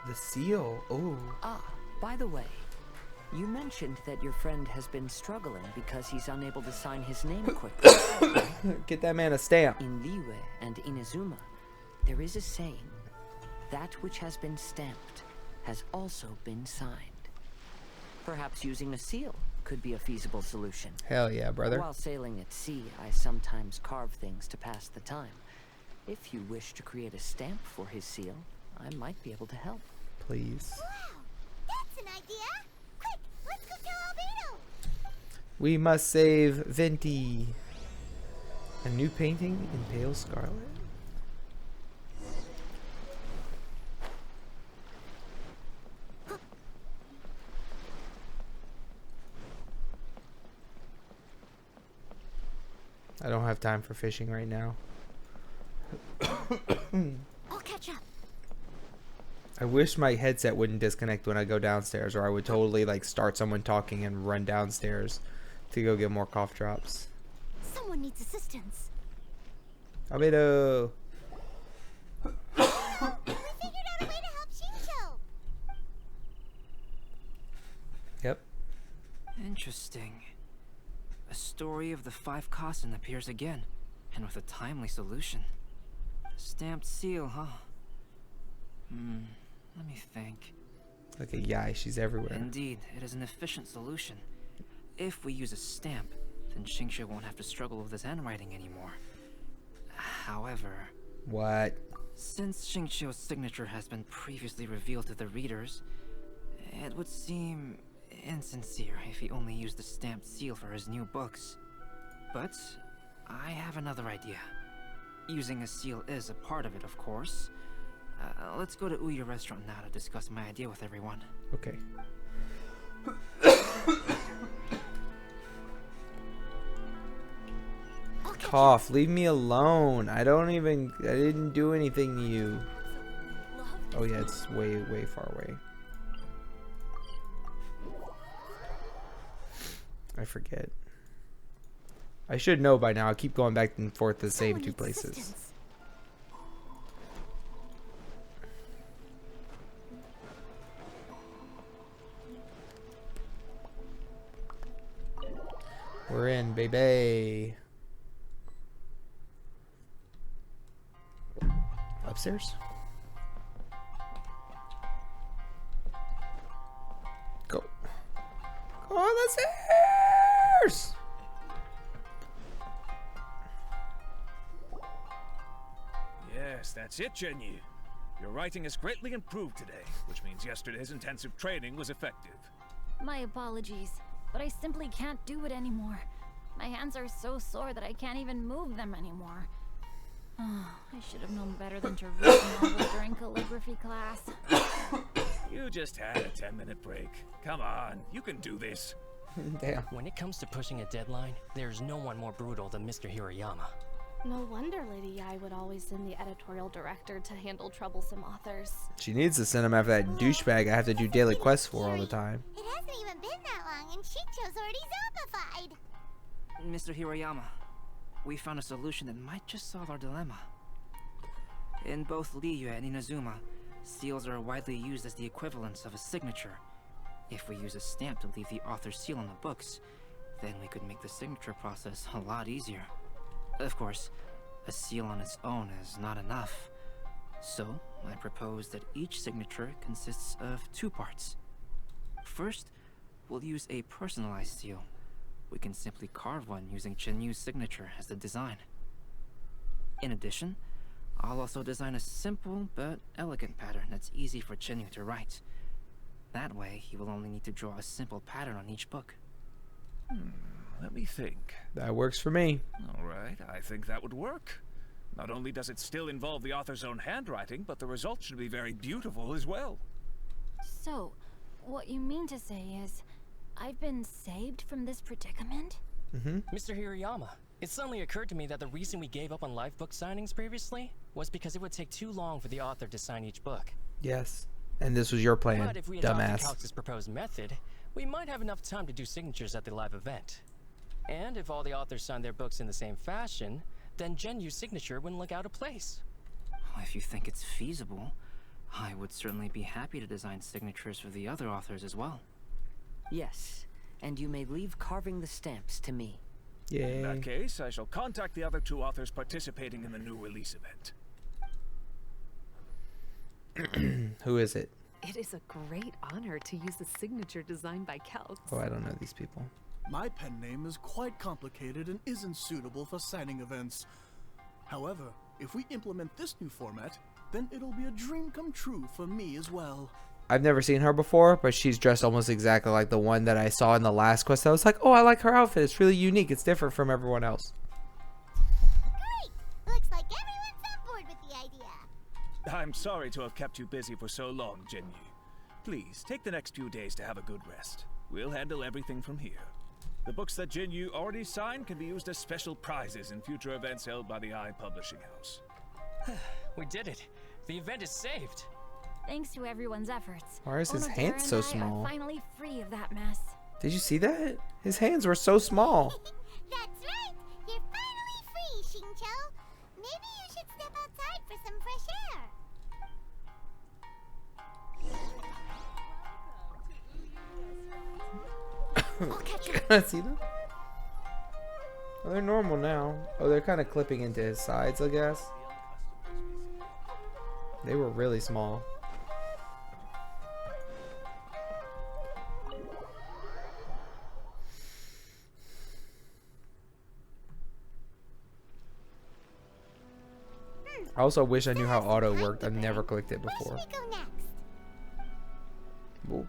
The seal. Oh. Ah, by the way, you mentioned that your friend has been struggling because he's unable to sign his name quickly. Get that man a stamp. In Liyue and Inazuma, there is a saying, that which has been stamped has also been signed. Perhaps using a seal could be a feasible solution. Hell yeah, brother. While sailing at sea, I sometimes carve things to pass the time. If you wish to create a stamp for his seal, I might be able to help. Please. Wow, that's an idea. Quick, let's go tell Albedo. We must save Venti. A new painting in pale scarlet. I don't have time for fishing right now. I'll catch up. I wish my headset wouldn't disconnect when I go downstairs, or I would totally like start someone talking and run downstairs to go get more cough drops. Someone needs assistance. Albedo. We figured out a way to help Shincho. Yep. Interesting. A story of the 5 Kasen appears again, and with a timely solution. Stamped seal, huh? Let me think. Look at Yai, she's everywhere. Indeed, it is an efficient solution. If we use a stamp, then Xingqiu won't have to struggle with his handwriting anymore. However... What? Since Xingqiu's signature has been previously revealed to the readers, it would seem insincere if he only used the stamped seal for his new books. But I have another idea. Using a seal is a part of it, of course. Let's go to Ouya restaurant now to discuss my idea with everyone. Okay. Cough, leave me alone. I didn't do anything to you. Oh yeah, it's way, way far away. I forget. I should know by now. I keep going back and forth to the same 2 places. We're in, baby. Upstairs? Go. Go on the stairs! Yes, that's it, Jinyu. Your writing is greatly improved today, which means yesterday's intensive training was effective. My apologies, but I simply can't do it anymore. My hands are so sore that I can't even move them anymore. Oh, I should have known better than to read novels during calligraphy class. You just had a 10-minute break. Come on, you can do this. Damn. When it comes to pushing a deadline, there's no one more brutal than Mr. Hiroyama. No wonder Lady Yai would always send the editorial director to handle troublesome authors. She needs to send him after that douchebag I have to do daily quests for all the time. It hasn't even been that long and Shicho's already zombified. Mr. Hiroyama, we found a solution that might just solve our dilemma. In both Liyue and Inazuma, seals are widely used as the equivalents of a signature. If we use a stamp to leave the author's seal on the books, then we could make the signature process a lot easier. Of course, a seal on its own is not enough. So, I propose that each signature consists of 2 parts. First, we'll use a personalized seal. We can simply carve one using Chenyu's signature as the design. In addition, I'll also design a simple but elegant pattern that's easy for Chenyu to write. That way, he will only need to draw a simple pattern on each book. Let me think. That works for me. All right, I think that would work. Not only does it still involve the author's own handwriting, but the result should be very beautiful as well. So, what you mean to say is, I've been saved from this predicament? Mr. Hiroyama, it suddenly occurred to me that the reason we gave up on live book signings previously was because it would take too long for the author to sign each book. Yes. And this was your plan, But if we adopted dumbass. Calx's proposed method, we might have enough time to do signatures at the live event. And if all the authors signed their books in the same fashion, then Genyu's signature wouldn't look out of place. If you think it's feasible, I would certainly be happy to design signatures for the other authors as well. Yes, and you may leave carving the stamps to me. In that case, I shall contact the other 2 authors participating in the new release event. Who is it? It is a great honor to use a signature designed by Calx. Oh, I don't know these people. My pen name is quite complicated and isn't suitable for signing events. However, if we implement this new format, then it'll be a dream come true for me as well. I've never seen her before, but she's dressed almost exactly like the one that I saw in the last quest. I was like, oh, I like her outfit. It's really unique. It's different from everyone else. Great! Looks like everyone's on board with the idea. I'm sorry to have kept you busy for so long, Genyu. Please, take the next few days to have a good rest. We'll handle everything from here. The books that Genyu already signed can be used as special prizes in future events held by the Publishing House. We did it. The event is saved. Thanks to everyone's efforts. Why is his Onodera hands so and I are small? finally free of that mess. Did you see that? His hands were so small. That's right! You're finally free, Xingqiu! Maybe you should step outside for some fresh air. Can I see them? Oh, they're normal now. Oh, they're kind of clipping into his sides, I guess. They were really small. I also wish I knew how auto worked. I've never clicked it before. Well,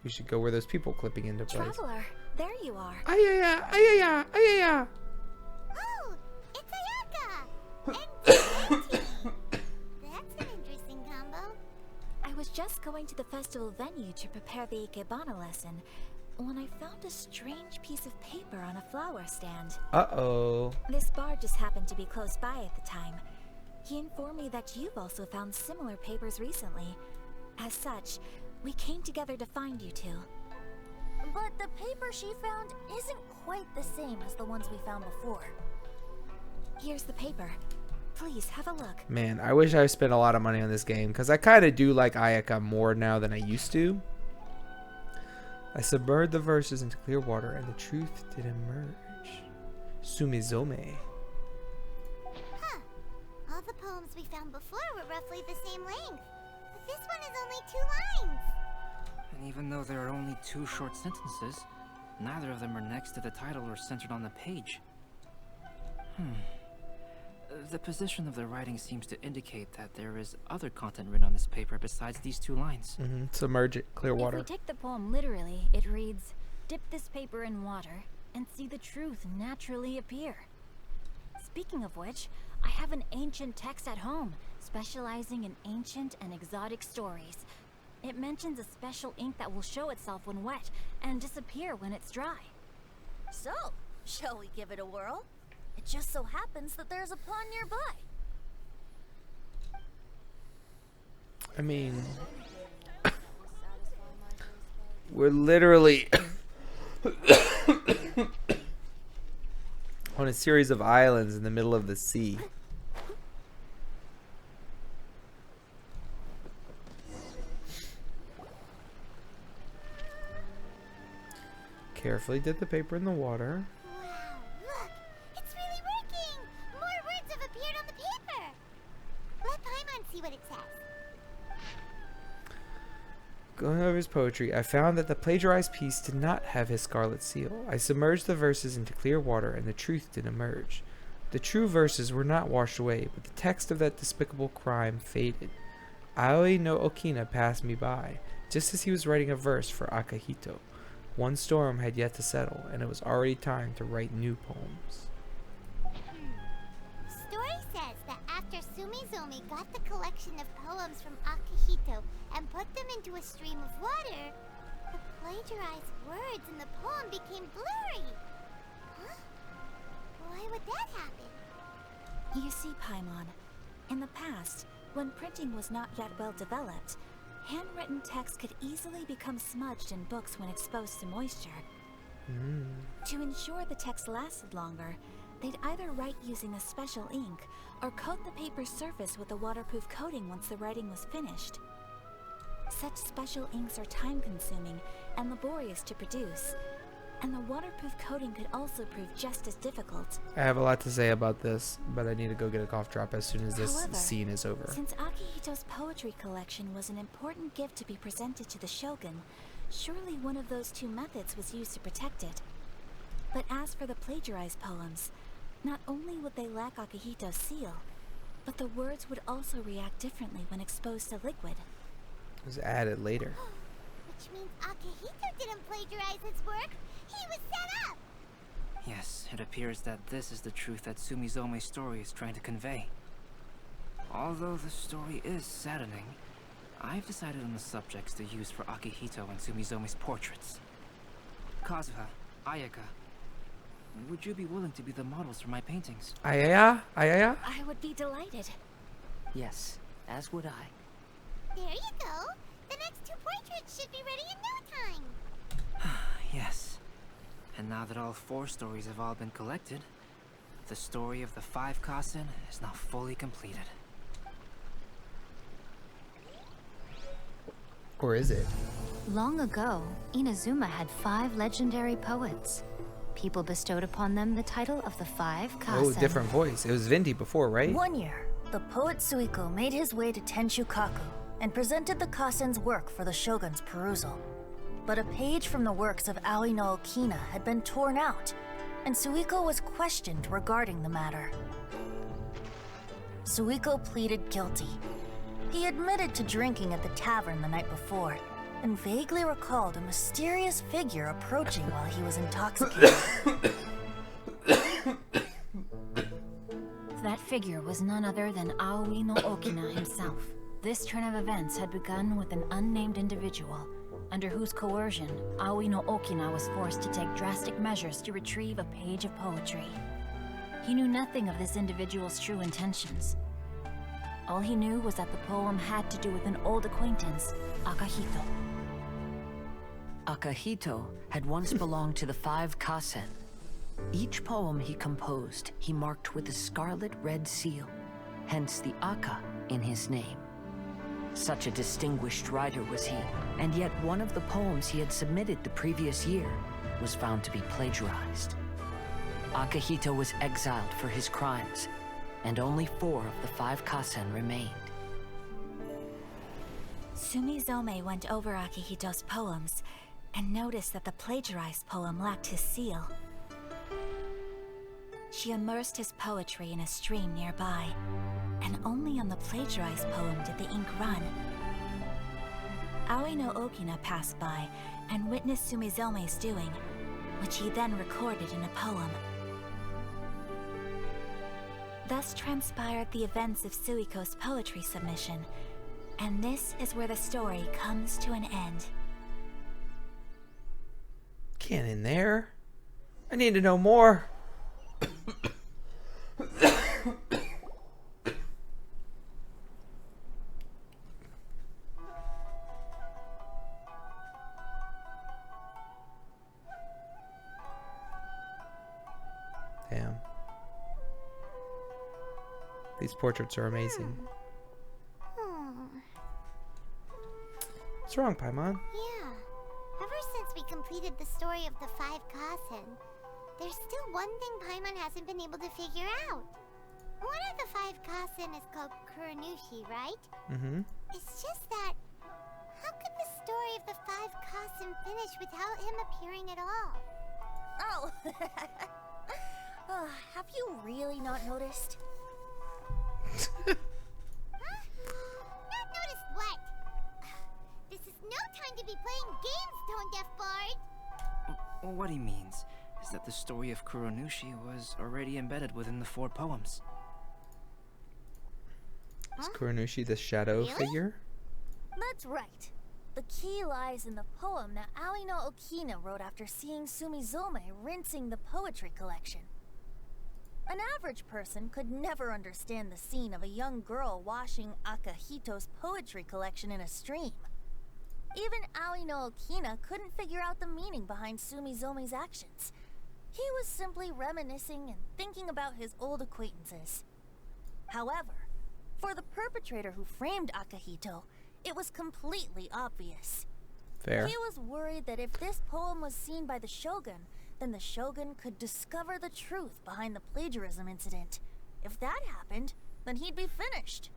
we should go where those people clipping into place. Traveler, there you are. Ayaya, ayaya, ayaya. Oh, it's Ayaka! And that's an interesting combo. I was just going to the festival venue to prepare the Ikebana lesson when I found a strange piece of paper on a flower stand. Uh-oh. This bar just happened to be close by at the time. He informed me that you've also found similar papers recently. As such, we came together to find you two. But the paper she found isn't quite the same as the ones we found before. Here's the paper. Please have a look. Man, I wish I spent a lot of money on this game, because I kind of do like Ayaka more now than I used to. I submerged the verses into clear water, and the truth did emerge. Sumizome. Huh. All the poems we found before were roughly the same length. But this one is only 2 lines. And even though there are only 2 short sentences, neither of them are next to the title or centered on the page. The position of the writing seems to indicate that there is other content written on this paper besides these 2 lines. Submerge it, clear water. If we take the poem literally, it reads, "Dip this paper in water and see the truth naturally appear." Speaking of which, I have an ancient text at home, specializing in ancient and exotic stories. It mentions a special ink that will show itself when wet and disappear when it's dry. So, shall we give it a whirl? It just so happens that there's a pond nearby. I mean, we're literally on a series of islands in the middle of the sea. Carefully dip the paper in the water. Wow, look! It's really working! More words have appeared on the paper! Let Paimon see what it says. Going over his poetry, I found that the plagiarized piece did not have his scarlet seal. I submerged the verses into clear water, and the truth did emerge. The true verses were not washed away, but the text of that despicable crime faded. Aoi no Okina passed me by, just as he was writing a verse for Akahito. One storm had yet to settle, and it was already time to write new poems. Story says that after Sumizomi got the collection of poems from Akihito and put them into a stream of water, the plagiarized words in the poem became blurry. Huh? Why would that happen? You see, Paimon, in the past, when printing was not yet well developed, handwritten text could easily become smudged in books when exposed to moisture. To ensure the text lasted longer, they'd either write using a special ink or coat the paper's surface with a waterproof coating once the writing was finished. Such special inks are time-consuming and laborious to produce, and the waterproof coating could also prove just as difficult. I have a lot to say about this, but I need to go get a cough drop as soon as this However, scene is over. Since Akihito's poetry collection was an important gift to be presented to the Shogun, surely one of those 2 methods was used to protect it. But as for the plagiarized poems, not only would they lack Akihito's seal, but the words would also react differently when exposed to liquid. It was added later. Which means Akihito didn't plagiarize his work. He was set up! Yes, it appears that this is the truth that Sumizome's story is trying to convey. Although the story is saddening, I've decided on the subjects to use for Akihito and Sumizome's portraits. Kazuha, Ayaka, would you be willing to be the models for my paintings? Ayaya? Ayaya? I would be delighted. Yes, as would I. There you go. The next 2 portraits should be ready in no time. Yes. And now that all 4 stories have all been collected, the story of the 5 Kasen is now fully completed. Or is it? Long ago, Inazuma had 5 legendary poets. People bestowed upon them the title of the 5 Kasen. Oh, different voice. It was Venti before, right? One year, the poet Suiko made his way to Tenshukaku and presented the Kasen's work for the Shogun's perusal. But a page from the works of Aoi no Okina had been torn out, and Suiko was questioned regarding the matter. Suiko pleaded guilty. He admitted to drinking at the tavern the night before, and vaguely recalled a mysterious figure approaching while he was intoxicated. That figure was none other than Aoi no Okina himself. This turn of events had begun with an unnamed individual, under whose coercion, Aoi no Okina was forced to take drastic measures to retrieve a page of poetry. He knew nothing of this individual's true intentions. All he knew was that the poem had to do with an old acquaintance, Akahito. Akahito had once belonged to the 5 Kasen. Each poem he composed, he marked with a scarlet red seal, hence the Aka in his name. Such a distinguished writer was he, and yet one of the poems he had submitted the previous year was found to be plagiarized. Akahito was exiled for his crimes, and only 4 of the 5 Kasen remained. Sumizome went over Akihito's poems and noticed that the plagiarized poem lacked his seal. she immersed his poetry in a stream nearby, and only on the plagiarized poem did the ink run. Aoi no Okina passed by and witnessed Sumizome's doing, which he then recorded in a poem. Thus transpired the events of Suiko's poetry submission, and this is where the story comes to an end. Can't in there. I need to know more. Damn. These portraits are amazing. What's wrong, Paimon? Yeah. Ever since we completed the story of the 5 Kasen, there's still one thing Paimon hasn't been able to figure out. One of the 5 Kasen is called Kuranushi, right? Mm-hmm. It's just that, how could the story of the 5 Kasen finish without him appearing at all? Oh! Have you really not noticed? Huh? Not noticed what? This is no time to be playing games, Tone Deaf Bard! What he means is that the story of Kuranushi was already embedded within the 4 poems. Is Kuranushi the shadow figure? That's right. The key lies in the poem that Aoi no Okina wrote after seeing Sumizome rinsing the poetry collection. An average person could never understand the scene of a young girl washing Akahito's poetry collection in a stream. Even Aoi no Okina couldn't figure out the meaning behind Sumizome's actions. He was simply reminiscing and thinking about his old acquaintances. However, for the perpetrator who framed Akahito, it was completely obvious. Fair. He was worried that if this poem was seen by the Shogun, then the Shogun could discover the truth behind the plagiarism incident. If that happened, then he'd be finished.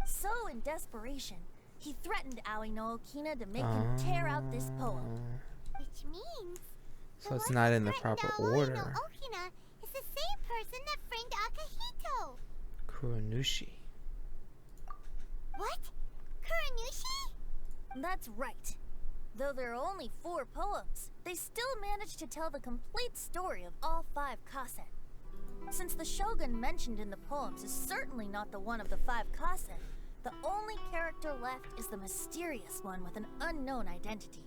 So, in desperation, he threatened Aoi no Okina to make him tear out this poem. Which means... So it's not in the proper order. Aoi no Okina is the same person that framed Akahito. Kuranushi. What? Kuranushi? That's right. Though there are only 4 poems, they still managed to tell the complete story of all 5 Kasen. Since the Shogun mentioned in the poems is certainly not the one of the 5 Kasen, the only character left is the mysterious one with an unknown identity.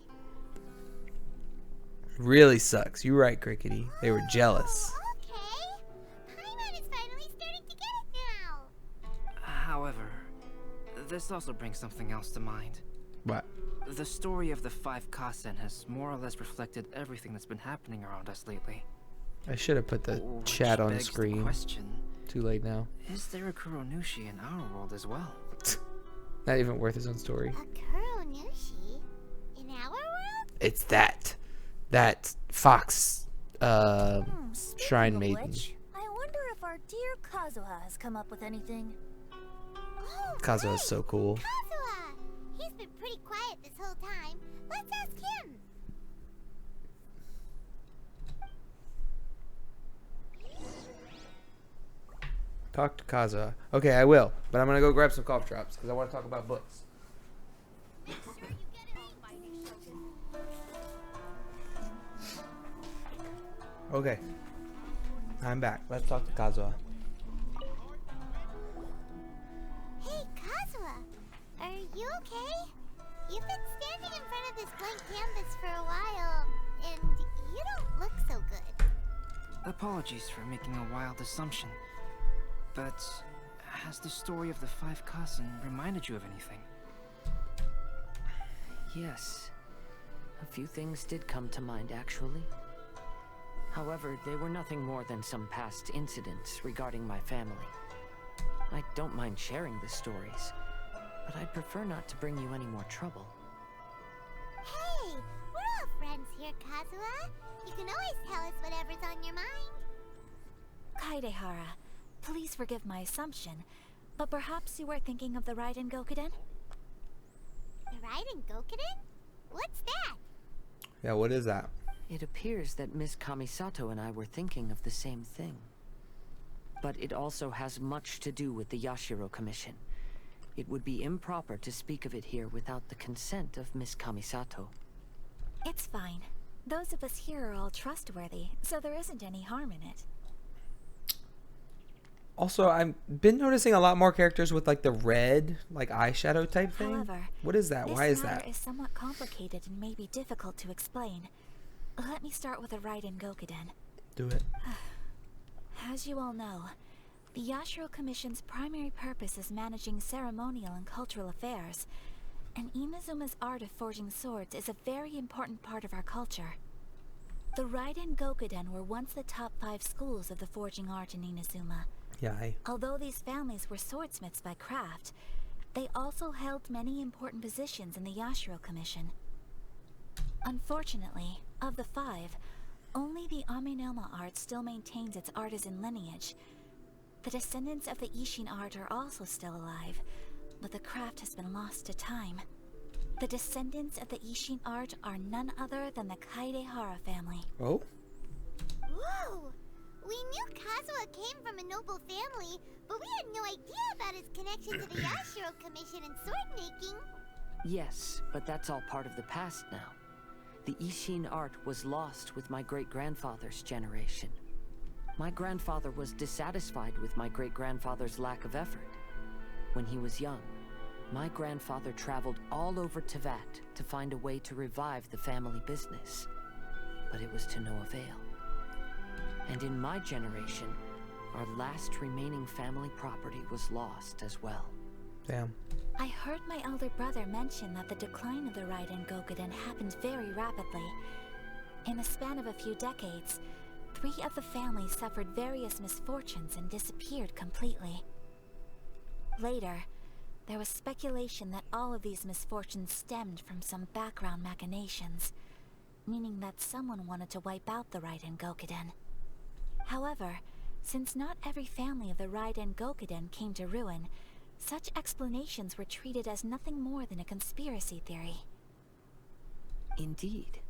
Really sucks. You're right, Crickety. They were jealous. Okay. Paimon is finally starting to get it now. However, this also brings something else to mind. What? The story of the 5 Kasen has more or less reflected everything that's been happening around us lately. I should have put the chat on the screen. Question, Too late now. is there a Kuranushi in our world as well? Not even worth his own story. A Kuranushi? In our world? It's that fox shrine maiden. Which, I wonder if our dear Kazuha has come up with anything. Oh, Kazuha's so cool. Kazuha! He's been pretty quiet this whole time. Let's ask him. Talk to Kazuha. Okay, I will. But I'm going to go grab some cough drops because I want to talk about books. Okay. I'm back. Let's talk to Kazuha. Hey, Kazuha. Are you okay? You've been standing in front of this blank canvas for a while, and you don't look so good. Apologies for making a wild assumption, but has the story of the 5 Kasen reminded you of anything? Yes. A few things did come to mind, actually. However, they were nothing more than some past incidents regarding my family. I don't mind sharing the stories, but I'd prefer not to bring you any more trouble. Hey, we're all friends here, Kazuha. You can always tell us whatever's on your mind. Kaidehara, please forgive my assumption, but perhaps you were thinking of the Raiden Gokuden? The Raiden Gokuden? What's that? Yeah, what is that? It appears that Miss Kamisato and I were thinking of the same thing. but it also has much to do with the Yashiro Commission. It would be improper to speak of it here without the consent of Miss Kamisato. It's fine. Those of us here are all trustworthy, so there isn't any harm in it. Also, I've been noticing a lot more characters with like the red, like eyeshadow type thing. However, what is that? Why is This that? matter is somewhat complicated and may be difficult to explain. Let me start with the Raiden Gokuden. Do it. As you all know, the Yashiro Commission's primary purpose is managing ceremonial and cultural affairs, and Inazuma's art of forging swords is a very important part of our culture. The Raiden Gokuden were once the top 5 schools of the forging art in Inazuma. Yeah. Although these families were swordsmiths by craft, they also held many important positions in the Yashiro Commission. Unfortunately, of the 5, only the Aminoma art still maintains its artisan lineage. The descendants of the Ishin art are also still alive, but the craft has been lost to time. The descendants of the Ishin art are none other than the Kaidehara family. Oh? Whoa! We knew Kazuha came from a noble family, but we had no idea about his connection to the Yashiro Commission and sword making. Yes, but that's all part of the past now. The Ishin art was lost with my great-grandfather's generation. My grandfather was dissatisfied with my great-grandfather's lack of effort. When he was young, my grandfather traveled all over Tevat to find a way to revive the family business. But it was to no avail. And in my generation, our last remaining family property was lost as well. Damn. I heard my elder brother mention that the decline of the Raiden Gokuden happened very rapidly. In the span of a few decades, 3 of the families suffered various misfortunes and disappeared completely. Later, there was speculation that all of these misfortunes stemmed from some background machinations, meaning that someone wanted to wipe out the Raiden Gokuden. However, since not every family of the Raiden Gokuden came to ruin, such explanations were treated as nothing more than a conspiracy theory. Indeed.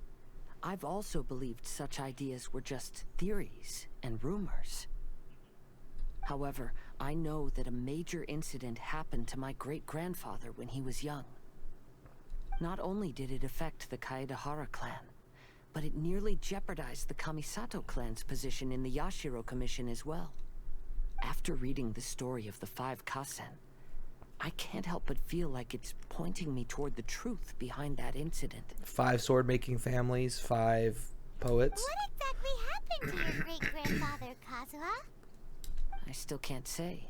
I've also believed such ideas were just theories and rumors. However, I know that a major incident happened to my great-grandfather when he was young. Not only did it affect the Kaedehara clan, but it nearly jeopardized the Kamisato clan's position in the Yashiro Commission as well. After reading the story of the 5 Kasen, I can't help but feel like it's pointing me toward the truth behind that incident. 5 sword-making families, 5 poets. What exactly happened to your great-grandfather, Kazuha? I still can't say.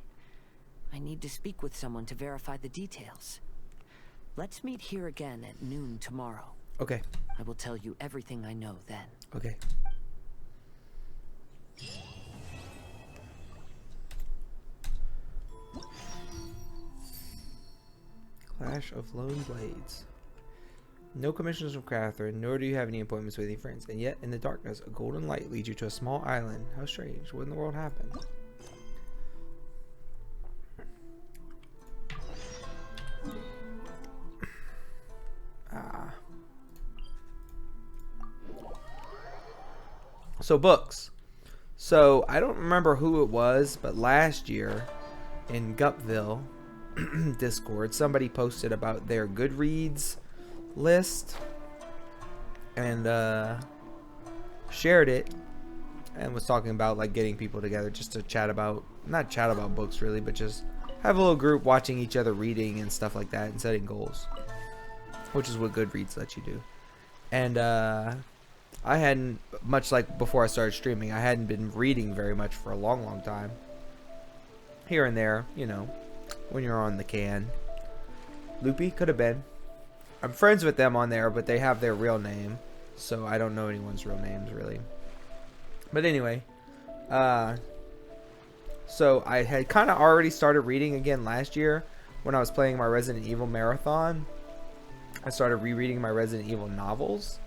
I need to speak with someone to verify the details. Let's meet here again at noon tomorrow. Okay. I will tell you everything I know then. Okay. Clash of Lone Blades. No commissions from Catherine, nor do you have any appointments with any friends. And yet, in the darkness, a golden light leads you to a small island. How strange. What in the world happened? So books. So I don't remember who it was, but last year in Gupville Discord, somebody posted about their Goodreads list and shared it and was talking about like getting people together just to chat about, not chat about books really, but just have a little group watching each other reading and stuff like that and setting goals, which is what Goodreads lets you do. And I hadn't, much like before I started streaming, I hadn't been reading very much for a long time. Here and there, you know, when you're on the can. Loopy could have been. I'm friends with them on there, but they have their real name, so I don't know anyone's real names really. But anyway, so I had kind of already started reading again last year when I was playing my Resident Evil marathon. I started rereading my Resident Evil novels.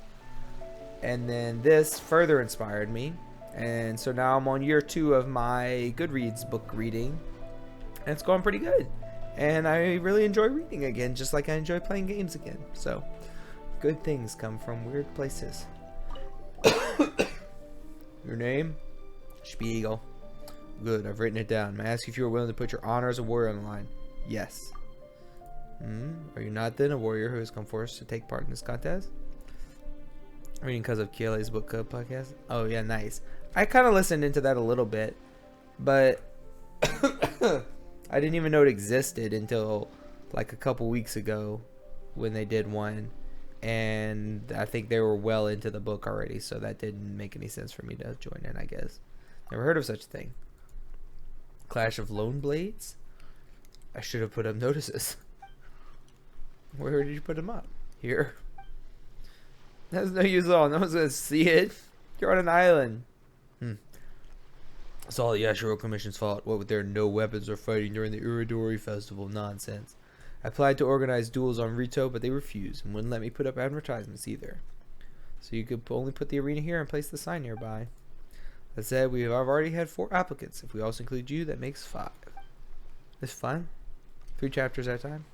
And then this further inspired me. And so now I'm on year 2 of my Goodreads book reading. And it's going pretty good. And I really enjoy reading again, just like I enjoy playing games again. So, good things come from weird places. Your name? Spiegel. Good, I've written it down. May I ask if you are willing to put your honor as a warrior on the line? Yes. Are you not then a warrior who has come forth to take part in this contest? Reading because of Kiele's book club podcast. Oh yeah, nice. I kind of listened into that a little bit, but I didn't even know it existed until like a couple weeks ago when they did one, and I think they were well into the book already, so that didn't make any sense for me to join in, I guess. Never heard of such a thing. Clash of Lone Blades? I should have put up notices. Where did you put them up? Here. That's no use at all. No one's gonna see it. You're on an island. It's all the Yashiro Commission's fault. What with their no weapons or fighting during the Irodori festival nonsense. I applied to organize duels on Rito, but they refused and wouldn't let me put up advertisements either. So you could only put the arena here and place the sign nearby. That said, I've already had 4 applicants. If we also include you, that makes 5. It's fun. 3 chapters at a time.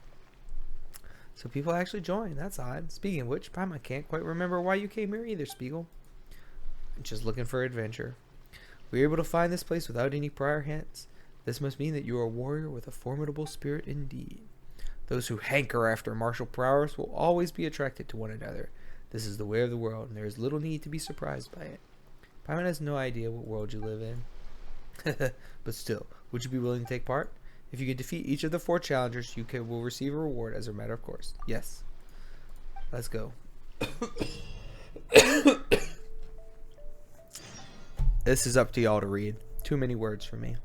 So people actually join. That's odd. Speaking of which, I can't quite remember why you came here either, Spiegel. Just looking for adventure. We were able to find this place without any prior hints. This must mean that you are a warrior with a formidable spirit indeed. Those who hanker after martial prowess will always be attracted to one another. This is the way of the world, and there is little need to be surprised by it. Paimon has no idea what world you live in. But still, would you be willing to take part? If you can defeat each of the 4 challengers, you will receive a reward as a matter of course. Yes. Let's go. This is up to y'all to read. Too many words for me.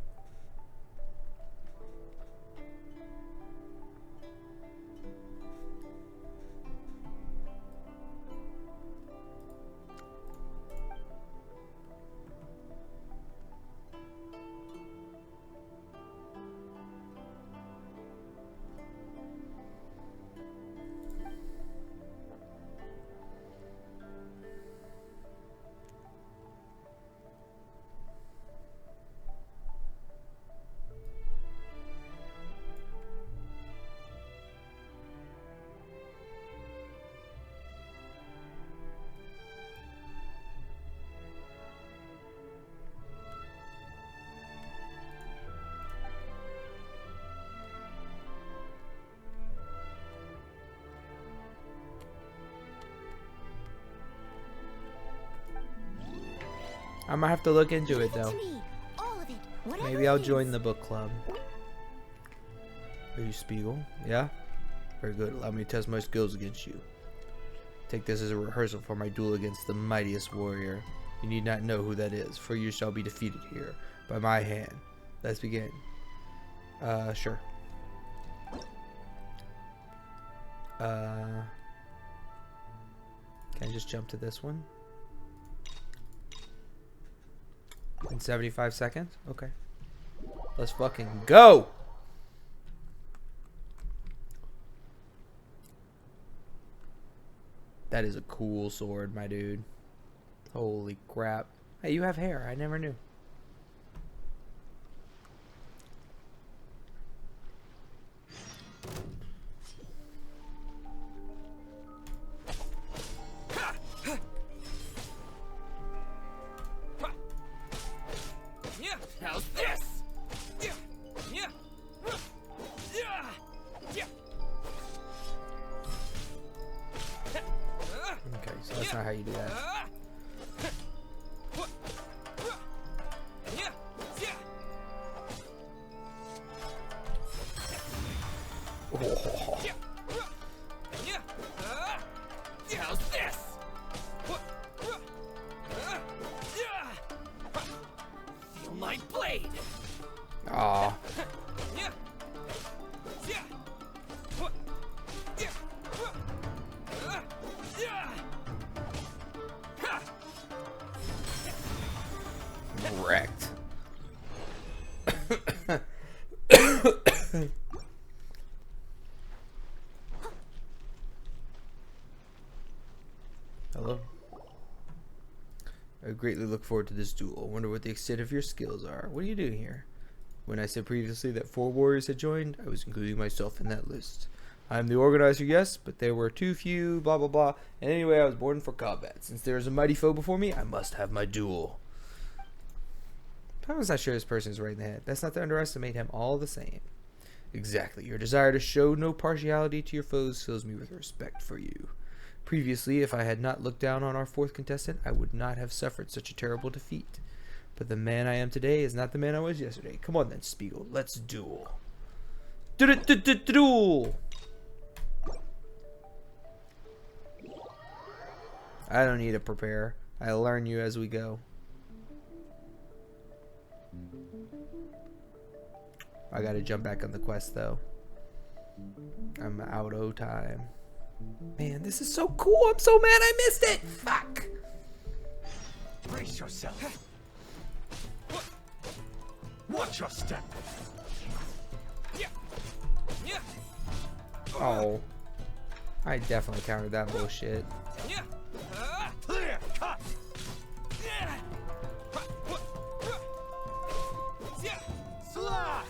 I might have to look into it though. Maybe I'll join the book club. Are you Spiegel? Yeah? Very good. Allow me to test my skills against you. Take this as a rehearsal for my duel against the mightiest warrior. You need not know who that is, for you shall be defeated here by my hand. Let's begin. Sure. Can I just jump to this one? In 75 seconds? Okay. Let's fucking go! That is a cool sword, my dude. Holy crap. Hey, you have hair. I never knew. How's this? Okay, so that's not how you do that. Oh. How's this? Feel my blade. Aw. Wrecked. Hello. I greatly look forward to this duel. I wonder what the extent of your skills are. What are you doing here? When I said previously that 4 warriors had joined, I was including myself in that list. I am the organizer, yes, but there were too few, blah blah blah. And anyway, I was born for combat. Since there is a mighty foe before me, I must have my duel. Thomas not sure this person is right in the head. That's not to underestimate him all the same. Exactly. Your desire to show no partiality to your foes fills me with respect for you. Previously, if I had not looked down on our fourth contestant, I would not have suffered such a terrible defeat. But the man I am today is not the man I was yesterday. Come on then, Spiegel. Let's duel. Duel! I don't need to prepare. I learn you as we go. I gotta jump back on the quest though. I'm out of time. Man, this is so cool. I'm so mad I missed it. Fuck. Brace yourself. Watch your step. Oh. I definitely countered that bullshit. Clear cut. Slash.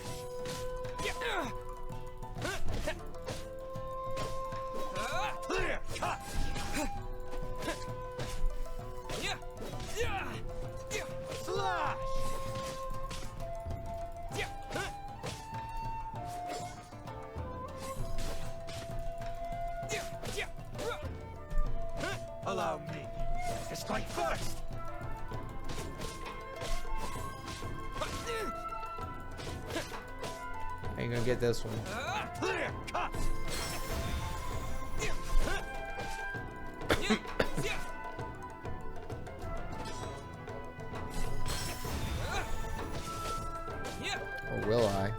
Clear cut. Slash. Allow me to strike first. I ain't gonna get this one. Clear cut. Or will I?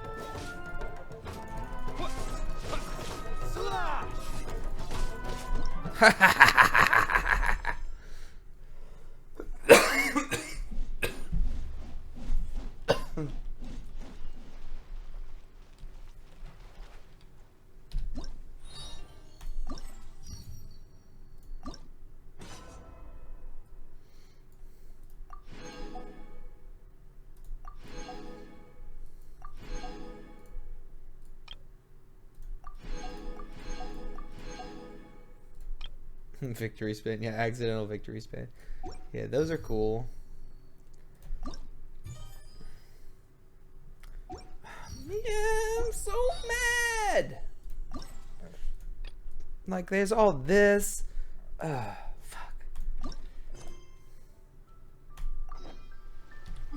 Victory spin. Yeah, accidental victory spin. Yeah, those are cool. Man, I'm so mad. Like, there's all this. Fuck.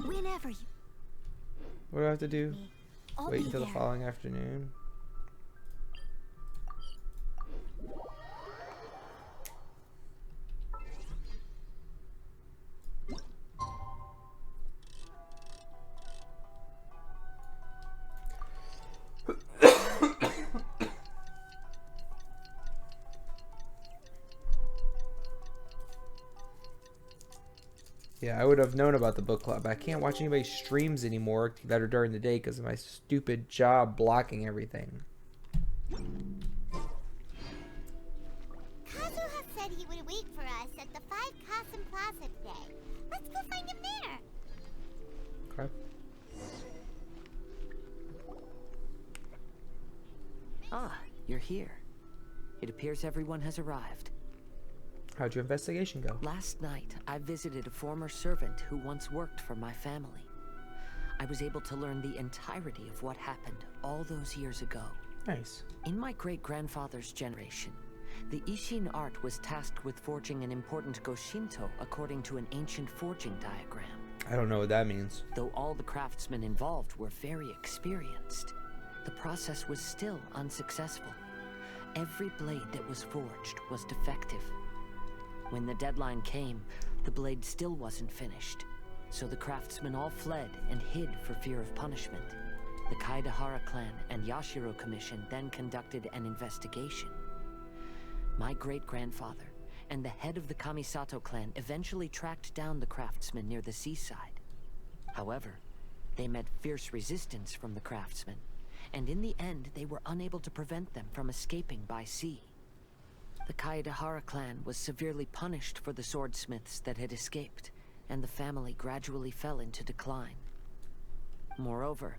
Whenever you. What do I have to do? I'll Wait be until the there. following afternoon. Yeah, I would have known about the book club. I can't watch anybody's streams anymore that are during the day because of my stupid job blocking everything. Kazuha said he would wait for us at the 5 Kasen Plaza today. Let's go find him there. Okay. Ah, you're here. It appears everyone has arrived. How'd your investigation go? Last night, I visited a former servant who once worked for my family. I was able to learn the entirety of what happened all those years ago. Nice. In my great-grandfather's generation, the Ishin art was tasked with forging an important Goshinto according to an ancient forging diagram. I don't know what that means. Though all the craftsmen involved were very experienced, the process was still unsuccessful. Every blade that was forged was defective. When the deadline came, the blade still wasn't finished, so the craftsmen all fled and hid for fear of punishment. The Kaidahara clan and Yashiro Commission then conducted an investigation. My great-grandfather and the head of the Kamisato clan eventually tracked down the craftsmen near the seaside. However, they met fierce resistance from the craftsmen, and in the end they were unable to prevent them from escaping by sea. The Kaidahara clan was severely punished for the swordsmiths that had escaped, and the family gradually fell into decline. Moreover,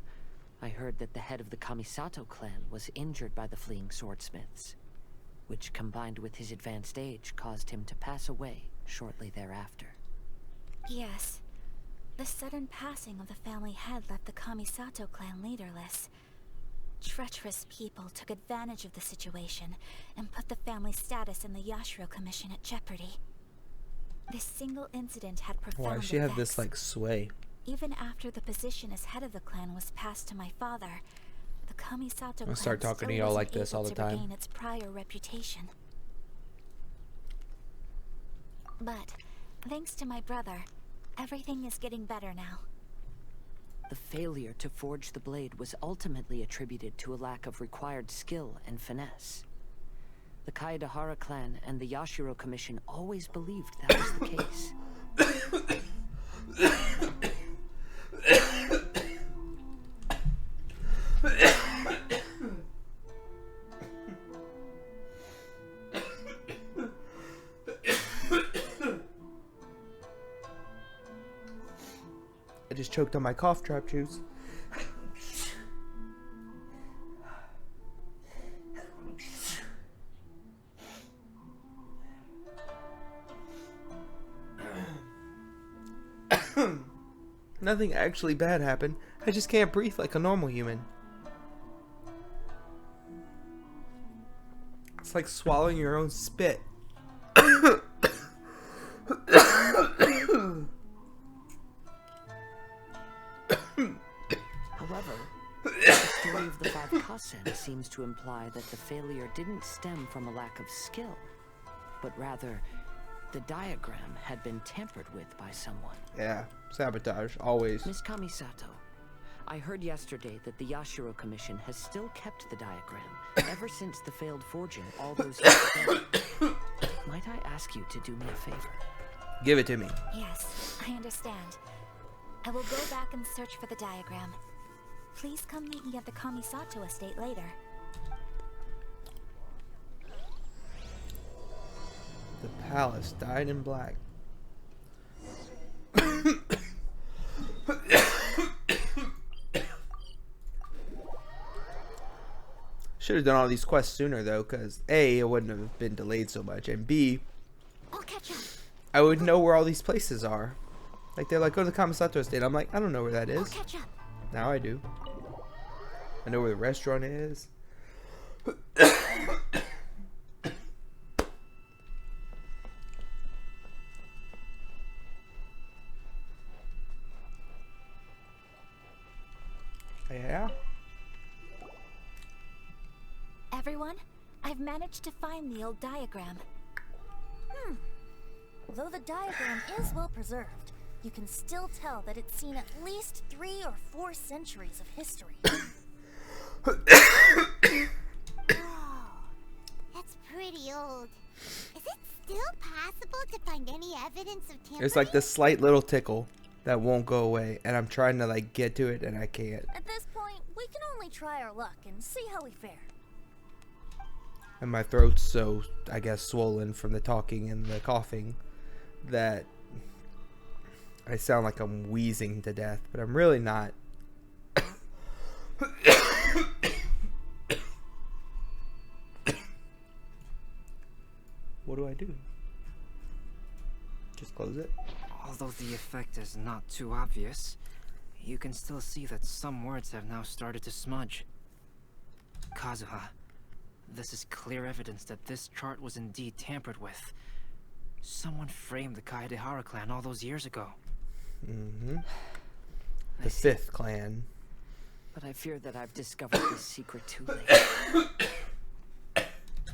I heard that the head of the Kamisato clan was injured by the fleeing swordsmiths, which combined with his advanced age caused him to pass away shortly thereafter. Yes. The sudden passing of the family head left the Kamisato clan leaderless. Treacherous people took advantage of the situation and put the family's status in the Yashiro Commission at jeopardy. This single incident had profound Why does she have effects. this like sway? Even after the position as head of the clan was passed to my father, the Kamisato clan start talking to still y'all like wasn't this all able the to time. regain its prior reputation. But thanks to my brother, everything is getting better now. The failure to forge the blade was ultimately attributed to a lack of required skill and finesse. The Kaedahara clan and the Yashiro Commission always believed that was the case. I just choked on my cough drop juice. Nothing actually bad happened. I just can't breathe like a normal human. It's like swallowing your own spit. However, the story of the five Kasen seems to imply that the failure didn't stem from a lack of skill, but rather the diagram had been tampered with by someone. Yeah, sabotage, always. Miss Kamisato, I heard yesterday that the Yashiro Commission has still kept the diagram ever since the failed forging all those years ago. Might I ask you to do me a favor? Give it to me. Yes, I understand. I will go back and search for the diagram. Please come meet me at the Kamisato estate later. The palace dyed in black. Should have done all these quests sooner though, because A, it wouldn't have been delayed so much, and B, I would know where all these places are. Like they're like, go to the Kamisato estate. I'm like, I don't know where that is. Now I do. I know where the restaurant is. Yeah. Everyone, I've managed to find the old diagram. Though the diagram is well preserved, you can still tell that it's seen at least 3 or 4 centuries of history. Oh, that's pretty old. Is it still possible to find any evidence of tampering? It's like this slight little tickle that won't go away, and I'm trying to like get to it and I can't. At this point, we can only try our luck and see how we fare. And my throat's so, I guess, swollen from the talking and the coughing that I sound like I'm wheezing to death, but I'm really not. What do I do? Just close it? Although the effect is not too obvious, you can still see that some words have now started to smudge. Kazuha, this is clear evidence that this chart was indeed tampered with. Someone framed the Kaedahara clan all those years ago. Mm-hmm. The 5th clan. But I fear that I've discovered this secret too late.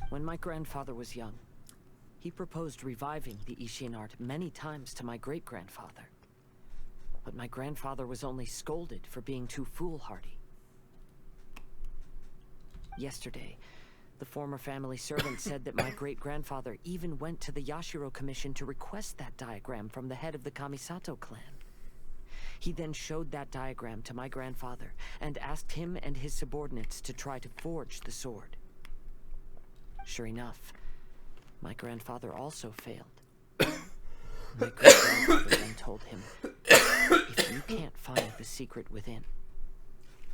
When my grandfather was young, he proposed reviving the Ishin art many times to my great-grandfather. But my grandfather was only scolded for being too foolhardy. Yesterday, the former family servant said that my great-grandfather even went to the Yashiro Commission to request that diagram from the head of the Kamisato clan. He then showed that diagram to my grandfather and asked him and his subordinates to try to forge the sword. Sure enough, my grandfather also failed. My great-grandfather then told him, if you can't find the secret within,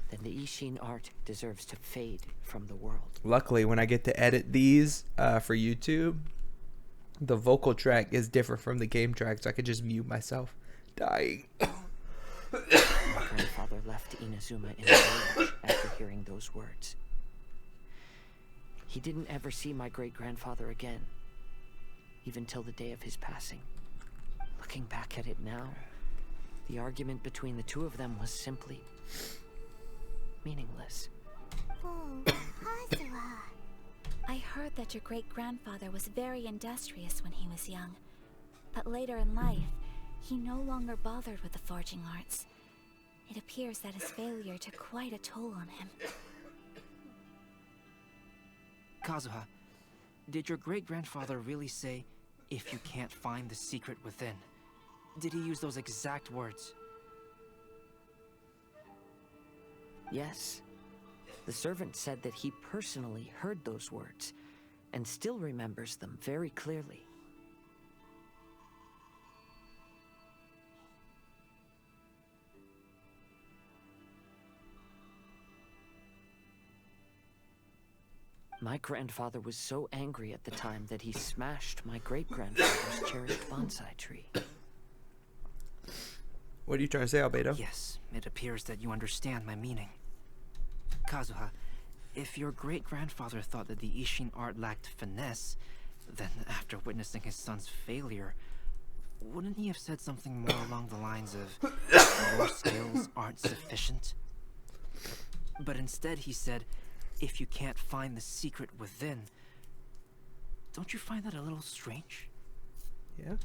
then the Ishin art deserves to fade from the world. Luckily, when I get to edit these for YouTube, the vocal track is different from the game track, so I could just mute myself dying. My grandfather left Inazuma in a rage after hearing those words. He didn't ever see my great-grandfather again, even till the day of his passing. Looking back at it now, the argument between the two of them was simply meaningless. Oh, Kazuha. I heard that your great-grandfather was very industrious when he was young, but later in life, he no longer bothered with the forging arts. It appears that his failure took quite a toll on him. Kazuha, did your great-grandfather really say, "If you can't find the secret within"? Did he use those exact words? Yes. The servant said that he personally heard those words, and still remembers them very clearly. My grandfather was so angry at the time that he smashed my great-grandfather's cherished bonsai tree. What are you trying to say, Albedo? Yes, it appears that you understand my meaning. Kazuha, if your great-grandfather thought that the Ishin art lacked finesse, then after witnessing his son's failure, wouldn't he have said something more along the lines of, "Your skills aren't sufficient"? But instead he said, "If you can't find the secret within." Don't you find that a little strange? Yeah.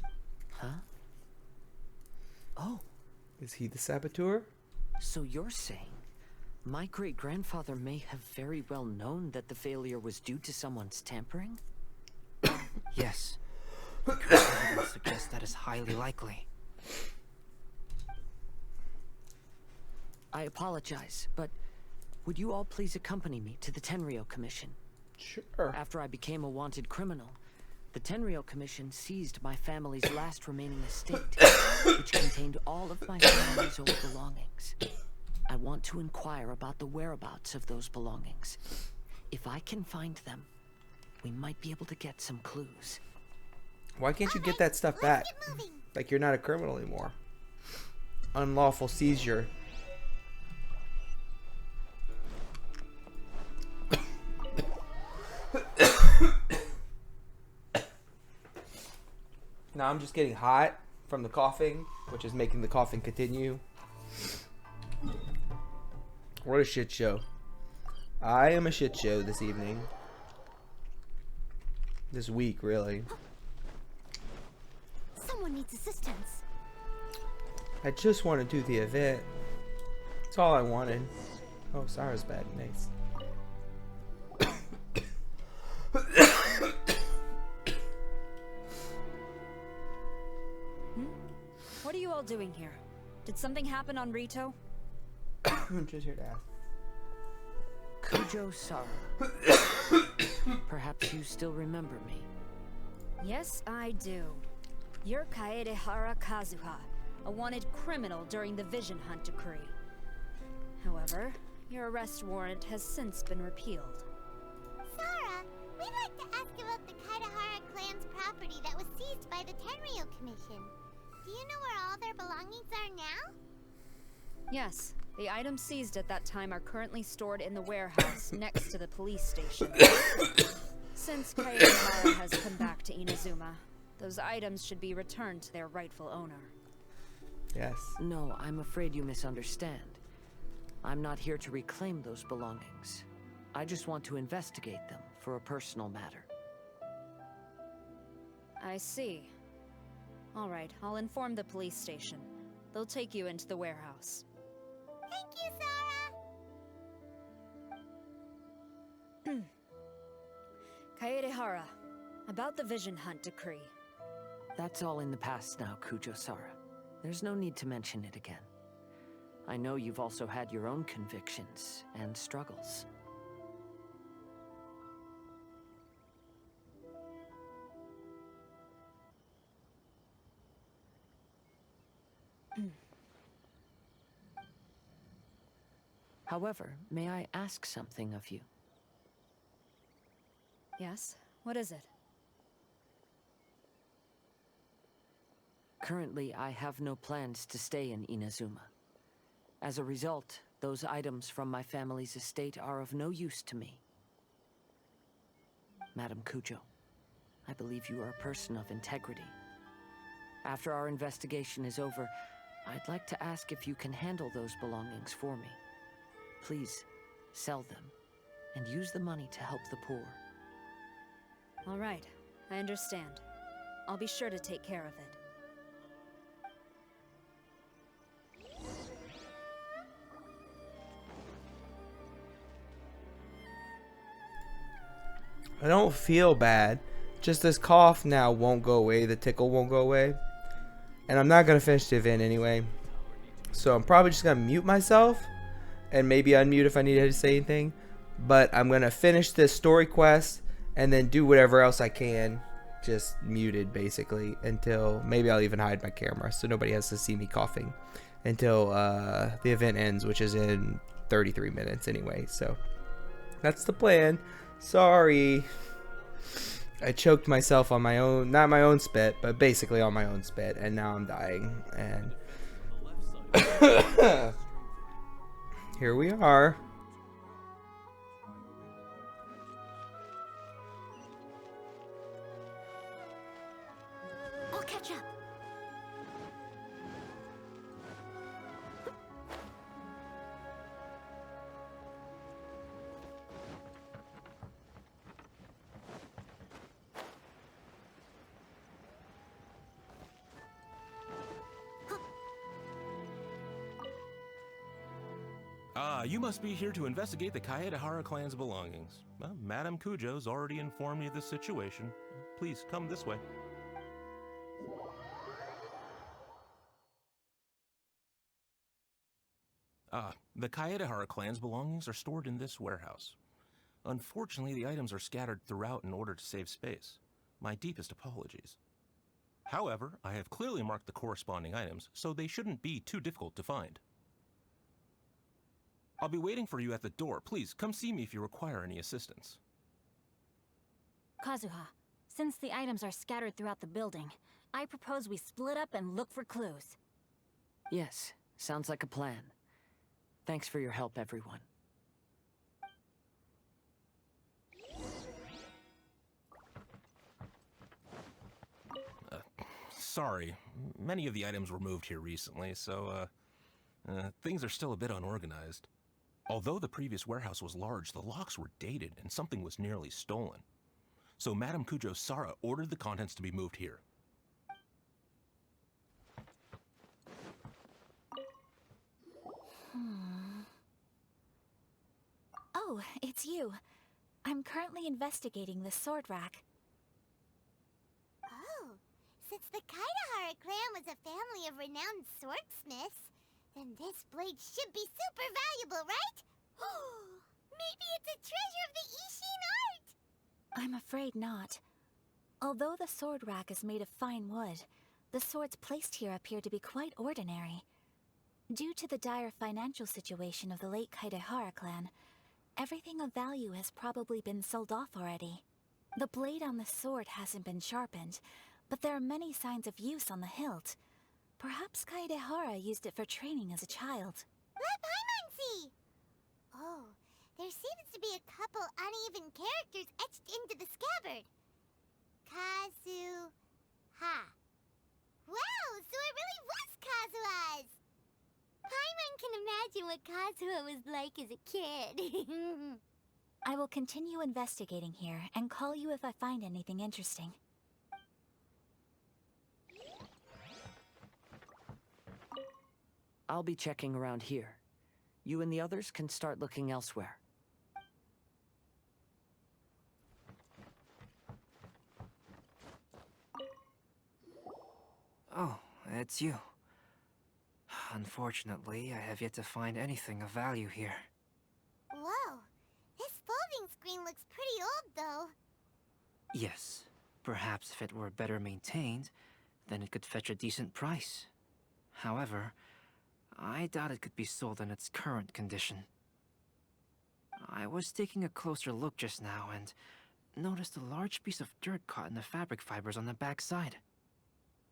Huh? Oh. Is he the saboteur? So you're saying my great-grandfather may have very well known that the failure was due to someone's tampering? Yes. Evidence suggests that is highly likely. I apologize, but would you all please accompany me to the Tenryou Commission? Sure. After I became a wanted criminal, the Tenryou Commission seized my family's last remaining estate, which contained all of my family's old belongings. I want to inquire about the whereabouts of those belongings. If I can find them, we might be able to get some clues. Why can't you get that stuff back? Like you're not a criminal anymore. Unlawful seizure. Now I'm just getting hot from the coughing, which is making the coughing continue. What a shit show. I am a shit show this evening. This week, really. Someone needs assistance. I just want to do the event. That's all I wanted. Oh, Sarah's back. Nice. What are you all doing here? Did something happen on Rito? I'm just here to ask. Kujo Sara. Perhaps you still remember me. Yes, I do. You're Kaedehara Kazuha, a wanted criminal during the Vision Hunt decree. However, your arrest warrant has since been repealed. Sara, we'd like to ask about the Kaedehara clan's property that was seized by the Tenryou Commission. Do you know where all their belongings are now? Yes, the items seized at that time are currently stored in the warehouse next to the police station. Since Kaedehara has come back to Inazuma, those items should be returned to their rightful owner. Yes. No, I'm afraid you misunderstand. I'm not here to reclaim those belongings. I just want to investigate them for a personal matter. I see. All right, I'll inform the police station. They'll take you into the warehouse. Thank you, Sara! Kaedehara, about the Vision Hunt decree. That's all in the past now, Kujo Sara. There's no need to mention it again. I know you've also had your own convictions and struggles. However, may I ask something of you? Yes? What is it? Currently, I have no plans to stay in Inazuma. As a result, those items from my family's estate are of no use to me. Madam Kujo, I believe you are a person of integrity. After our investigation is over, I'd like to ask if you can handle those belongings for me. Please, sell them, and use the money to help the poor. All right, I understand. I'll be sure to take care of it. I don't feel bad. Just this cough now won't go away. The tickle won't go away. And I'm not going to finish the event anyway. So I'm probably just going to mute myself. And maybe unmute if I need to say anything. But I'm going to finish this story quest. And then do whatever else I can. Just muted basically. Until maybe I'll even hide my camera. So nobody has to see me coughing. Until the event ends. Which is in 33 minutes anyway. So that's the plan. Sorry. I choked myself on my own, not my own spit, but basically on my own spit, and now I'm dying, and here we are. I'll catch up. You must be here to investigate the Kaedehara clan's belongings. Well, Madame Kujo's already informed me of the situation. Please, come this way. The Kaedehara clan's belongings are stored in this warehouse. Unfortunately, the items are scattered throughout in order to save space. My deepest apologies. However, I have clearly marked the corresponding items, so they shouldn't be too difficult to find. I'll be waiting for you at the door. Please, come see me if you require any assistance. Kazuha, since the items are scattered throughout the building, I propose we split up and look for clues. Yes, sounds like a plan. Thanks for your help, everyone. Sorry, many of the items were moved here recently, so things are still a bit unorganized. Although the previous warehouse was large, the locks were dated and something was nearly stolen. So Madame Kujo Sara ordered the contents to be moved here. Oh, it's you. I'm currently investigating the sword rack. Oh, since the Kaedehara clan was a family of renowned swordsmiths, then this blade should be super valuable, right? Maybe it's a treasure of the Ishin art! I'm afraid not. Although the sword rack is made of fine wood, the swords placed here appear to be quite ordinary. Due to the dire financial situation of the late Kaedehara clan, everything of value has probably been sold off already. The blade on the sword hasn't been sharpened, but there are many signs of use on the hilt. Perhaps Kaedehara used it for training as a child. Let Paimon see! Oh, there seems to be a couple uneven characters etched into the scabbard. Kazu-ha. Wow, so it really was Kazuha's! Paimon can imagine what Kazuha was like as a kid. I will continue investigating here and call you if I find anything interesting. I'll be checking around here. You and the others can start looking elsewhere. Oh, it's you. Unfortunately, I have yet to find anything of value here. Whoa, this folding screen looks pretty old, though. Yes, perhaps if it were better maintained, then it could fetch a decent price. However, I doubt it could be sold in its current condition. I was taking a closer look just now and noticed a large piece of dirt caught in the fabric fibers on the back side.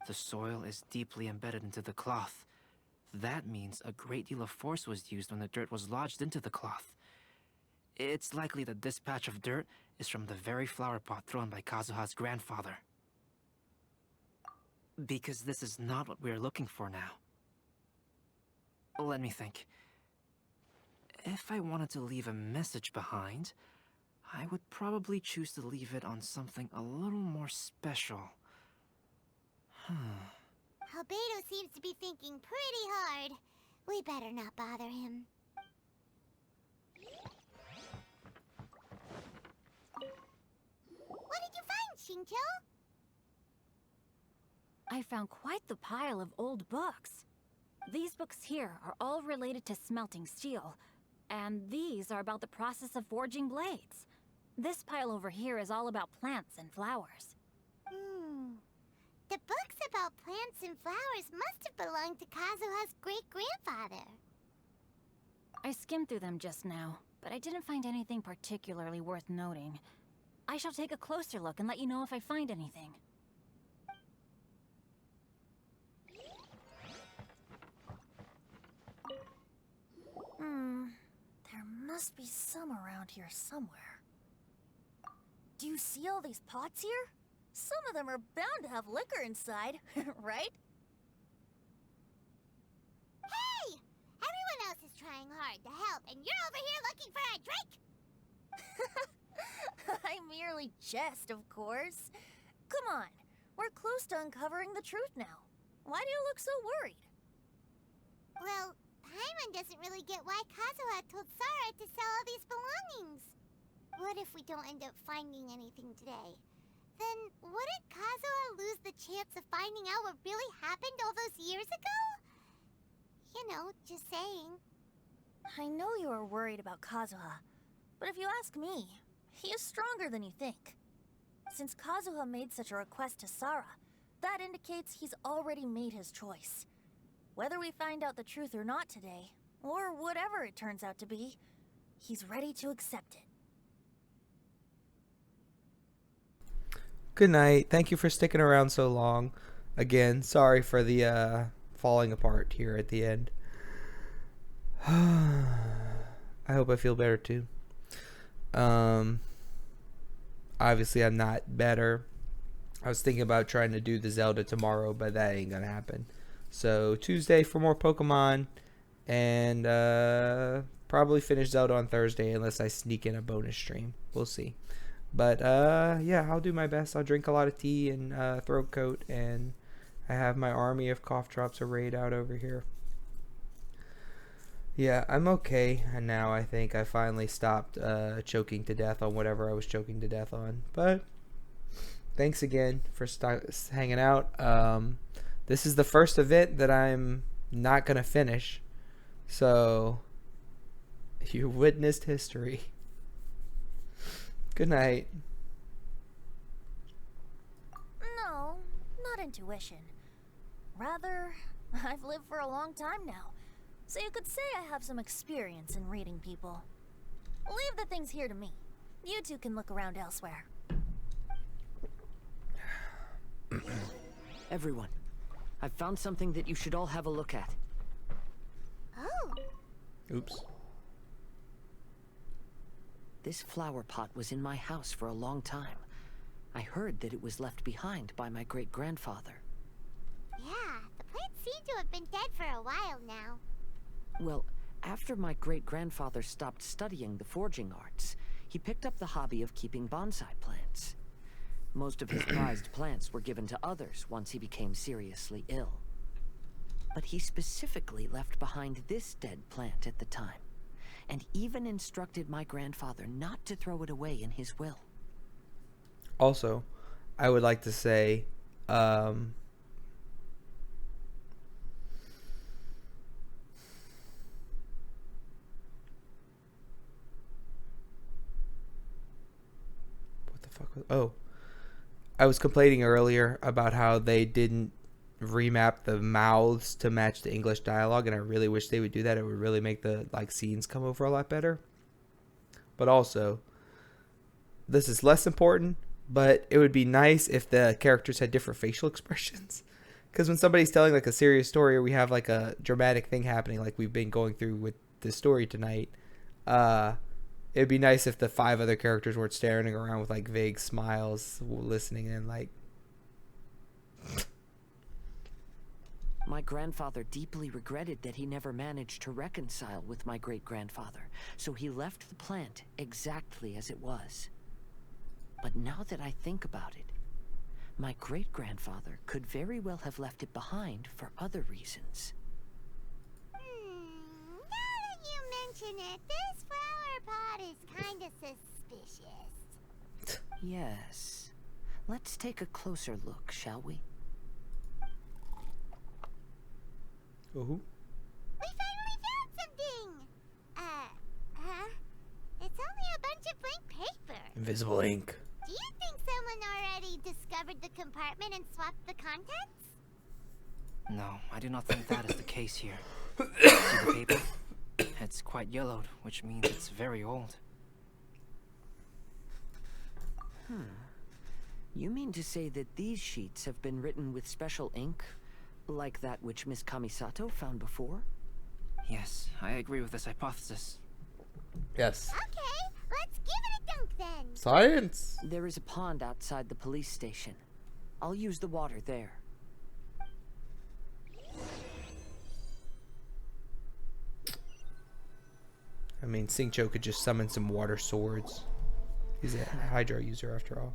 The soil is deeply embedded into the cloth, That means a great deal of force was used when the dirt was lodged into the cloth. It's likely that this patch of dirt is from the very flower pot thrown by Kazuha's grandfather. Because this is not what we're looking for now. Let me think. If I wanted to leave a message behind, I would probably choose to leave it on something a little more special. Albedo seems to be thinking pretty hard. We better not bother him. What did you find, Shinjo? I found quite the pile of old books. These books here are all related to smelting steel, and these are about the process of forging blades. This pile over here is all about plants and flowers. The books about plants and flowers must have belonged to Kazuha's great-grandfather. I skimmed through them just now, but I didn't find anything particularly worth noting. I shall take a closer look and let you know if I find anything. There must be some around here somewhere. Do you see all these pots here? Some of them are bound to have liquor inside, right? Hey! Everyone else is trying hard to help, and you're over here looking for a drink? I merely jest, of course. Come on, we're close to uncovering the truth now. Why do you look so worried? Well, Paimon doesn't really get why Kazuha told Sara to sell all these belongings. What if we don't end up finding anything today? Then wouldn't Kazuha lose the chance of finding out what really happened all those years ago? You know, just saying. I know you are worried about Kazuha, but if you ask me, he is stronger than you think. Since Kazuha made such a request to Sara, that indicates he's already made his choice. Whether we find out the truth or not today, or whatever it turns out to be, he's ready to accept it. Good night. Thank you for sticking around so long. Again, sorry for the falling apart here at the end. I hope I feel better too. Obviously I'm not better. I was thinking about trying to do the Zelda tomorrow, but that ain't gonna happen. So Tuesday for more Pokemon, and probably finish Zelda on Thursday unless I sneak in a bonus stream. We'll see. But yeah, I'll do my best. I'll drink a lot of tea and throat coat, and I have my army of cough drops arrayed out over here. Yeah, I'm okay now. I think I finally stopped choking to death on whatever I was choking to death on. But thanks again for hanging out. This is the first event that I'm not going to finish. So you witnessed history. Good night. No, not intuition. Rather, I've lived for a long time now, so you could say I have some experience in reading people. Leave the things here to me. You two can look around elsewhere. Everyone, I've found something that you should all have a look at. Oh. Oops. This flower pot was in my house for a long time. I heard that it was left behind by my great-grandfather. Yeah, the plants seem to have been dead for a while now. Well, after my great-grandfather stopped studying the forging arts, he picked up the hobby of keeping bonsai plants. Most of his prized plants were given to others once he became seriously ill. But he specifically left behind this dead plant at the time, and even instructed my grandfather not to throw it away in his will. Also, I would like to say, what the fuck was... Oh. I was complaining earlier about how they didn't remap the mouths to match the English dialogue, and I really wish they would do that. It would really make the scenes come over a lot better. But also, this is less important, but it would be nice if the characters had different facial expressions, Because when somebody's telling like a serious story, or we have like a dramatic thing happening, like we've been going through with this story tonight, it'd be nice if the 5 other characters weren't staring around with like vague smiles, listening and like. My grandfather deeply regretted that he never managed to reconcile with my great-grandfather, so he left the plant exactly as it was. But now that I think about it, my great-grandfather could very well have left it behind for other reasons. Now that you mention it, this flower pot is kinda suspicious. Yes. Let's take a closer look, shall we? Oh. We finally found something! Huh? It's only a bunch of blank paper. Invisible ink. Do you think someone already discovered the compartment and swapped the contents? No, I do not think that is the case here. See the paper? It's quite yellowed, which means it's very old. You mean to say that these sheets have been written with special ink? Like that which Miss Kamisato found before? Yes, I agree with this hypothesis. Yes. Okay, let's give it a dunk then. Science. There is a pond outside the police station. I'll use the water there. I mean, Singcho could just summon some water swords. He's a Hydro user after all.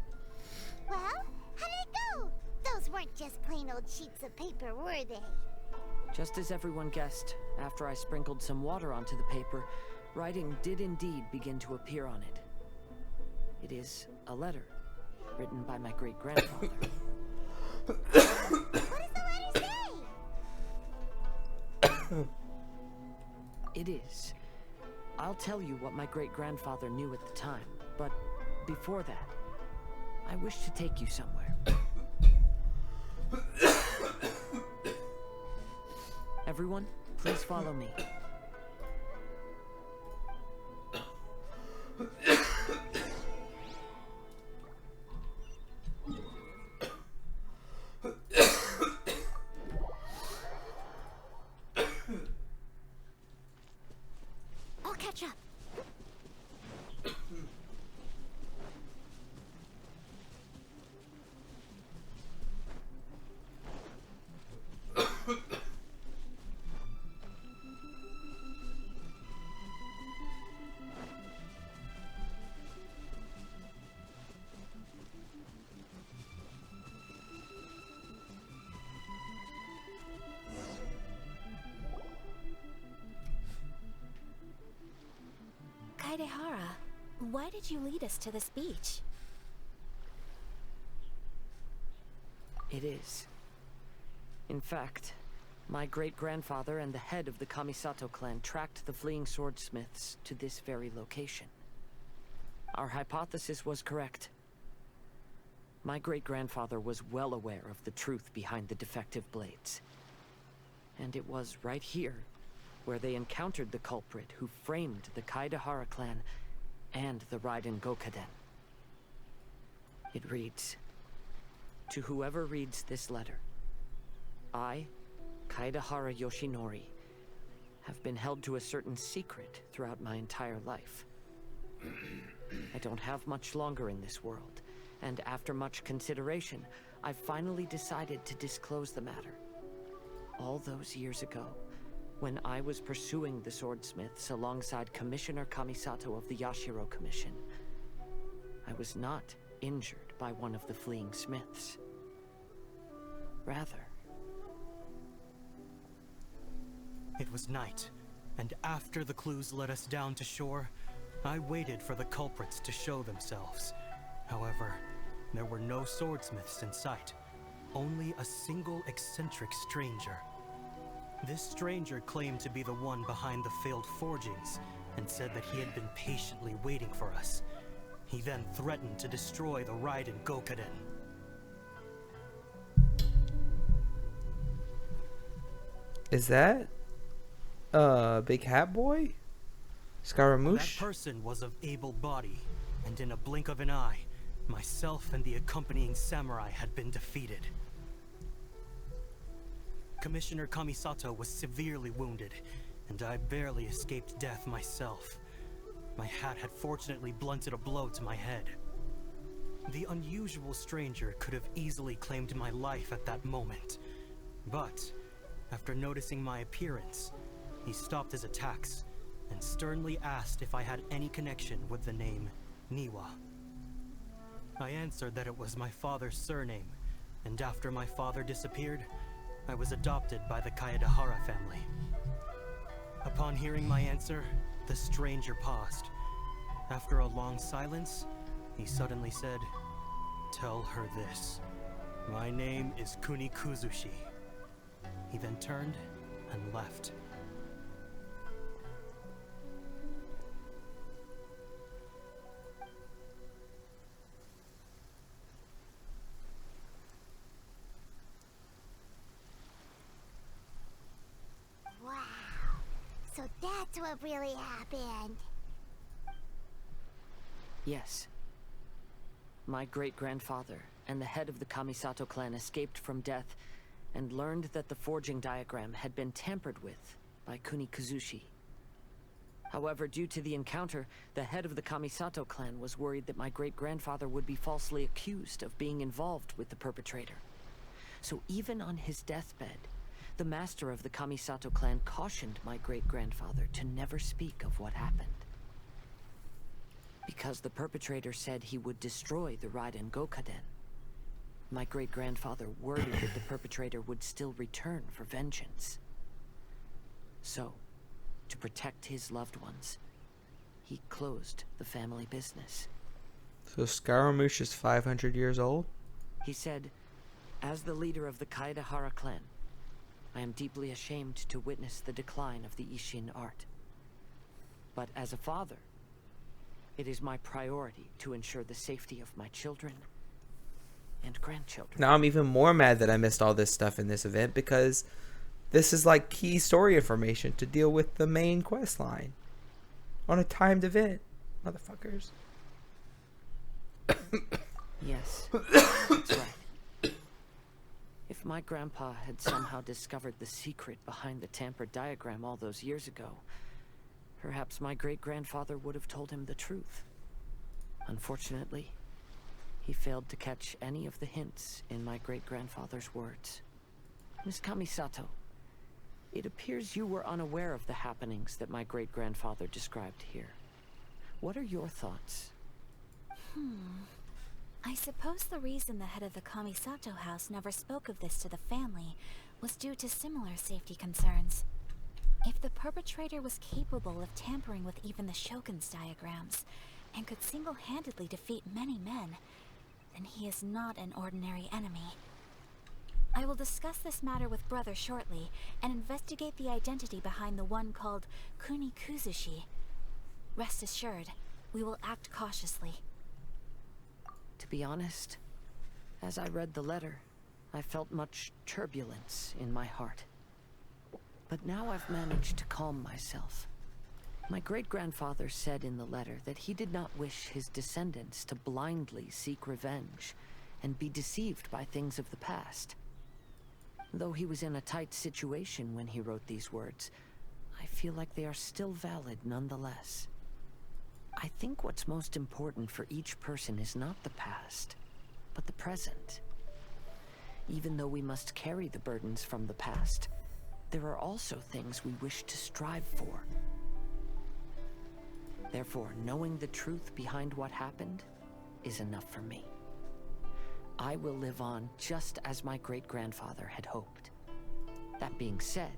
Well, how did it go? Those weren't just plain old sheets of paper, were they? Just as everyone guessed, after I sprinkled some water onto the paper, writing did indeed begin to appear on it. It is a letter, written by my great-grandfather. What does the letter say? It is. I'll tell you what my great-grandfather knew at the time, but before that, I wish to take you somewhere. Everyone, please follow me. I'll catch up. Kaedehara, why did you lead us to this beach? It is. In fact, my great-grandfather and the head of the Kamisato clan tracked the fleeing swordsmiths to this very location. Our hypothesis was correct. My great-grandfather was well aware of the truth behind the defective blades. And it was right here where they encountered the culprit who framed the Kaedehara clan and the Raiden Gokaden. It reads, "To whoever reads this letter, I, Kaedehara Yoshinori, have been held to a certain secret throughout my entire life. I don't have much longer in this world, and after much consideration, I've finally decided to disclose the matter. All those years ago, when I was pursuing the swordsmiths alongside Commissioner Kamisato of the Yashiro Commission, I was not injured by one of the fleeing smiths. Rather, it was night, and after the clues led us down to shore, I waited for the culprits to show themselves. However, there were no swordsmiths in sight, only a single eccentric stranger. This stranger claimed to be the one behind the failed forgings, and said that he had been patiently waiting for us. He then threatened to destroy the Raiden Gokaden. Is that Big Hat Boy? Scaramouche? That person was of able body, and in a blink of an eye, myself and the accompanying samurai had been defeated. Commissioner Kamisato was severely wounded, and I barely escaped death myself. My hat had fortunately blunted a blow to my head. The unusual stranger could have easily claimed my life at that moment. But, after noticing my appearance, he stopped his attacks and sternly asked if I had any connection with the name Niwa. I answered that it was my father's surname, and after my father disappeared, I was adopted by the Kaedahara family. Upon hearing my answer, the stranger paused. After a long silence, he suddenly said, "Tell her this. My name is Kunikuzushi." He then turned and left. Wow. So that's what really happened. Yes. My great-grandfather and the head of the Kamisato clan escaped from death and learned that the forging diagram had been tampered with by Kunikuzushi. However, due to the encounter, the head of the Kamisato clan was worried that my great-grandfather would be falsely accused of being involved with the perpetrator. So even on his deathbed, the master of the Kamisato clan cautioned my great-grandfather to never speak of what happened. Because the perpetrator said he would destroy the Raiden Gokaden, my great-grandfather worried that the perpetrator would still return for vengeance. So, to protect his loved ones, he closed the family business. So Scaramouche is 500 years old? He said, "As the leader of the Kaedahara clan, I am deeply ashamed to witness the decline of the Ishin art. But as a father, it is my priority to ensure the safety of my children and grandchildren." Now I'm even more mad that I missed all this stuff in this event, because this is like key story information to deal with the main quest line on a timed event, motherfuckers. Yes, that's right. If my grandpa had somehow discovered the secret behind the tampered diagram all those years ago, perhaps my great-grandfather would have told him the truth. Unfortunately, he failed to catch any of the hints in my great-grandfather's words. Miss Kamisato, it appears you were unaware of the happenings that my great-grandfather described here. What are your thoughts? I suppose the reason the head of the Kamisato house never spoke of this to the family was due to similar safety concerns. If the perpetrator was capable of tampering with even the Shogun's diagrams, and could single-handedly defeat many men, then he is not an ordinary enemy. I will discuss this matter with Brother shortly, and investigate the identity behind the one called Kunikuzushi. Rest assured, we will act cautiously. To be honest, as I read the letter, I felt much turbulence in my heart. But now I've managed to calm myself. My great-grandfather said in the letter that he did not wish his descendants to blindly seek revenge and be deceived by things of the past. Though he was in a tight situation when he wrote these words, I feel like they are still valid nonetheless. I think what's most important for each person is not the past, but the present. Even though we must carry the burdens from the past, there are also things we wish to strive for. Therefore, knowing the truth behind what happened is enough for me. I will live on just as my great-grandfather had hoped. That being said,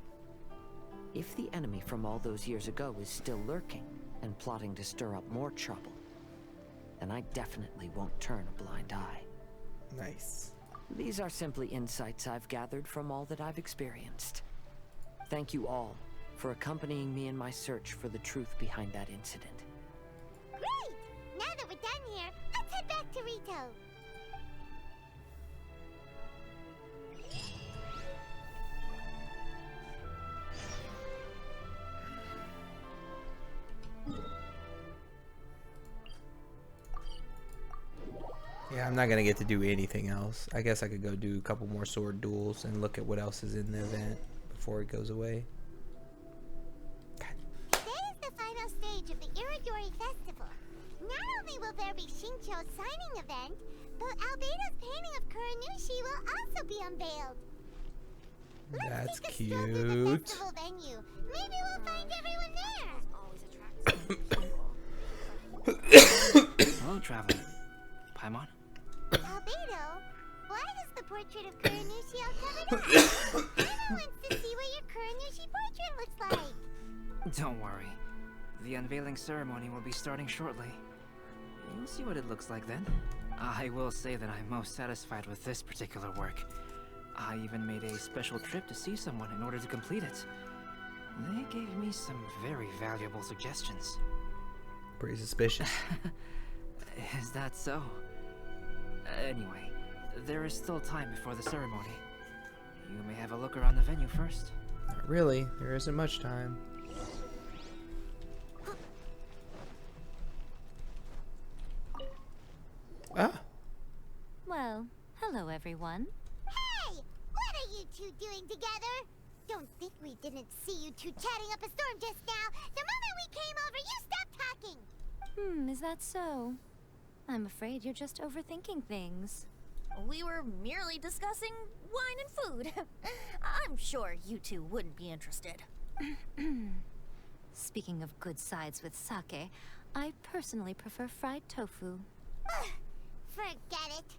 if the enemy from all those years ago is still lurking and plotting to stir up more trouble, then I definitely won't turn a blind eye. Nice. These are simply insights I've gathered from all that I've experienced. Thank you all for accompanying me in my search for the truth behind that incident. Great! Now that we're done here, let's head back to Rito. Yeah, I'm not gonna get to do anything else. I guess I could go do a couple more sword duels and look at what else is in the event before it goes away. Today is the final stage of the Irodori Festival. Not only will there be Shincho's signing event, but Albedo's painting of Kuranushi will also be unveiled. That's Let's take a stroll through the cute. festival venue. Maybe we'll find everyone there. Hello, traveler. Paimon? Albedo, why is the portrait of Kuranushi all covered up? Paimon wants to see what your Kuranushi portrait looks like. Don't worry. The unveiling ceremony will be starting shortly. You'll see what it looks like then. I will say that I'm most satisfied with this particular work. I even made a special trip to see someone in order to complete it. They gave me some very valuable suggestions. Pretty suspicious. Is that so? Anyway, there is still time before the ceremony. You may have a look around the venue first. Not really. There isn't much time. Ah. Well, hello everyone. Hey, what are you two doing together? Don't think we didn't see you two chatting up a storm just now. The moment we came over, you stopped talking. Is that so? I'm afraid you're just overthinking things. We were merely discussing wine and food. I'm sure you two wouldn't be interested. Speaking of good sides with sake, I personally prefer fried tofu. Forget it.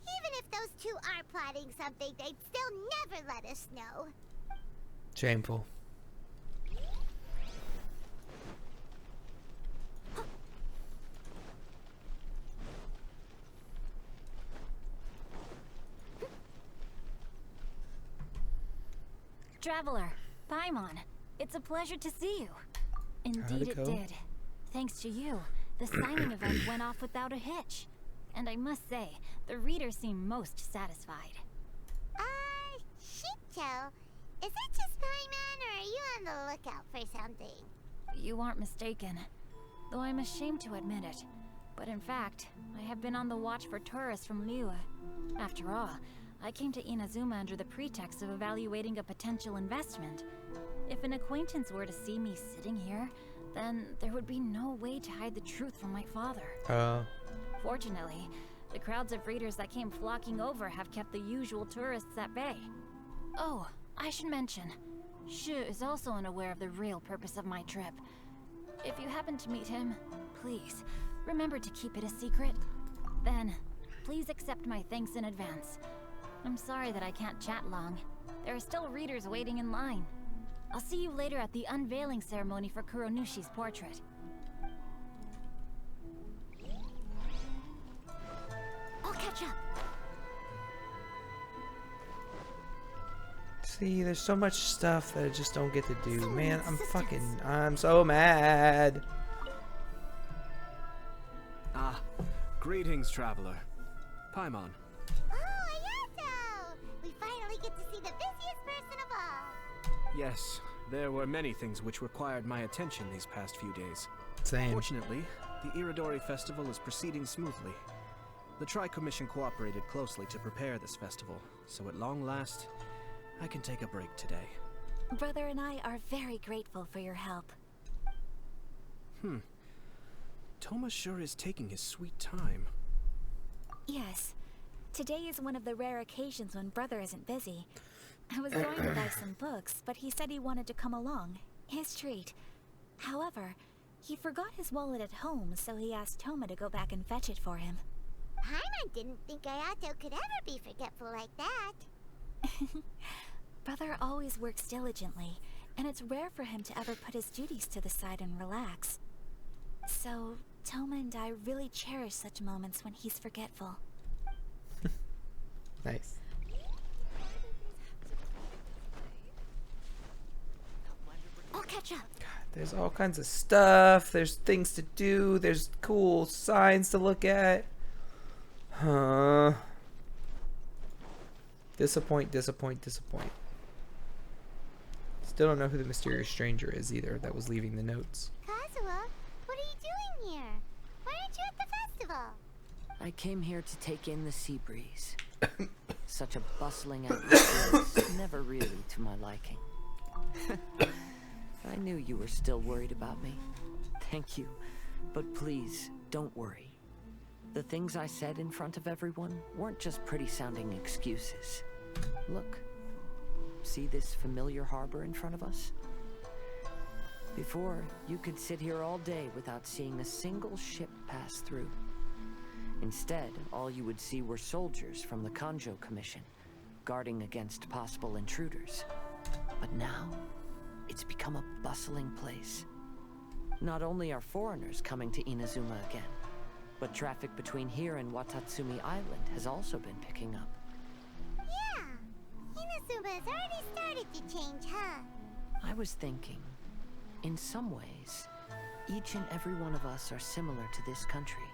Even if those two are plotting something, they'd still never let us know. Shameful. Traveler, Paimon, it's a pleasure to see you. Indeed it did. Thanks to you, the signing event went off without a hitch. And I must say, the readers seem most satisfied. Shincho, is it just Paimon, or are you on the lookout for something? You aren't mistaken, though I'm ashamed to admit it. But in fact, I have been on the watch for tourists from Liyue. After all, I came to Inazuma under the pretext of evaluating a potential investment. If an acquaintance were to see me sitting here, then there would be no way to hide the truth from my father. Fortunately, the crowds of readers that came flocking over have kept the usual tourists at bay. Oh, I should mention, Shu is also unaware of the real purpose of my trip. If you happen to meet him, please, remember to keep it a secret. Then, please accept my thanks in advance. I'm sorry that I can't chat long. There are still readers waiting in line. I'll see you later at the unveiling ceremony for Kuronushi's portrait. I'll catch up. See, there's so much stuff that I just don't get to do. Man, I'm so mad. Greetings, traveler. Paimon. Oh, Ayato! We finally get to see the busiest person of all. Yes, there were many things which required my attention these past few days. Same. Fortunately, the Irodori festival is proceeding smoothly. The Tri-Commission cooperated closely to prepare this festival, so at long last, I can take a break today. Brother and I are very grateful for your help. Toma sure is taking his sweet time. Yes. Today is one of the rare occasions when Brother isn't busy. I was going to buy some books, but he said he wanted to come along. His treat. However, he forgot his wallet at home, so he asked Toma to go back and fetch it for him. Paimon didn't think Ayato could ever be forgetful like that. Brother always works diligently, and it's rare for him to ever put his duties to the side and relax. So, Toma and I really cherish such moments when he's forgetful. Nice. I'll catch up. There's all kinds of stuff. There's things to do. There's cool signs to look at. Disappoint. Still don't know who the mysterious stranger is either that was leaving the notes. Kazuha, what are you doing here? Why aren't you at the festival? I came here to take in the sea breeze. Such a bustling atmosphere is never really to my liking. I knew you were still worried about me. Thank you. But please, don't worry. The things I said in front of everyone weren't just pretty-sounding excuses. Look. See this familiar harbor in front of us? Before, you could sit here all day without seeing a single ship pass through. Instead, all you would see were soldiers from the Kanjo Commission, guarding against possible intruders. But now, it's become a bustling place. Not only are foreigners coming to Inazuma again, but traffic between here and Watatsumi Island has also been picking up. Yeah, Inazuma's already started to change, huh? I was thinking, in some ways, each and every one of us are similar to this country.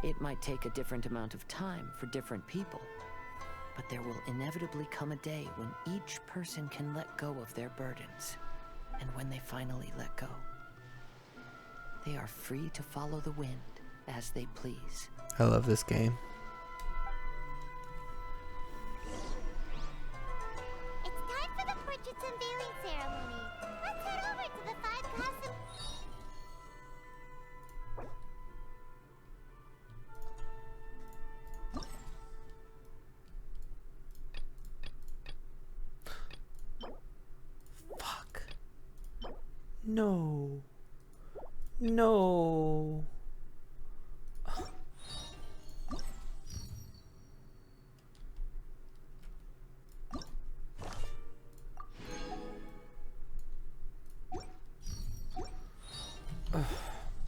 It might take a different amount of time for different people, but there will inevitably come a day when each person can let go of their burdens. And when they finally let go, they are free to follow the wind as they please. I love this game. It's time for the portraits unveiling ceremony. Let's head over to the 5 Cosm. Fuck. No. No.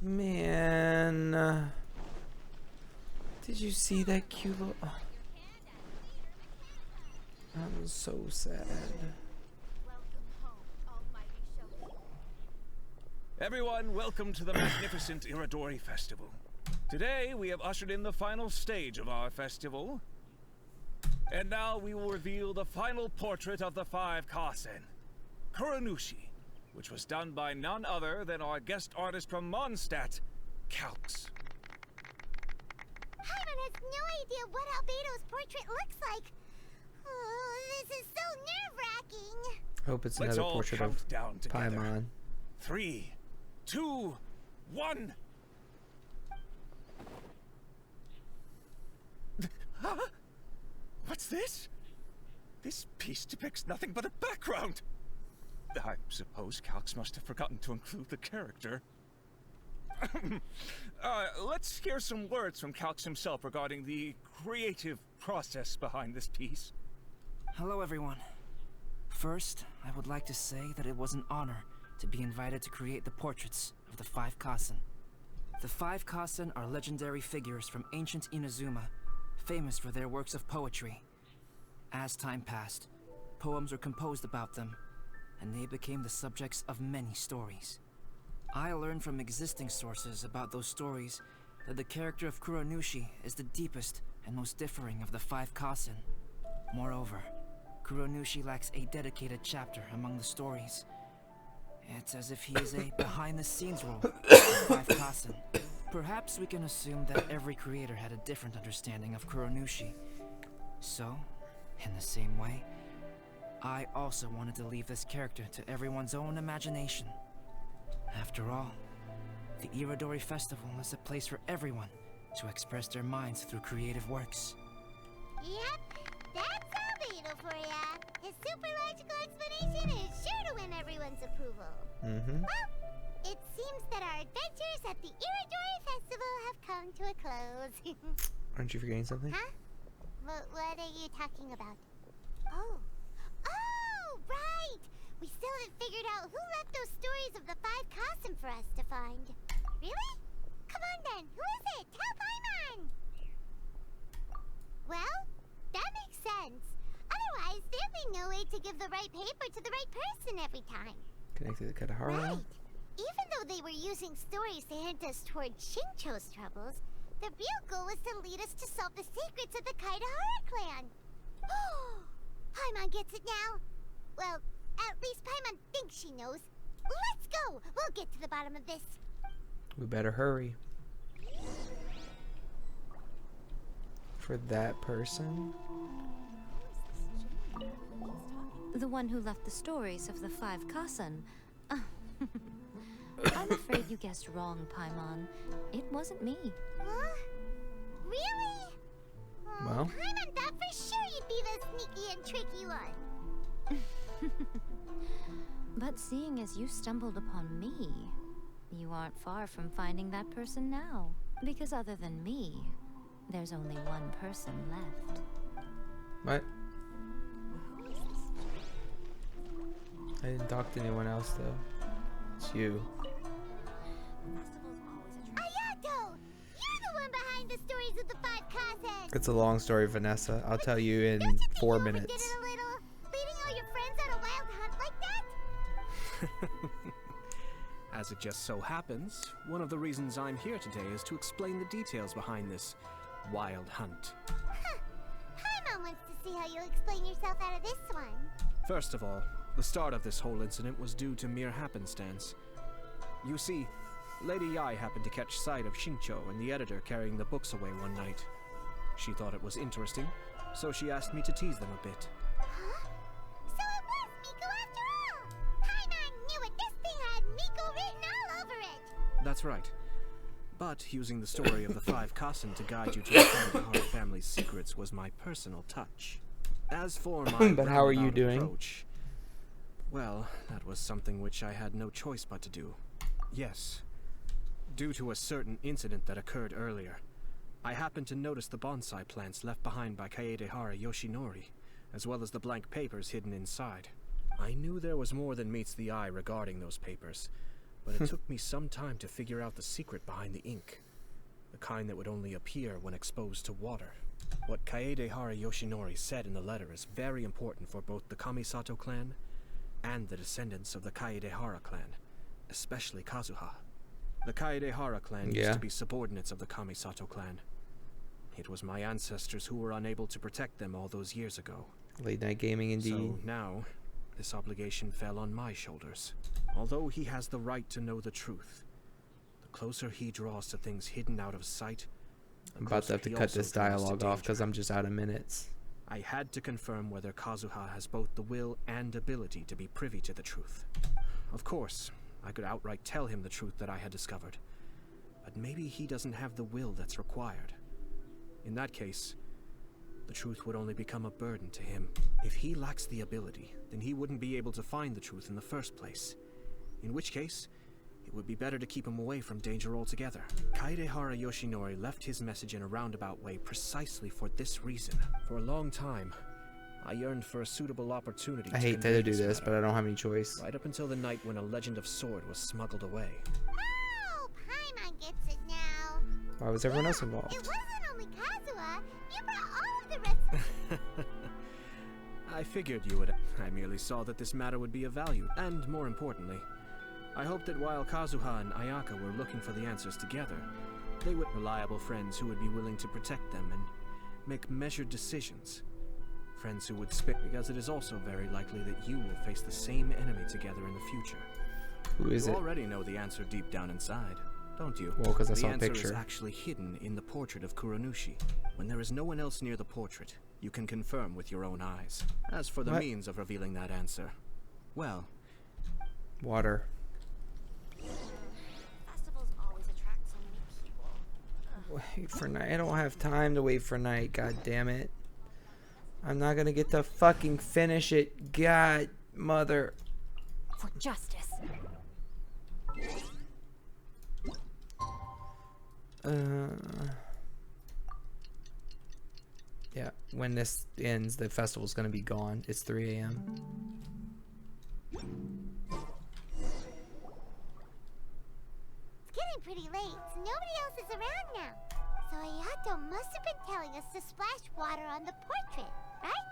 Man. Did you see that cute little... Oh. I'm so sad. Everyone, welcome to the magnificent Irodori Festival. Today, we have ushered in the final stage of our festival. And now we will reveal the final portrait of the 5 Kasen, Kuronushi, which was done by none other than our guest artist from Mondstadt, Calx. Paimon has no idea what Albedo's portrait looks like. Oh, this is so nerve-wracking. Hope it's Let's another all portrait count of down together. Paimon. 3, 2, 1. Huh? What's this? This piece depicts nothing but a background. I suppose Calx must have forgotten to include the character. Let's hear some words from Calx himself regarding the creative process behind this piece. Hello, everyone. First, I would like to say that it was an honor to be invited to create the portraits of the 5 Kasen. The 5 Kasen are legendary figures from ancient Inazuma, famous for their works of poetry. As time passed, poems were composed about them, and they became the subjects of many stories. I learned from existing sources about those stories that the character of Kuronushi is the deepest and most differing of the 5 Kasen. Moreover, Kuronushi lacks a dedicated chapter among the stories. It's as if he is a behind-the-scenes role of the 5 Kasen. Perhaps we can assume that every creator had a different understanding of Kuronushi. So, in the same way, I also wanted to leave this character to everyone's own imagination. After all, the Irodori Festival is a place for everyone to express their minds through creative works. Yep, that's Albedo for ya. His super logical explanation is sure to win everyone's approval. Well, it seems that our adventures at the Irodori Festival have come to a close. Aren't you forgetting something? Huh? What are you talking about? Oh, right! We still haven't figured out who left those stories of the 5 Kasen for us to find. Really? Come on then, who is it? Tell Paimon! Well, that makes sense. Otherwise, there'd be no way to give the right paper to the right person every time. Connected to Katahara. Right. Even though they were using stories to hint us toward Shincho's troubles, the real goal was to lead us to solve the secrets of the Kaitahara clan. Paimon gets it now. Well, at least Paimon thinks she knows. Let's go! We'll get to the bottom of this. We better hurry. For that person? The one who left the stories of the 5 Kasan. I'm afraid you guessed wrong, Paimon. It wasn't me. Huh? Really? Well. Paimon thought for sure you'd be the sneaky and tricky one. But seeing as you stumbled upon me, you aren't far from finding that person now. Because other than me, there's only one person left. What? I didn't talk to anyone else though. It's you. Ayato! You're the one behind the stories of the 5 Kazen! It's a long story, Vanessa. I'll tell you in 4 minutes. Did it a little? Leading all your friends on a wild hunt like that? As it just so happens, one of the reasons I'm here today is to explain the details behind this wild hunt. Paimon wants to see how you'll explain yourself out of this one. First of all, the start of this whole incident was due to mere happenstance. You see, Lady Yai happened to catch sight of Shincho and the editor carrying the books away one night. She thought it was interesting, so she asked me to tease them a bit. Huh? So it was Miko after all! Paimon knew it! This thing had Miko written all over it! That's right. But using the story of the 5 Kasan to guide you to the Hara family's secrets was my personal touch. As for my but how are you doing? Approach, well, that was something which I had no choice but to do. Yes. Due to a certain incident that occurred earlier, I happened to notice the bonsai plants left behind by Kaedehara Yoshinori, as well as the blank papers hidden inside. I knew there was more than meets the eye regarding those papers, but it took me some time to figure out the secret behind the ink. The kind that would only appear when exposed to water. What Kaedehara Yoshinori said in the letter is very important for both the Kamisato clan and the descendants of the Kaedehara clan, especially Kazuha. The Kaedehara clan used to be subordinates of the Kamisato clan. It was my ancestors who were unable to protect them all those years ago. Late night gaming indeed. So now, this obligation fell on my shoulders. Although he has the right to know the truth, the closer he draws to things hidden out of sight, I'm about to have to cut this dialogue off because I'm just out of minutes. I had to confirm whether Kazuha has both the will and ability to be privy to the truth. Of course, I could outright tell him the truth that I had discovered, but maybe he doesn't have the will that's required. In that case, the truth would only become a burden to him. If he lacks the ability, then he wouldn't be able to find the truth in the first place. In which case, it would be better to keep him away from danger altogether. Kaedehara Yoshinori left his message in a roundabout way precisely for this reason. For a long time, I yearned for a suitable opportunity I hate to do this, but I don't have any choice. Right up until the night when a legend of sword was smuggled away. Oh, Paimon gets it now. Why was everyone else involved? It wasn't only Kazuha. You brought all of the rest of I figured you would. I merely saw that this matter would be of value, and more importantly, I hoped that while Kazuha and Ayaka were looking for the answers together, they would be reliable friends who would be willing to protect them and make measured decisions. Friends who would spit, because it is also very likely that you will face the same enemy together in the future. Who is it? You already know the answer deep down inside, don't you? Well, because I saw a The answer picture. is actually hidden in the portrait of Kuranushi. When there is no one else near the portrait, you can confirm with your own eyes. As for the means of revealing that answer, well... Water. Festivals always attract so many people. Wait for night. I don't have time to wait for night. God damn it. I'm not gonna get to fucking finish it. God, mother. For justice. Yeah, when this ends, the festival's gonna be gone. It's 3 a.m. It's getting pretty late, so nobody else is around now. So Ayato must have been telling us to splash water on the portrait, right?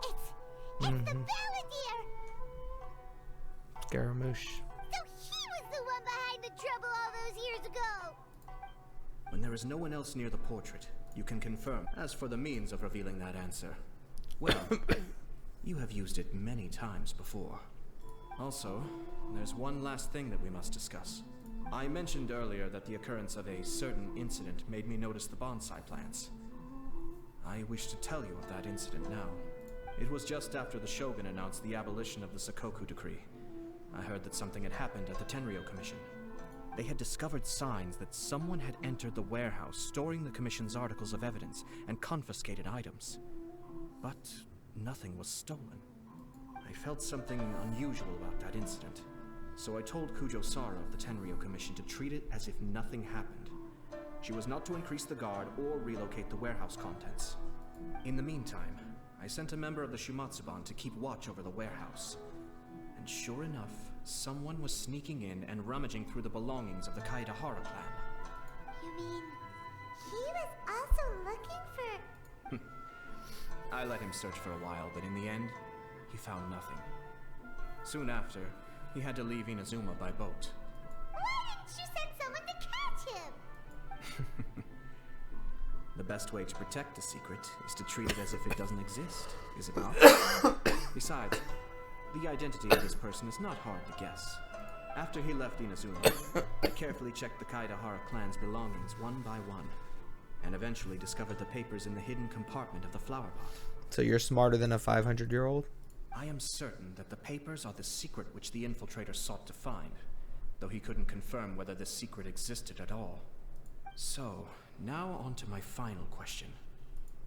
It's the Balladeer! Scaramouche. So he was the one behind the trouble all those years ago! When there is no one else near the portrait, you can confirm. As for the means of revealing that answer, Well, you have used it many times before. Also, there's one last thing that we must discuss. I mentioned earlier that the occurrence of a certain incident made me notice the bonsai plants. I wish to tell you of that incident now. It was just after the Shogun announced the abolition of the Sakoku Decree. I heard that something had happened at the Tenryou Commission. They had discovered signs that someone had entered the warehouse storing the Commission's articles of evidence and confiscated items. But nothing was stolen. I felt something unusual about that incident, so I told Kujo-Sara of the Tenryou Commission to treat it as if nothing happened. She was not to increase the guard or relocate the warehouse contents. In the meantime, I sent a member of the Shumatsuban to keep watch over the warehouse. And sure enough, someone was sneaking in and rummaging through the belongings of the Kaedahara clan. You mean he was also looking for... I let him search for a while, but in the end, he found nothing. Soon after, he had to leave Inazuma by boat. Why didn't you send someone to catch him? The best way to protect a secret is to treat it as if it doesn't exist, is it not? Besides, the identity of this person is not hard to guess. After he left Inazuma, I carefully checked the Kaedahara clan's belongings one by one, and eventually discovered the papers in the hidden compartment of the flower pot. So you're smarter than a 500-year-old? I am certain that the papers are the secret which the infiltrator sought to find, though he couldn't confirm whether this secret existed at all. So, now on to my final question.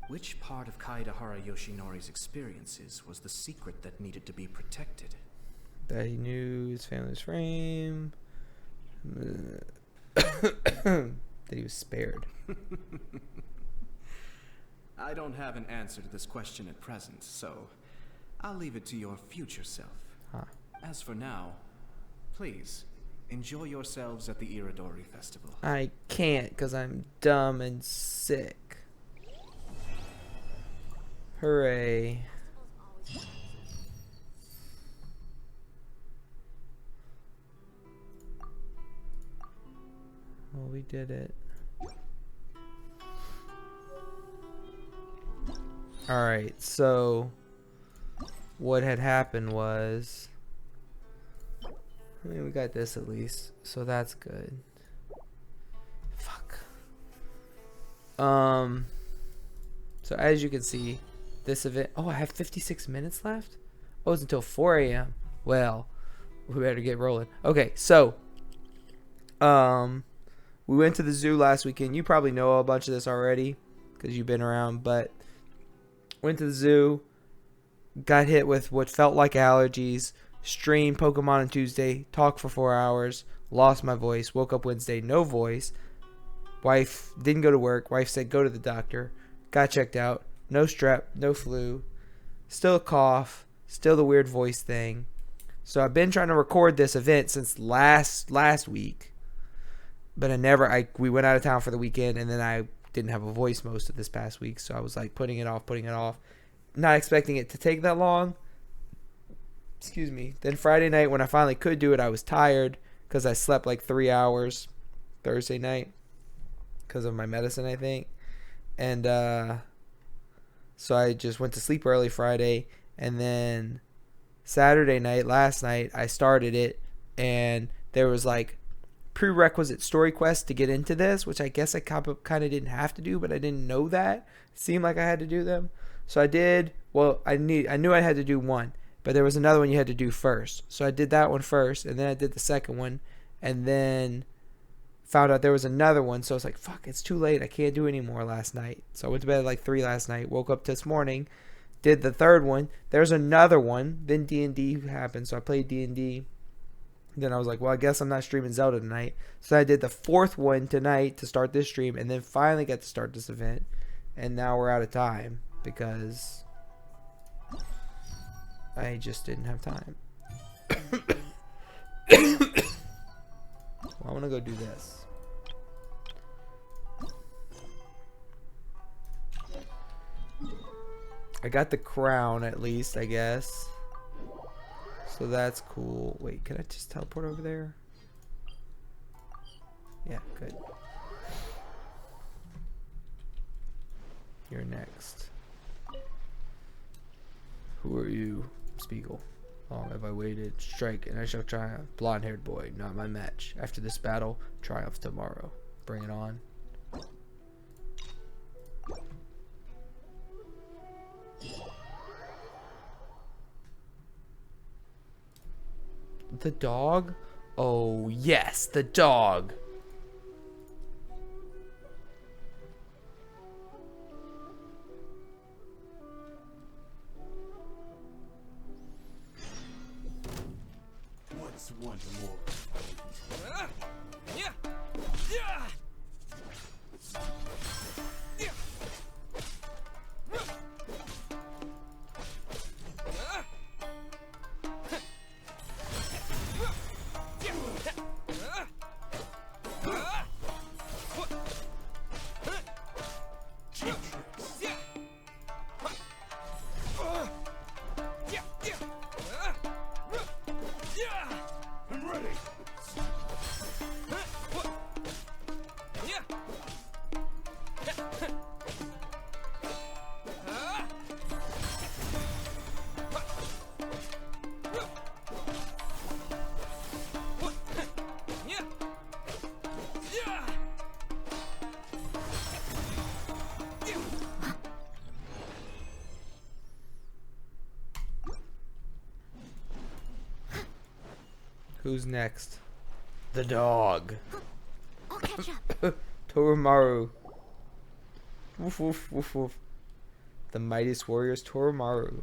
Which part of Kaedahara Yoshinori's experiences was the secret that needed to be protected? That he knew his family's frame. That he was spared. I don't have an answer to this question at present, so I'll leave it to your future self. Huh. As for now, please, enjoy yourselves at the Irodori Festival. I can't because I'm dumb and sick. Hooray. Well, we did it. Alright, so what had happened was, I mean, we got this at least, so that's good. Fuck. So as you can see, this event, oh, I have 56 minutes left? Oh, it's until 4 a.m. Well, we better get rolling. Okay, so we went to the zoo last weekend. You probably know a bunch of this already because you've been around, but went to the zoo, got hit with what felt like allergies, streamed Pokemon on Tuesday, talked for 4 hours, lost my voice, woke up Wednesday, no voice. Wife didn't go to work. Wife said go to the doctor. Got checked out. No strep, no flu. Still a cough. Still the weird voice thing. So I've been trying to record this event since last week. But we went out of town for the weekend, and then I didn't have a voice most of this past week. So I was like putting it off. Not expecting it to take that long. Excuse me. Then Friday night when I finally could do it, I was tired because I slept like 3 hours Thursday night because of my medicine, I think. And so I just went to sleep early Friday, and then Saturday night, last night, I started it, and there was like prerequisite story quests to get into this, which I guess I kind of didn't have to do, but I didn't know that. It seemed like I had to do them. So I did. Well, I knew I had to do one, but there was another one you had to do first. So I did that one first, and then I did the second one, and then found out there was another one. So I was like, fuck, it's too late. I can't do any more last night. So I went to bed at like 3 last night, woke up this morning, did the third one. There's another one. Then D&D happened, so I played D&D. Then I was like, well, I guess I'm not streaming Zelda tonight. So I did the fourth one tonight to start this stream, and then finally got to start this event. And now we're out of time because I just didn't have time. Well, I want to go do this. I got the crown at least, I guess. So that's cool. Wait, can I just teleport over there? Yeah, good. You're next. Who are you? Spiegel. Long have I waited. Strike, and I shall triumph. Blonde-haired boy, not my match. After this battle, triumph tomorrow. Bring it on. The dog? Oh, yes, the dog. What's one more? Who's next? The dog. I'll catch up. Toromaru. Woof woof woof woof. The mightiest warriors Toromaru.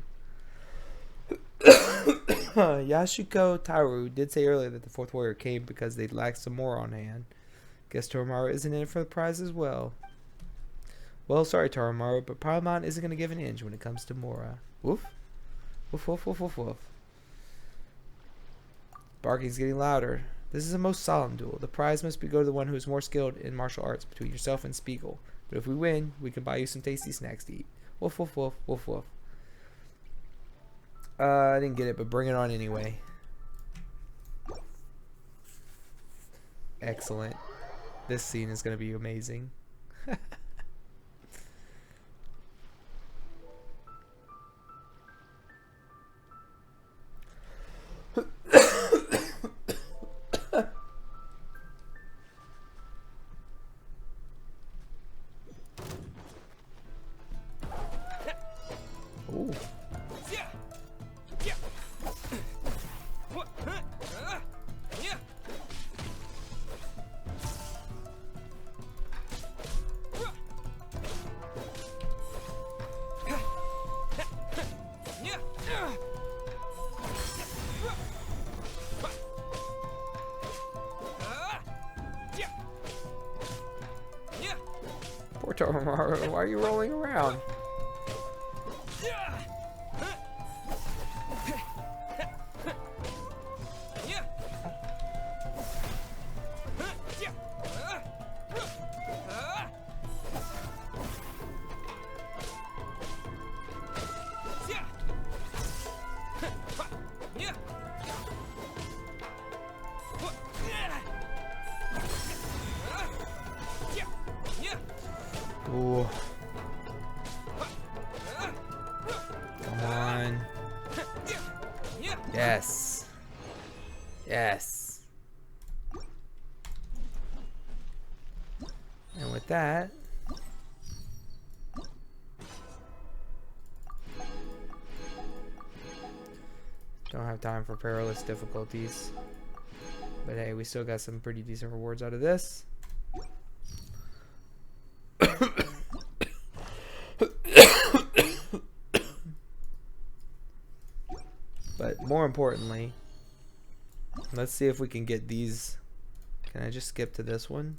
Yasuko Taru did say earlier that the fourth warrior came because they lacked some more on hand. Guess Toromaru isn't in it for the prize as well. Well, sorry Toromaru, but Paramount isn't going to give an inch when it comes to Mora. Woof. Woof woof woof woof woof. Barking's getting louder. This is a most solemn duel. The prize must go to the one who is more skilled in martial arts between yourself and Spiegel. But if we win, we can buy you some tasty snacks to eat. Woof woof woof woof woof. I didn't get it, but bring it on anyway. Excellent. This scene is going to be amazing. Ooh. Poor Toromaru, why are you rolling around? Ooh. Come on. Yes. Yes. And with that, don't have time for perilous difficulties. But hey, we still got some pretty decent rewards out of this. But more importantly, let's see if we can get these. Can I just skip to this one?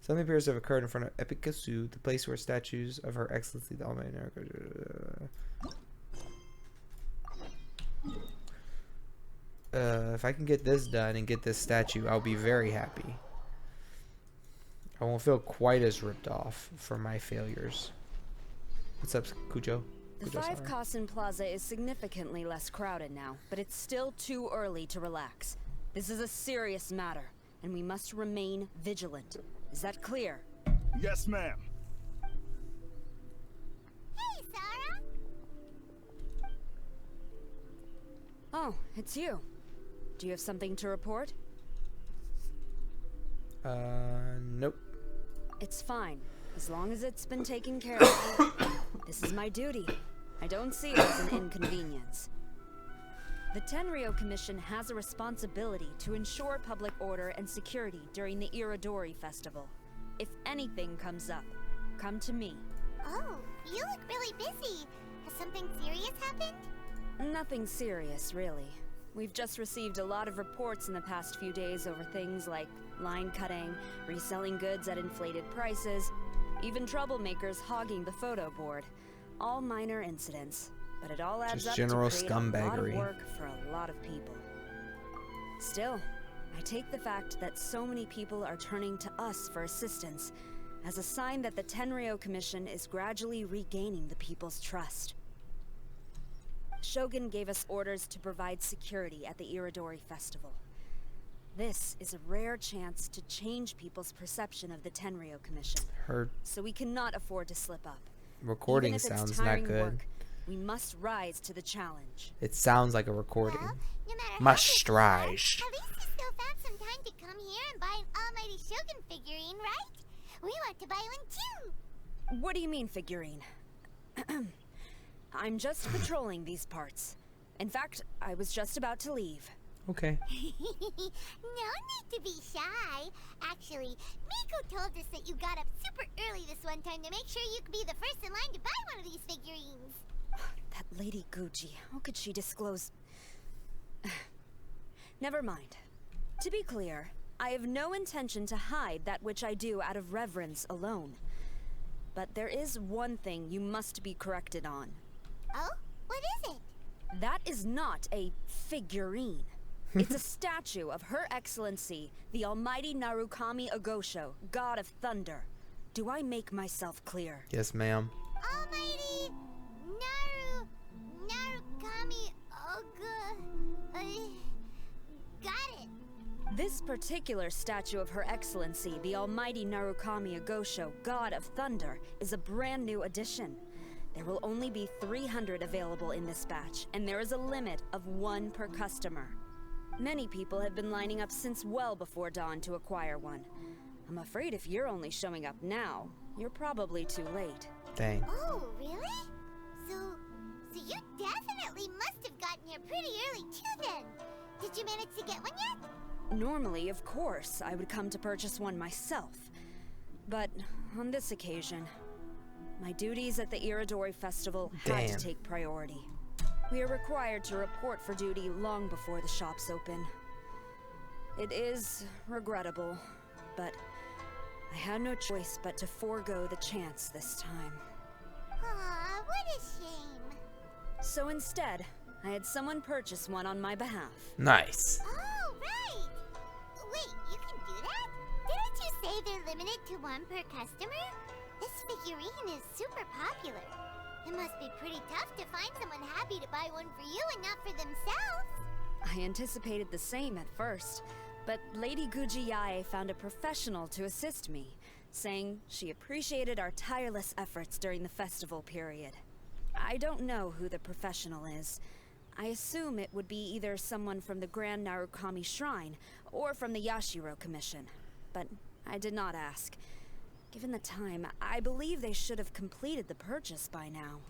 Something appears to have occurred in front of Epikasu, the place where statues of Her Excellency the Almighty Narukami. If I can get this done and get this statue, I'll be very happy. I won't feel quite as ripped off for my failures. What's up, Kujo? The Five Kasen Plaza is significantly less crowded now, but it's still too early to relax. This is a serious matter, and we must remain vigilant. Is that clear? Yes, ma'am. Hey, Sarah. Oh, it's you. Do you have something to report? Nope. It's fine, as long as it's been taken care of. This is my duty. I don't see it as an inconvenience. The Tenryou Commission has a responsibility to ensure public order and security during the Irodori Festival. If anything comes up, come to me. Oh, you look really busy. Has something serious happened? Nothing serious, really. We've just received a lot of reports in the past few days over things like line cutting, reselling goods at inflated prices, even troublemakers hogging the photo board. All minor incidents, but it all adds Just up general to create a lot of scumbaggery. work for a lot of people. Still, I take the fact that so many people are turning to us for assistance as a sign that the Tenryou Commission is gradually regaining the people's trust. Shogun gave us orders to provide security at the Irodori Festival. This is a rare chance to change people's perception of the Tenryou Commission. Her So we cannot afford to slip up. recording Even if it's sounds not tiring good. work, we must rise to the challenge. It sounds like a recording. Well, no matter how Must busy you rise. are, at least you still found some time to come here and buy an almighty Shogun figurine, right? We want to buy one too. What do you mean, figurine? I'm just patrolling these parts. In fact, I was just about to leave. Okay. No need to be shy. Actually, Miko told us that you got up super early this one time to make sure you could be the first in line to buy one of these figurines. That Lady Gucci, how could she disclose... Never mind. To be clear, I have no intention to hide that which I do out of reverence alone. But there is one thing you must be corrected on. Oh? What is it? That is not a figurine. It's a statue of Her Excellency, the Almighty Narukami Ogosho, God of Thunder. Do I make myself clear? Yes, ma'am. Almighty Narukami got it. This particular statue of Her Excellency, the Almighty Narukami Ogosho, God of Thunder, is a brand new addition. There will only be 300 available in this batch, and there is a limit of 1 per customer. Many people have been lining up since well before dawn to acquire one. I'm afraid if you're only showing up now, you're probably too late. Dang. Oh, really? So you definitely must have gotten here pretty early too then. Did you manage to get one yet? Normally, of course, I would come to purchase one myself. But on this occasion, my duties at the Irodori Festival had to take priority. We are required to report for duty long before the shops open. It is regrettable, but I had no choice but to forego the chance this time. Aw, what a shame. So instead, I had someone purchase one on my behalf. Nice. Oh, right. Wait, you can do that? Didn't you say they're limited to 1 per customer? This figurine is super popular. It must be pretty tough to find someone happy to buy one for you and not for themselves. I anticipated the same at first, but Lady Gujiyae found a professional to assist me, saying she appreciated our tireless efforts during the festival period. I don't know who the professional is. I assume it would be either someone from the Grand Narukami Shrine or from the Yashiro Commission, but I did not ask. Given the time, I believe they should have completed the purchase by now.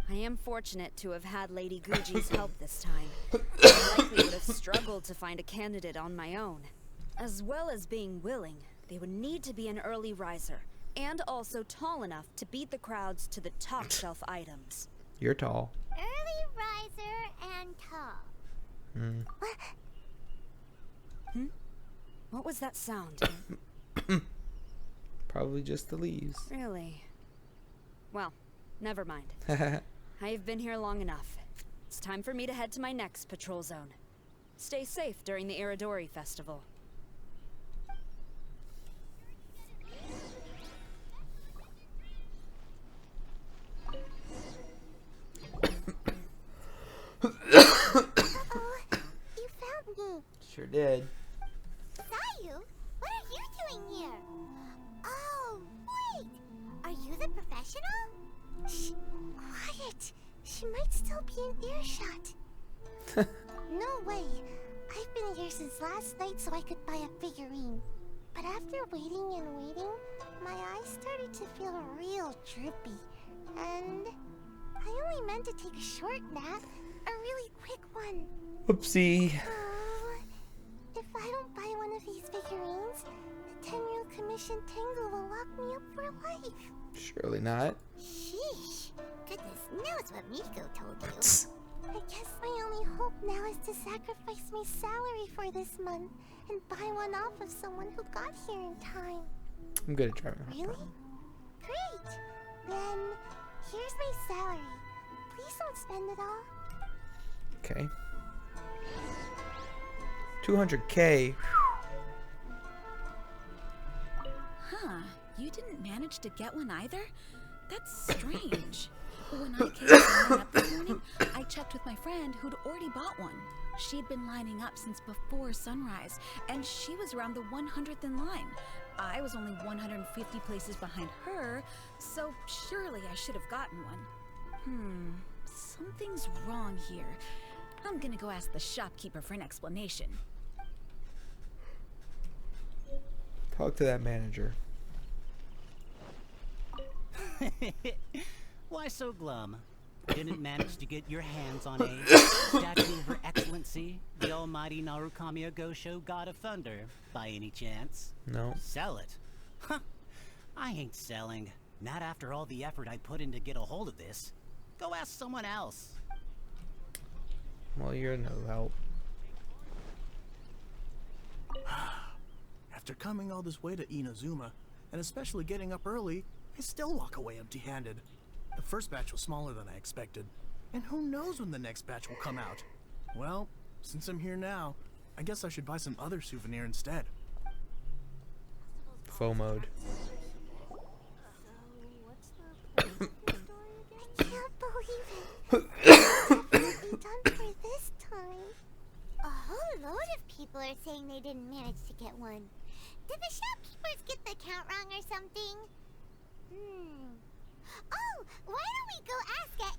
I am fortunate to have had Lady Guji's help this time. I likely would have struggled to find a candidate on my own. As well as being willing, they would need to be an early riser, and also tall enough to beat the crowds to the top shelf items. You're tall. Early riser and tall. What was that sound? Probably just the leaves. Really? Well, never mind. I have been here long enough. It's time for me to head to my next patrol zone. Stay safe during the Irodori Festival. You found me. Sure did. Sayu, what are you doing here? Oh, wait. Are you the professional? Shh, quiet. She might still be in earshot. No way. I've been here since last night so I could buy a figurine. But after waiting and waiting, my eyes started to feel real droopy. And I only meant to take a short nap, a really quick one. Oopsie. If I don't buy one of these figurines, the 10-year commission tangle will lock me up for life. Surely not. Sheesh. Goodness knows what Miko told you. I guess my only hope now is to sacrifice my salary for this month and buy one off of someone who got here in time. I'm good at driving. Really? Great! Then, here's my salary. Please don't spend it all. Okay. 200K. Huh. You didn't manage to get one either? That's strange. When I came lining up this morning, I checked with my friend who'd already bought one. She'd been lining up since before sunrise, and she was around the 100th in line. I was only 150 places behind her, so surely I should have gotten one. Something's wrong here. I'm gonna go ask the shopkeeper for an explanation. Talk to that manager. Why so glum? Didn't manage to get your hands on a statue of Her Excellency, the almighty Narukami Ogosho, God of Thunder, by any chance? No. Sell it? Huh. I ain't selling. Not after all the effort I put in to get a hold of this. Go ask someone else. Well, you're no help. After coming all this way to Inazuma, and especially getting up early, I still walk away empty-handed. The first batch was smaller than I expected, and who knows when the next batch will come out. Well, since I'm here now, I guess I should buy some other souvenir instead. Faux mode. I can't believe it. It's done for this time. A whole load of people are saying they didn't manage to get one. Did the shopkeepers get the count wrong or something? Oh, why don't we go ask at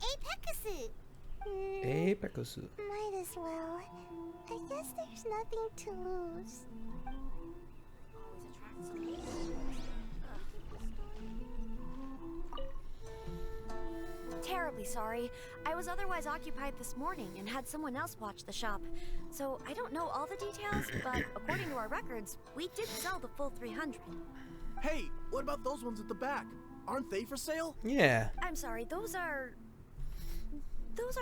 Apecasu. Might as well. I guess there's nothing to lose. Terribly sorry. I was otherwise occupied this morning and had someone else watch the shop. So I don't know all the details, but according to our records, we did sell the full 300. Hey, what about those ones at the back? Aren't they for sale? Yeah. I'm sorry, those are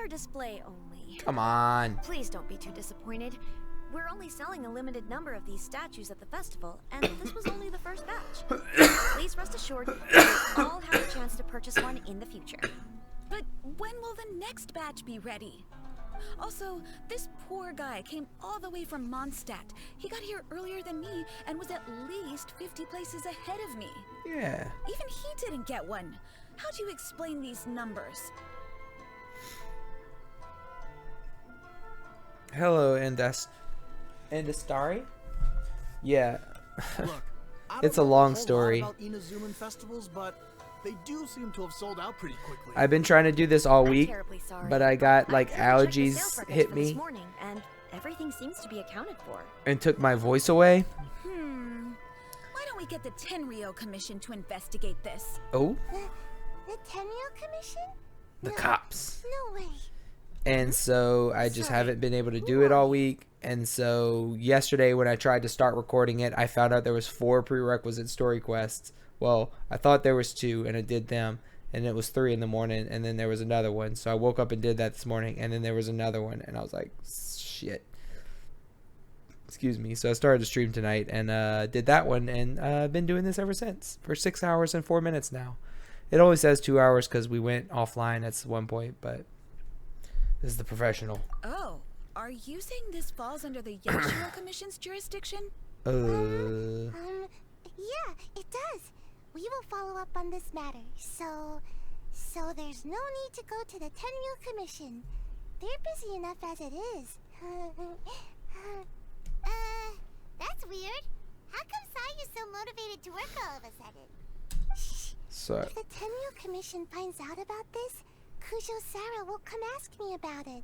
display only. Come on. Please don't be too disappointed. We're only selling a limited number of these statues at the festival, and this was only the first batch. Please rest assured, you'll all have a chance to purchase one in the future. But when will the next batch be ready? Also, this poor guy came all the way from Mondstadt. He got here earlier than me and was at least 50 places ahead of me. Yeah. Even he didn't get one. How do you explain these numbers? Hello, Endastari? Yeah. Look, It's a long story. About Inazuman festivals, but they do seem to have sold out pretty quickly. I've been trying to do this all week, but I got like I checked the allergies sales records hit for this me morning, and everything seems to be accounted for. and took my voice away. Why don't we get the Tenryo Commission to investigate this? Oh, The Tenryo Commission? the cops. No way. And so I just haven't been able to do it all week. And so yesterday when I tried to start recording it, I found out there was 4 prerequisite story quests. Well, I thought there was 2 and I did them, and it was 3 in the morning, and then there was another one. So I woke up and did that this morning, and then there was another one, and I was like, shit. Excuse me. So I started to stream tonight and did that one, and I've been doing this ever since for 6 hours and 4 minutes now. It only says 2 hours because we went offline at one point, but this is the professional. Oh, are you saying this falls under the Yashiro Commission's jurisdiction? Yeah, it does. We will follow up on this matter. So there's no need to go to the Tenryo Commission. They're busy enough as it is. That's weird. How come Sayu's so motivated to work all of a sudden? So If the Tenryo Commission finds out about this, Kujo Sarah will come ask me about it.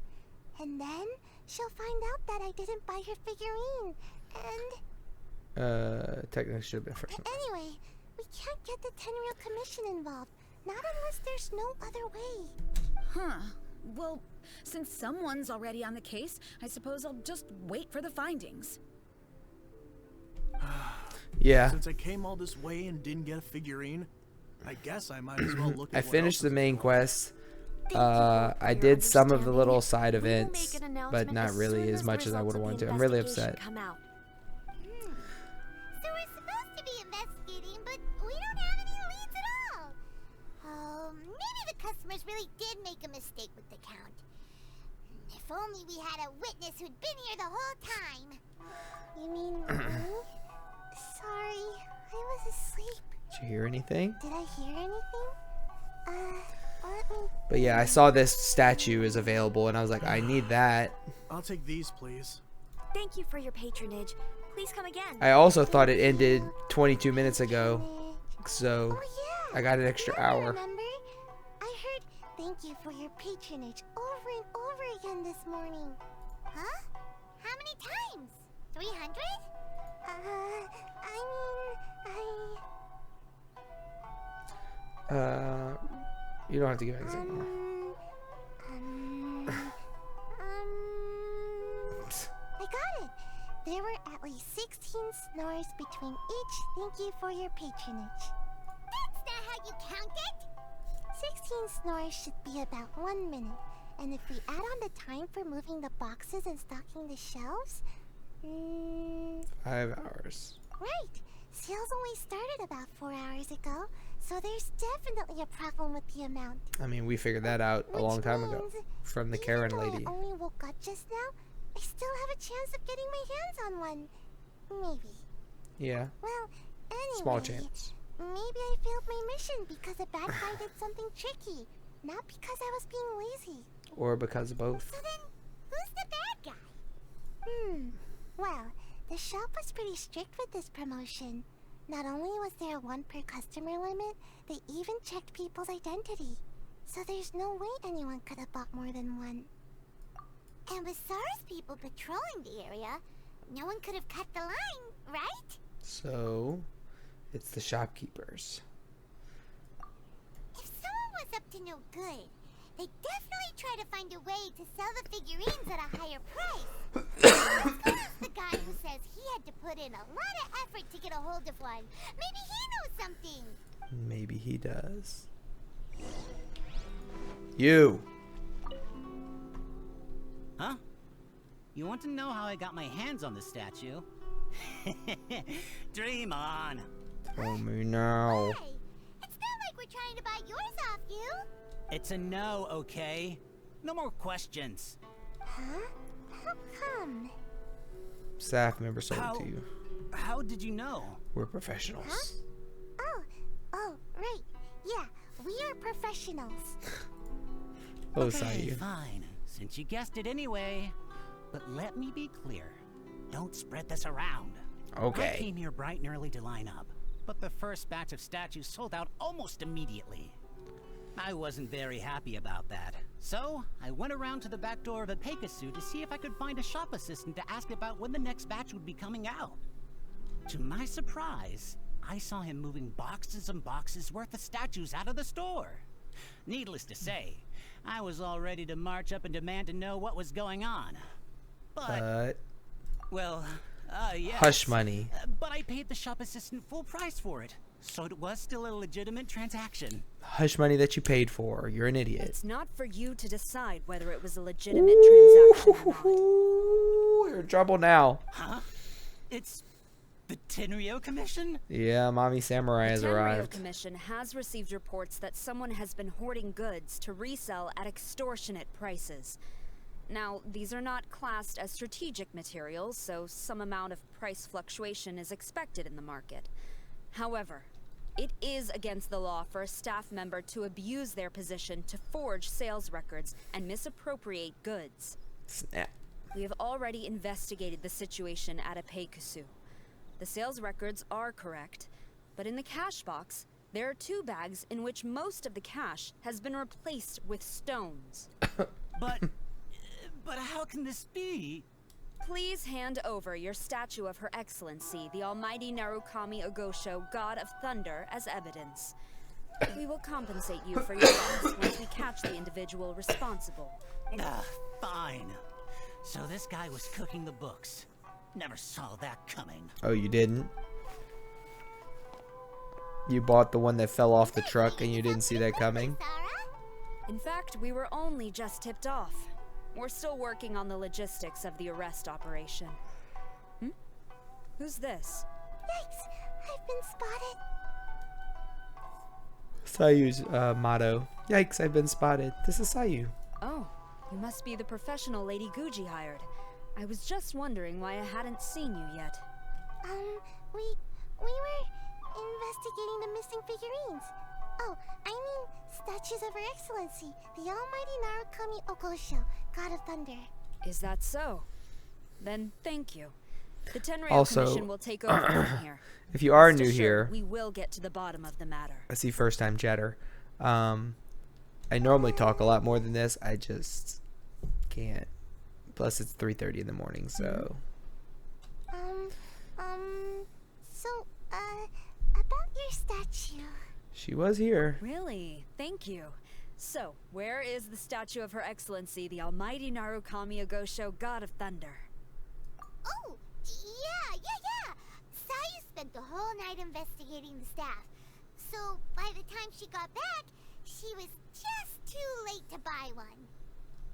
And then she'll find out that I didn't buy her figurine, and... Technically should have been first. Anyway, we can't get the Tenryou Commission involved. Not unless there's no other way. Huh. Well, since someone's already on the case, I suppose I'll just wait for the findings. Yeah. Since I came all this way and didn't get a figurine, I guess I might as well look at I what finished else the main quest. I did some of the little side events, but not really as much as I would have wanted to. I'm really upset. So we're supposed to be investigating, but we don't have any leads at all. Oh, maybe the customers really did make a mistake with the count. If only we had a witness who'd been here the whole time. You mean me? Sorry, I was asleep. Did you hear anything? Did I hear anything? Let me... But yeah, I saw this statue is available, and I was like, I need that. I'll take these, please. Thank you for your patronage. Please come again. I also thought it ended 22 minutes ago, so I got an extra hour. Remember? I heard thank you for your patronage over and over again this morning. Huh? How many times? 300? You don't have to give example. I got it. There were at least 16 snores between each thank you for your patronage. That's not how you count it. 16 snores should be about 1 minute. And if we add on the time for moving the boxes and stocking the shelves, 5 hours. Right. Sales only started about 4 hours ago, so there's definitely a problem with the amount. I mean, we figured that out a long time ago from the Karen lady. I only woke up just now. I still have a chance of getting my hands on one. Maybe. Yeah. Well, anyway. Small chance. Maybe I failed my mission because a bad guy did something tricky, not because I was being lazy. Or because of both. So then, who's the bad guy? Well, the shop was pretty strict with this promotion. Not only was there a 1 per customer limit, they even checked people's identity. So there's no way anyone could have bought more than one. And with SARS people patrolling the area, no one could have cut the line, right? So, it's the shopkeepers. If someone was up to no good, they'd definitely try to find a way to sell the figurines at a higher price. The guy who says he had to put in a lot of effort to get a hold of one. Maybe he knows something. Maybe he does. You. Huh? You want to know how I got my hands on the statue? Dream on. Tell me now. Hey, it's not like we're trying to buy yours off you. It's a no, okay? No more questions. Huh? How come? Staff member sold it to you. How did you know? We're professionals. Huh? Oh, right. Yeah, we are professionals. Okay, fine. Since you guessed it anyway. But let me be clear. Don't spread this around. Okay. I came here bright and early to line up, but the first batch of statues sold out almost immediately. I wasn't very happy about that. So, I went around to the back door of a Pegasus to see if I could find a shop assistant to ask about when the next batch would be coming out. To my surprise, I saw him moving boxes and boxes worth of statues out of the store. Needless to say, I was all ready to march up and demand to know what was going on. But well, yes. Hush money. But I paid the shop assistant full price for it, so it was still a legitimate transaction. Hush money that you paid for. You're an idiot. It's not for you to decide whether it was a legitimate transaction or not. You're in trouble now. Huh? It's the Tenryou Commission? Yeah, Mommy Samurai has The Tenryou arrived. Commission has received reports that someone has been hoarding goods to resell at extortionate prices. Now, these are not classed as strategic materials, so some amount of price fluctuation is expected in the market. However, it is against the law for a staff member to abuse their position to forge sales records and misappropriate goods. Snap. We have already investigated the situation at a Pegasus. The sales records are correct, but in the cash box, there are 2 bags in which most of the cash has been replaced with stones. But how can this be? Please hand over your statue of Her Excellency, the Almighty Narukami Ogosho, God of Thunder, as evidence. We will compensate you for your loss once we catch the individual responsible. Fine. So this guy was cooking the books. Never saw that coming. Oh, you didn't? You bought the one that fell off the truck and you didn't see that coming? In fact, we were only just tipped off. We're still working on the logistics of the arrest operation. Who's this? Yikes! I've been spotted. Sayu's motto. Yikes, I've been spotted. This is Sayu. Oh, you must be the professional Lady Guji hired. I was just wondering why I hadn't seen you yet. We were investigating the missing figurines. Oh, I mean statues of Her Excellency, the Almighty Narukami Ogosho, God of Thunder. Is that so? Then thank you. The Tenryo Also, Commission will take over from here. If you are Rest new assured, here, we will get to the bottom of the matter. I see first time chatter. I normally talk a lot more than this. I just can't. Plus it's 3:30 in the morning, so. So, about your statue. She was here. Really? Thank you. So, where is the statue of Her Excellency, the Almighty Narukami Ogosho, God of Thunder? Oh, yeah. Sayu spent the whole night investigating the staff. So, by the time she got back, she was just too late to buy one.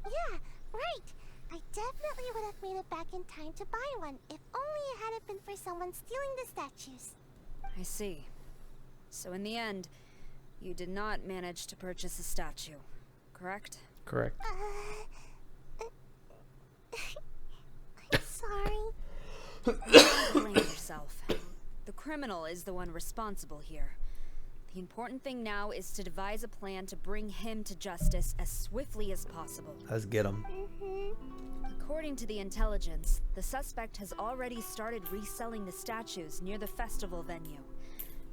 Yeah, right. I definitely would have made it back in time to buy one, if only it hadn't been for someone stealing the statues. I see. So in the end, you did not manage to purchase a statue, correct? Correct. I'm sorry. Don't blame yourself. The criminal is the one responsible here. The important thing now is to devise a plan to bring him to justice as swiftly as possible. Let's get him. According to the intelligence, the suspect has already started reselling the statues near the festival venue.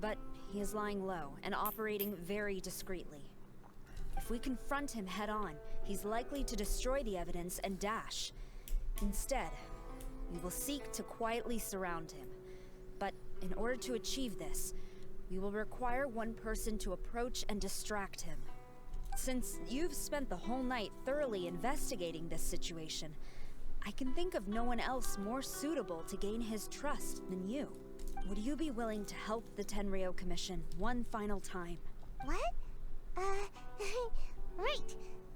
But he is lying low and operating very discreetly. If we confront him head on, he's likely to destroy the evidence and dash. Instead, we will seek to quietly surround him. But in order to achieve this, we will require one person to approach and distract him. Since you've spent the whole night thoroughly investigating this situation, I can think of no one else more suitable to gain his trust than you. Would you be willing to help the Tenryo Commission one final time? What? Right.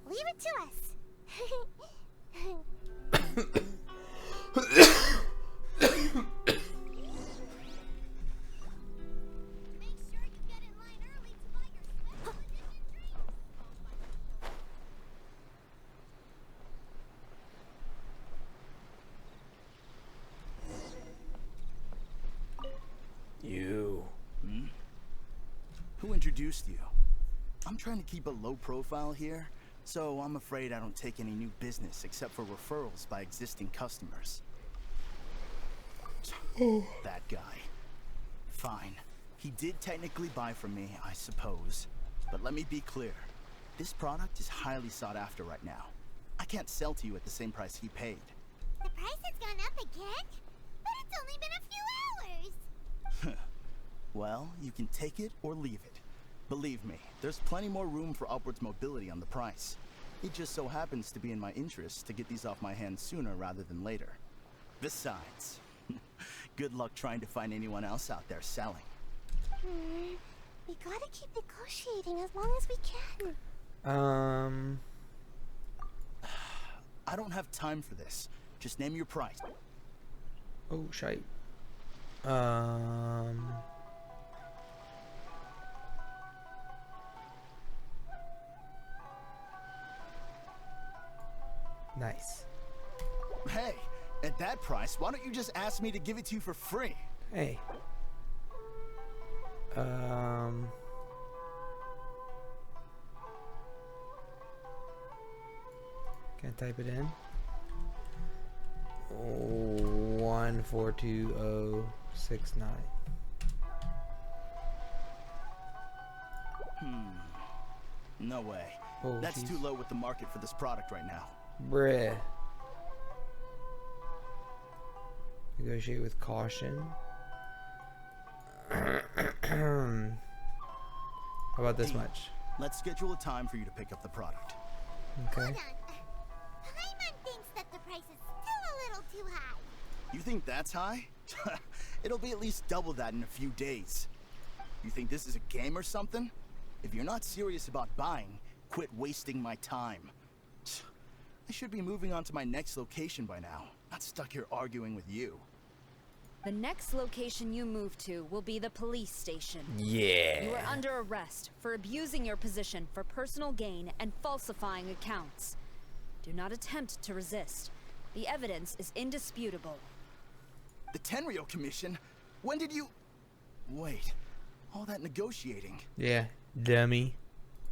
Leave it to us. You. Who introduced you? I'm trying to keep a low profile here, so I'm afraid I don't take any new business except for referrals by existing customers. That guy. Fine. He did technically buy from me, I suppose. But let me be clear. This product is highly sought after right now. I can't sell to you at the same price he paid. The price has gone up again? But it's only been a few hours. Well, you can take it or leave it. Believe me, there's plenty more room for upwards mobility on the price. It just so happens to be in my interest to get these off my hands sooner rather than later. Besides, good luck trying to find anyone else out there selling. We gotta keep negotiating as long as we can. I don't have time for this. Just name your price. Oh, shite. Nice. Hey, at that price, why don't you just ask me to give it to you for free? Hey. Can I type it in? 142069. No way. Oh, That's geez. too low with the market for this product right now. Bruh. Negotiate with caution. How about this much? Let's schedule a time for you to pick up the product. Okay. Hold on. Paimon thinks that the price is still a little too high. You think that's high? It'll be at least double that in a few days. You think this is a game or something? If you're not serious about buying, quit wasting my time. I should be moving on to my next location by now, not stuck here arguing with you. The next location you move to will be the police station. Yeah. You are under arrest for abusing your position for personal gain and falsifying accounts. Do not attempt to resist. The evidence is indisputable. The Tenryou Commission? When did you... Wait, all that negotiating. Yeah, dummy.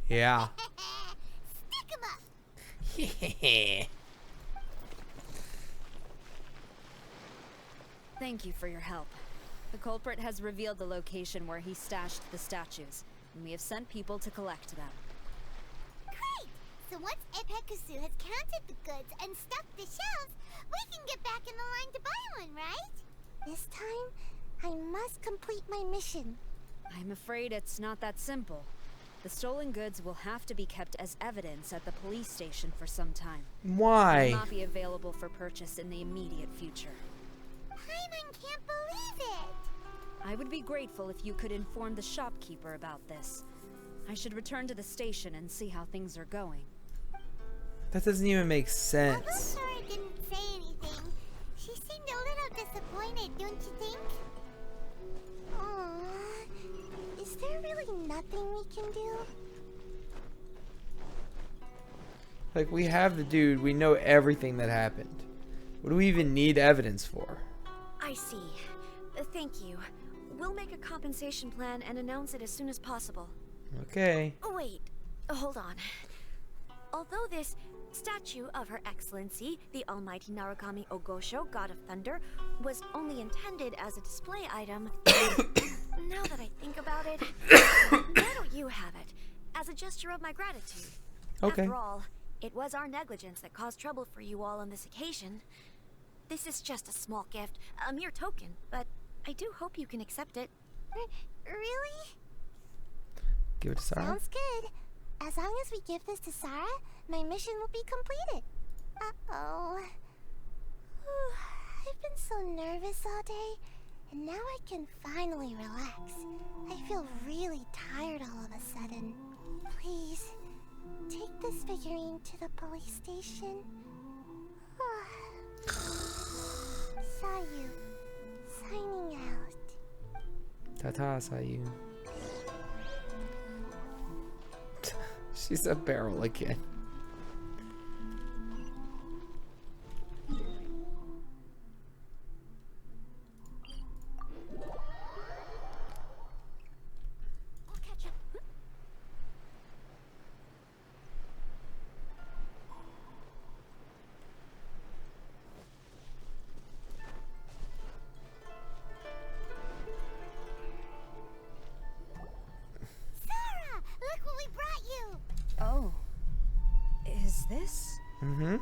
Yeah. Stick 'em up. Thank you for your help. The culprit has revealed the location where he stashed the statues, and we have sent people to collect them. Great! So once Epekusu has counted the goods and stuffed the shelves, we can get back in the line to buy one, right? This time, I must complete my mission. I'm afraid it's not that simple. The stolen goods will have to be kept as evidence at the police station for some time. Why? They will not be available for purchase in the immediate future. Paimon can't believe it! I would be grateful if you could inform the shopkeeper about this. I should return to the station and see how things are going. That doesn't even make Although sense. Sora didn't say anything, she seemed a little disappointed, don't you think? Is there really nothing we can do? Like, we have the dude, we know everything that happened. What do we even need evidence for? I see. Thank you. We'll make a compensation plan and announce it as soon as possible. Okay. Wait, hold on. Although this statue of Her Excellency, the Almighty Narukami Ogosho, God of Thunder, was only intended as a display item, now that I think about it, why don't you have it, as a gesture of my gratitude? Okay. After all, it was our negligence that caused trouble for you all on this occasion. This is just a small gift, a mere token, but I do hope you can accept it. Really? Give it to Sarah. Sounds good. As long as we give this to Sarah, my mission will be completed. Uh-oh. I've been so nervous all day, and now I can finally relax. I feel really tired all of a sudden. Please, take this figurine to the police station. Sayu, signing out. Ta-ta, Sayu. She's a barrel again. I'll catch up. Sarah, look what we brought you. Oh. Is this? Mm-hmm.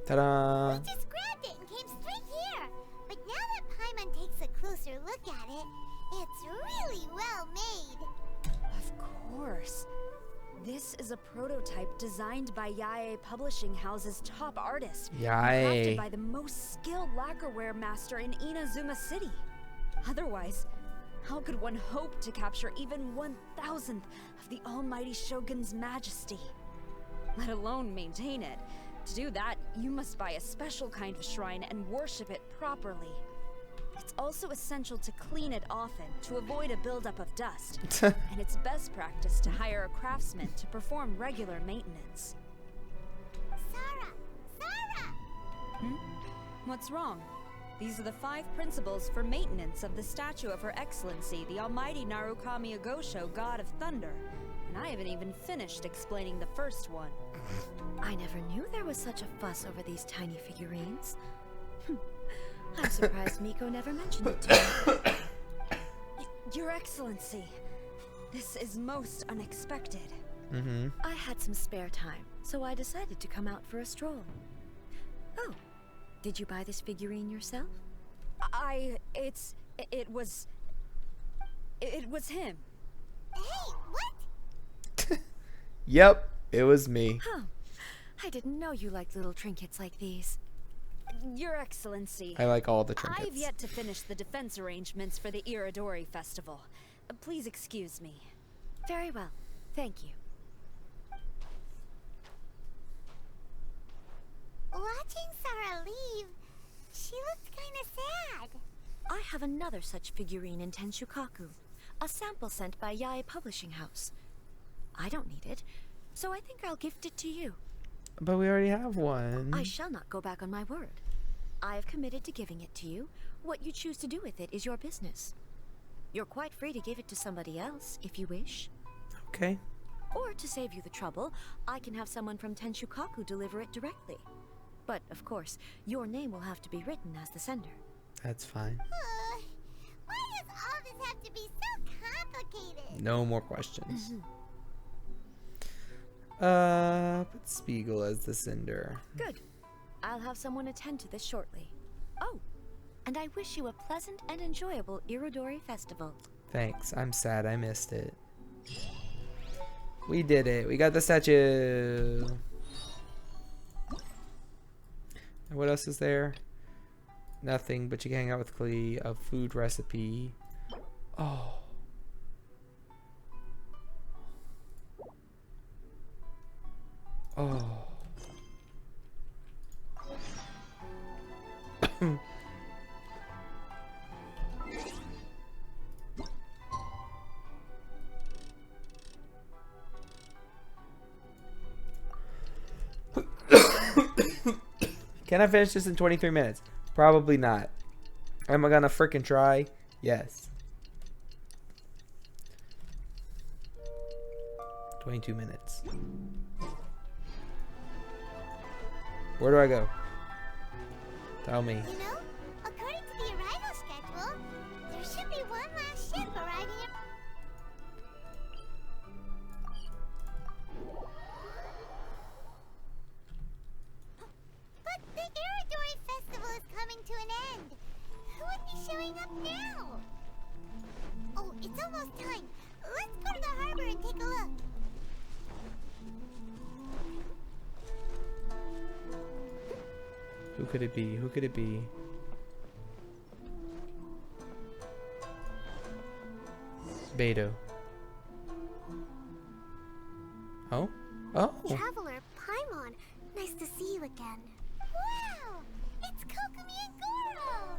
Ta-da! We just grabbed it and came straight here. But now that Paimon takes a closer look at it, it's really well made. Of course. This is a prototype designed by Yae Publishing House's top artist. And Yae. crafted by the most skilled lacquerware master in Inazuma City. Otherwise, how could one hope to capture even 1,000th of the Almighty Shogun's majesty? Let alone maintain it. To do that, you must buy a special kind of shrine and worship it properly. It's also essential to clean it often to avoid a buildup of dust. And it's best practice to hire a craftsman to perform regular maintenance. Sarah! Sarah! What's wrong? These are the 5 principles for maintenance of the statue of Her Excellency, the Almighty Narukami Ogosho, God of Thunder. And I haven't even finished explaining the first one. I never knew there was such a fuss over these tiny figurines. I'm surprised Miko never mentioned it to me. Your Excellency, this is most unexpected. I had some spare time, so I decided to come out for a stroll. Oh, Did you buy this figurine yourself? It was him. Hey, what? Yep, it was me. Huh. I didn't know you liked little trinkets like these. Your Excellency. I like all the trinkets. I've yet to finish the defense arrangements for the Irodori festival. Please excuse me. Very well. Thank you. Watching Sarah leave, she looked kind of sad. I have another such figurine in Tenshukaku, a sample sent by Yae Publishing House. I don't need it, so I think I'll gift it to you. But we already have one. I shall not go back on my word. I have committed to giving it to you. What you choose to do with it is your business. You're quite free to give it to somebody else, if you wish. Okay. Or to save you the trouble, I can have someone from Tenshukaku deliver it directly. But, of course, your name will have to be written as the sender. That's fine. Why does all this have to be so complicated? No more questions. Put Spiegel as the sender. Good. I'll have someone attend to this shortly. Oh, and I wish you a pleasant and enjoyable Irodori festival. Thanks. I'm sad I missed it. We did it. We got the statue. And what else is there? Nothing, but you can hang out with Klee. A food recipe. Oh. Oh. Can I finish this in 23 minutes? Probably not. Am I gonna freaking try? Yes. 22 minutes. Where do I go? Tell me. You know, according to the arrival schedule, there should be one last ship arriving at... But the Irodori Festival is coming to an end. Who would be showing up now? Oh, it's almost time. Let's go to the harbor and take a look. Who could it be? Who could it be? Beto. Oh? Oh! Traveler, Paimon, nice to see you again. Wow! It's Kokumi and Goro!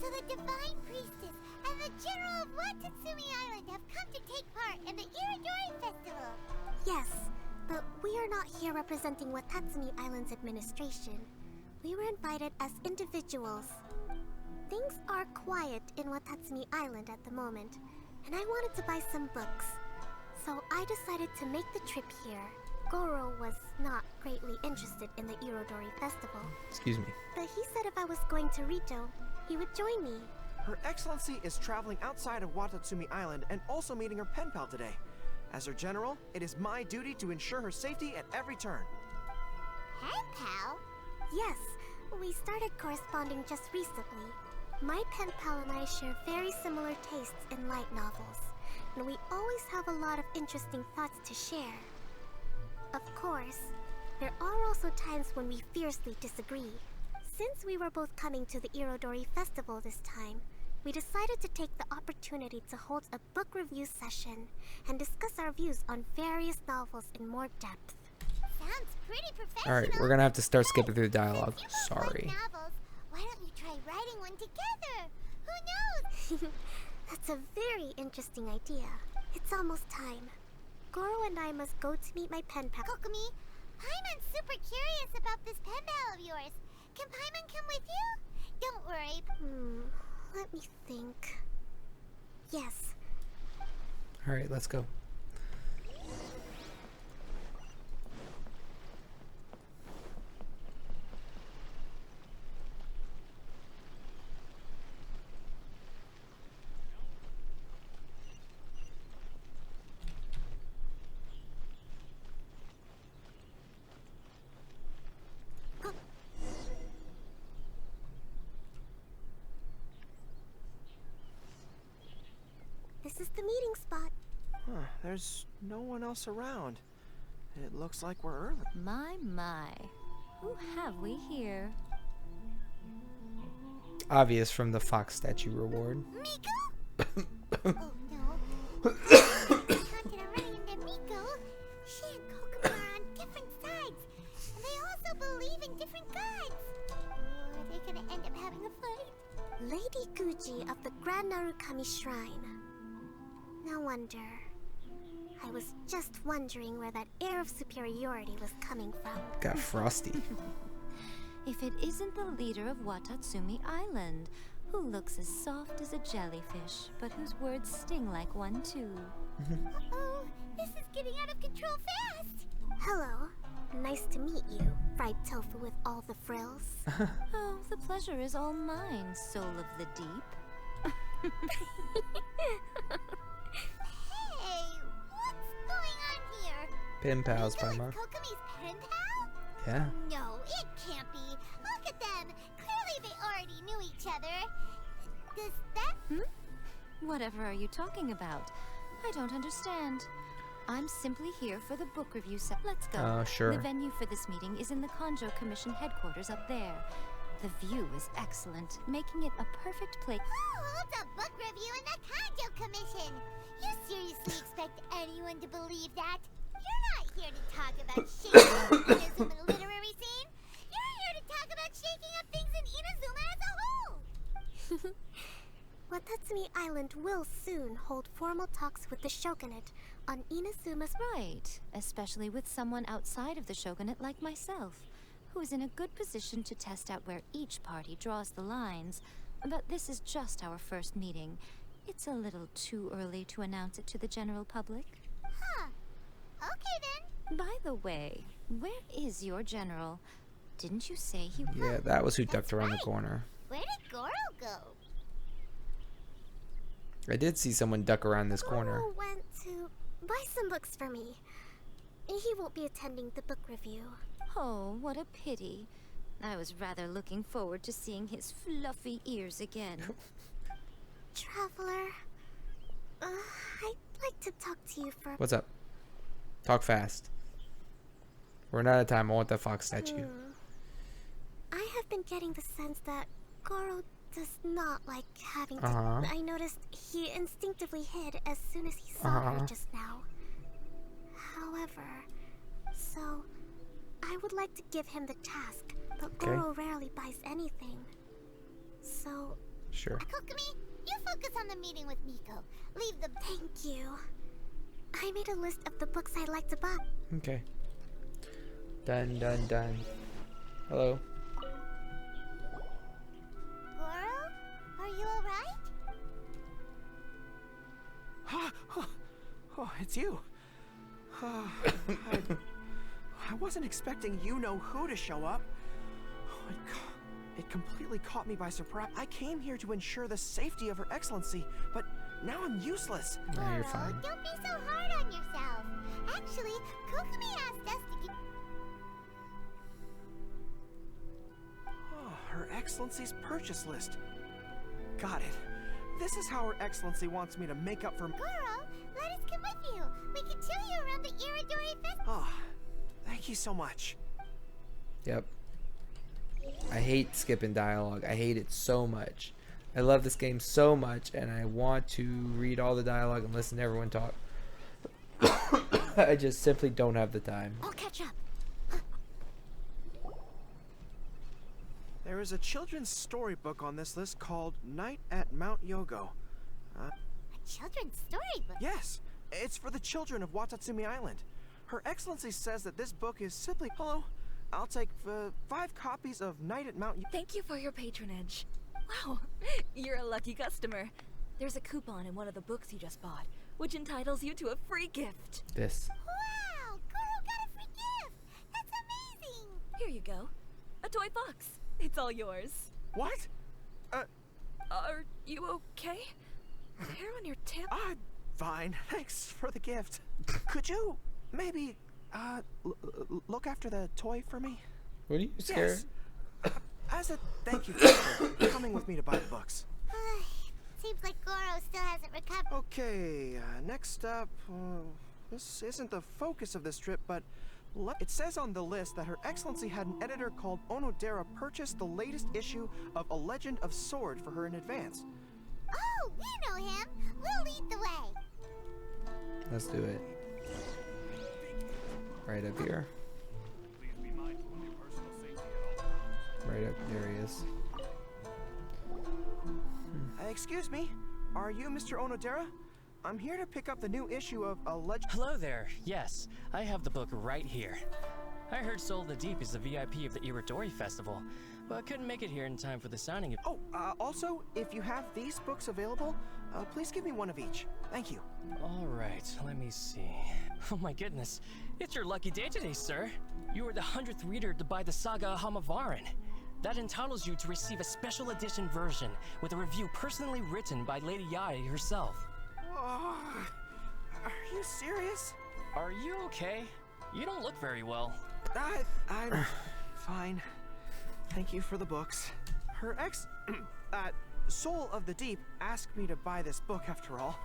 So the Divine Priestess and the General of Watatsumi Island have come to take part in the Irodori Festival! Yes, but we are not here representing Watatsumi Island's administration. We were invited as individuals. Things are quiet in Watatsumi Island at the moment, and I wanted to buy some books. So I decided to make the trip here. Goro was not greatly interested in the Irodori Festival. Excuse me. But he said if I was going to Rito, he would join me. Her Excellency is traveling outside of Watatsumi Island and also meeting her pen pal today. As her general, it is my duty to ensure her safety at every turn. Pen pal? Yes, we started corresponding just recently. My pen pal and I share very similar tastes in light novels, and we always have a lot of interesting thoughts to share. Of course, there are also times when we fiercely disagree. Since we were both coming to the Irodori Festival this time, we decided to take the opportunity to hold a book review session and discuss our views on various novels in more depth. Sounds pretty professional. Alright, we're gonna have to start skipping through the dialogue. Sorry. Novels, why don't you try writing one together? Who knows? That's a very interesting idea. It's almost time. Goro and I must go to meet my pen pal. Kokumi, Paimon's super curious about this pen pal of yours. Can Paimon come with you? Don't worry. Let me think. Yes. Alright, let's go. this is the meeting spot. Huh, there's no one else around. It looks like we're early. My. Who have we here? Obvious from the fox statue reward. Miko? Oh no. Content are running into Miko. She and Kokomi are on different sides. And they also believe in different gods. Or are they gonna end up having a fight? Lady Guji of the Grand Narukami Shrine. No wonder. I was just wondering where that air of superiority was coming from. Got frosty. If it isn't the leader of Watatsumi Island, who looks as soft as a jellyfish, but whose words sting like one too. Uh-oh, this is getting out of control fast. Hello. Nice to meet you, fried tofu with all the frills. Oh, the pleasure is all mine, soul of the deep. Hey, what's going on here? Pen pals, Miko and Parma. Kokomi's pen pal? Yeah. No, it can't be. Look at them. Clearly they already knew each other. Does that... Whatever are you talking about? I don't understand. I'm simply here for the book review set. Let's go. Oh, sure. The venue for this meeting is in the Konjo Commission headquarters up there. The view is excellent, making it a perfect place. Who holds a book review in the Konjo Commission? You seriously expect anyone to believe that? You're not here to talk about shaking up Inazuma literary scene. You're here to talk about shaking up things in Inazuma as a whole. Watatsumi Island will soon hold formal talks with the shogunate on Inazuma's... Right, especially with someone outside of the shogunate like myself, who is in a good position to test out where each party draws the lines. But this is just our first meeting. It's a little too early to announce it to the general public. Huh. Okay then. By the way, where is your general? Didn't you say he... Yeah, that was who ducked around the corner. Where did Goro go? I did see someone duck around this corner. Goro went to buy some books for me. He won't be attending the book review. Oh, what a pity. I was rather looking forward to seeing his fluffy ears again. Traveler, I'd like to talk to you for... What's up? Talk fast. We're not out of time. I want that fox statue. I have been getting the sense that Goro does not like having to... I noticed he instinctively hid as soon as he saw her just now. However, so I would like to give him the task, but Goro rarely buys anything. So... Sure. Kokomi, you focus on the meeting with Miko. Leave the... Thank you. I made a list of the books I'd like to buy. Okay. Done. Hello. Goro? Are you alright? Oh, it's you. I wasn't expecting you-know-who to show up. It completely caught me by surprise. I came here to ensure the safety of Her Excellency, but now I'm useless. No, you're fine. Don't be so hard on yourself. Actually, Kokomi asked us to get... Oh, Her Excellency's purchase list. Got it. This is how Her Excellency wants me to make up for... Goro, let us come with you. We can show you around the Irodori Festival. Ah, thank you so much. Yep. I hate skipping dialogue. I hate it so much. I love this game so much, and I want to read all the dialogue and listen to everyone talk. I just simply don't have the time. I'll catch up. There is a children's storybook on this list called Night at Mount Yogo. A children's storybook? Yes, it's for the children of Watatsumi Island. Her Excellency says that this book is simply... Hello, I'll take 5 copies of Night at Mount... Thank you for your patronage. Wow, you're a lucky customer. There's a coupon in one of the books you just bought, which entitles you to a free gift. This. Wow, Goro got a free gift. That's amazing. Here you go. A toy box. It's all yours. What? Are you okay? Hair on your tip? Fine. Thanks for the gift. Could you maybe look after the toy for me? What are you scared? Yes. As a thank you for coming with me to buy the books. Seems like Goro still hasn't recover. Okay, next up, this isn't the focus of this trip, but it says on the list that Her Excellency had an editor called Onodera purchase the latest issue of A Legend of Sword for her in advance. Oh, we know him. We'll lead the way. Let's do it. Right up here. Right up there he is. Excuse me, are you Mr. Onodera? I'm here to pick up the new issue of A Legend. Hello there. Yes, I have the book right here. I heard Soul of the Deep is the VIP of the Irodori Festival, but couldn't make it here in time for the signing of— Oh, also, if you have these books available, please give me one of each. Thank you. All right, let me see. Oh my goodness, it's your lucky day today, sir. You were the 100th reader to buy the Saga of Hamavaran. That entitles you to receive a special edition version with a review personally written by Lady Yai herself. Are you serious? Are you okay? You don't look very well. I'm fine. Thank you for the books. Her Soul of the Deep asked me to buy this book after all.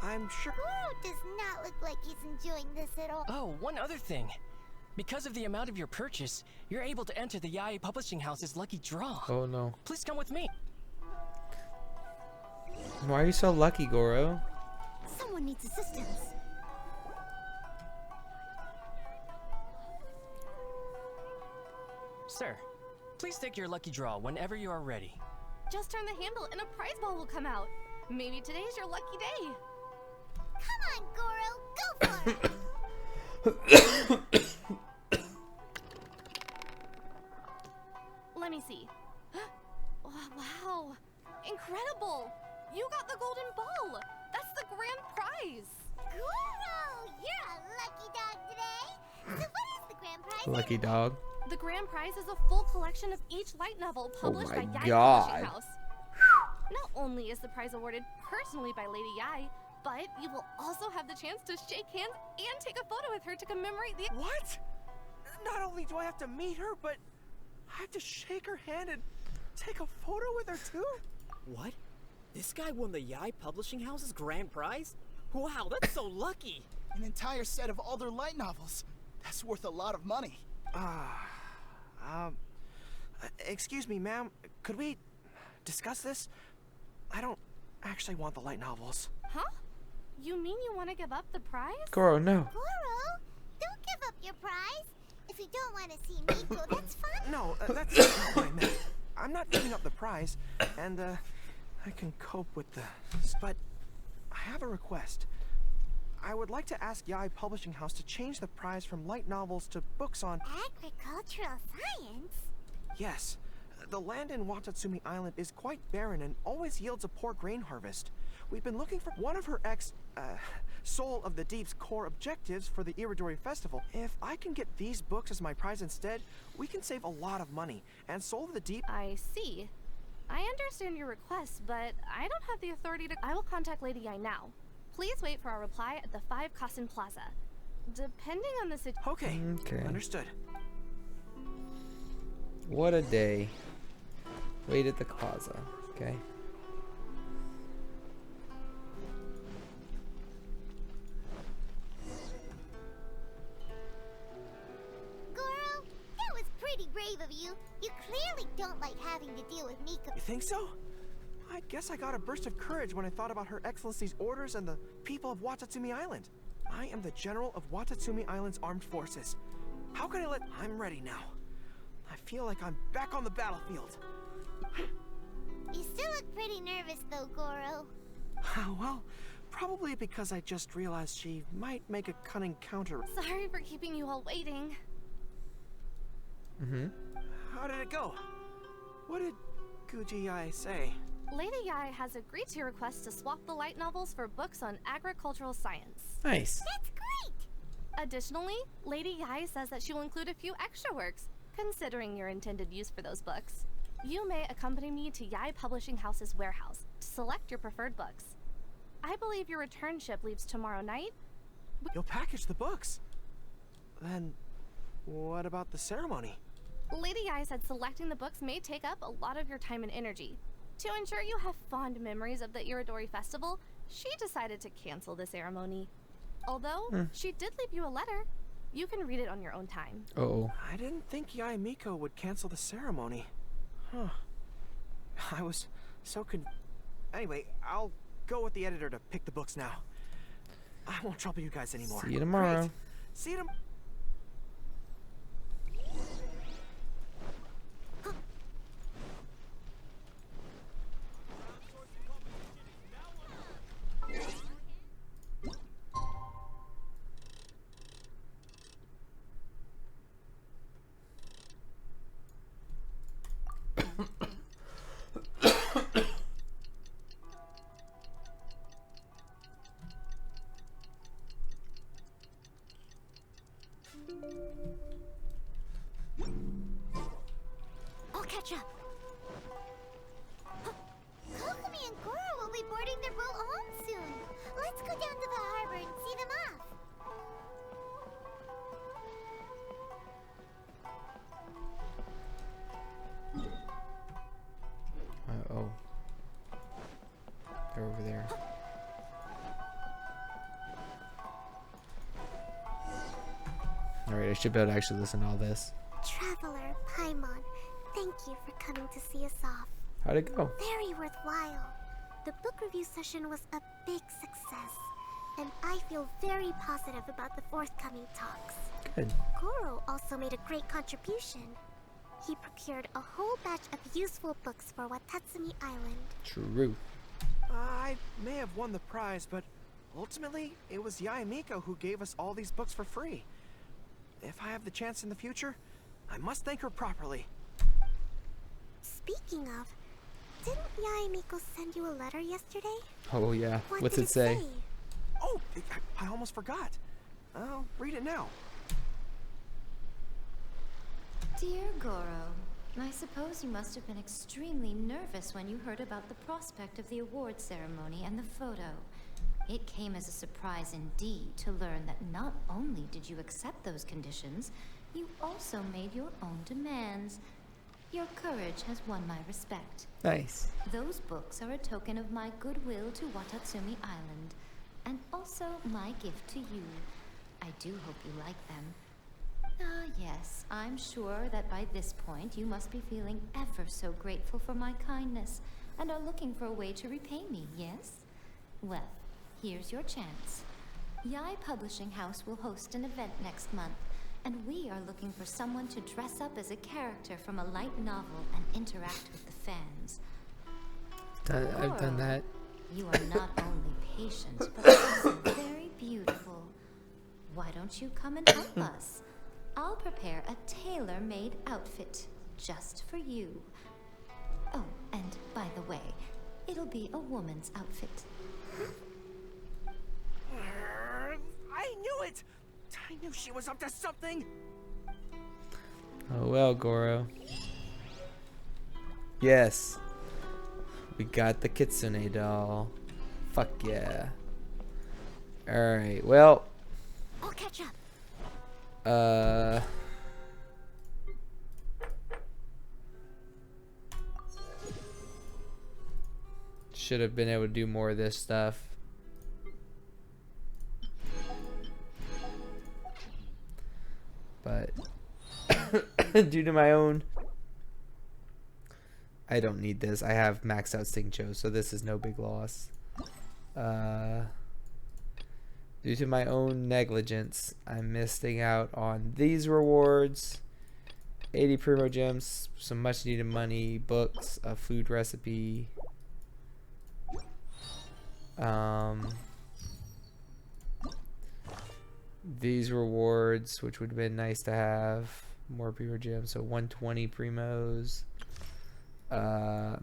I'm sure— Goro does not look like he's enjoying this at all. Oh, one other thing. Because of the amount of your purchase, you're able to enter the Yae Publishing House's lucky draw. Oh no. Please come with me. Why are you so lucky, Goro? Someone needs assistance. Sir, please take your lucky draw whenever you are ready. Just turn the handle and a prize ball will come out. Maybe today's your lucky day. Come on, Goro, go for it. Let me see. Oh, wow. Incredible. You got the golden ball. That's the grand prize. Goro, you're a lucky dog today. So what is the grand prize? Lucky dog. The grand prize is a full collection of each light novel published by Yae Publishing House. Not only is the prize awarded personally by Lady Yae, but you will also have the chance to shake hands and take a photo with her to commemorate the— What? Not only do I have to meet her, but I have to shake her hand and take a photo with her too? What? This guy won the Yae Publishing House's grand prize? Wow, that's so lucky! An entire set of all their light novels. That's worth a lot of money. Excuse me, ma'am. Could we discuss this? I don't actually want the light novels. Huh? You mean you want to give up the prize? Goro, no. Goro, don't give up your prize. If you don't want to see Miko, that's fine. No, that's not what I meant. I'm not giving up the prize, and I can cope with the— But I have a request. I would like to ask Yae Publishing House to change the prize from light novels to books on— Agricultural science? Yes. The land in Watatsumi Island is quite barren and always yields a poor grain harvest. We've been looking for one of her Soul of the Deep's core objectives for the Irodori Festival. If I can get these books as my prize instead, we can save a lot of money. And Soul of the Deep— I see. I understand your request, but I don't have the authority to— I will contact Lady Yae now. Please wait for our reply at the 5 Kasen Plaza. Depending on the situation— Okay. Understood. What a day. Wait at the plaza. Okay. Goro, that was pretty brave of you. You clearly don't like having to deal with Miko. You think so? I guess I got a burst of courage when I thought about Her Excellency's orders and the people of Watatsumi Island. I am the General of Watatsumi Island's armed forces. How can I let— I'm ready now. I feel like I'm back on the battlefield. You still look pretty nervous though, Goro. Well, probably because I just realized she might make a cunning counter. Sorry for keeping you all waiting. How did it go? What did Guji Yae say? Lady Yae has agreed to your request to swap the light novels for books on agricultural science. Nice. That's great! Additionally, Lady Yae says that she will include a few extra works, considering your intended use for those books. You may accompany me to Yae Publishing House's warehouse to select your preferred books. I believe your return ship leaves tomorrow night. You'll package the books. Then, what about the ceremony? Lady Yae said selecting the books may take up a lot of your time and energy. To ensure you have fond memories of the Irodori festival, she decided to cancel the ceremony. Although, she did leave you a letter. You can read it on your own time. Uh-oh. I didn't think Yae Miko would cancel the ceremony. Huh. I was so Anyway, I'll go with the editor to pick the books now. I won't trouble you guys anymore. See you tomorrow. Great. See you tomorrow. I'll catch up. Narukami and Goro will be boarding their boat home soon. Let's go down to the harbor and see them off. Uh-oh. They're over there. Alright, I should be able to actually listen to all this. Traveler, Paimon, thank you for coming to see us off. How'd it go? Very worthwhile. The book review session was a big success, and I feel very positive about the forthcoming talks. Good. Goro also made a great contribution. He procured a whole batch of useful books for Watatsumi Island. True. I may have won the prize, but ultimately, it was Yae Miko who gave us all these books for free. If I have the chance in the future, I must thank her properly. Speaking of, didn't Yae Miko send you a letter yesterday? Oh yeah. What What's did it say? Oh, I almost forgot. I'll read it now. Dear Goro, I suppose you must have been extremely nervous when you heard about the prospect of the award ceremony and the photo. It came as a surprise indeed to learn that not only did you accept those conditions, you also made your own demands. Your courage has won my respect. Nice. Those books are a token of my goodwill to Watatsumi Island, and also my gift to you. I do hope you like them. Ah, yes, I'm sure that by this point you must be feeling ever so grateful for my kindness, and are looking for a way to repay me, yes? Well, here's your chance. Yae Publishing House will host an event next month, and we are looking for someone to dress up as a character from a light novel and interact with the fans. I've done that. You are not only patient, but also very beautiful. Why don't you come and help us? I'll prepare a tailor-made outfit just for you. Oh, and by the way, it'll be a woman's outfit. I knew it! I knew she was up to something! Oh well, Goro. Yes. We got the Kitsune doll. Fuck yeah. Alright, well. I'll catch up. Should have been able to do more of this stuff. But due to my own, I don't need this. I have maxed out Singcho, so this is no big loss. Due to my own negligence, I'm missing out on these rewards. 80 Primo Gems, some much needed money, books, a food recipe. These rewards, which would have been nice to have. More Primo Gems, so 120 Primos.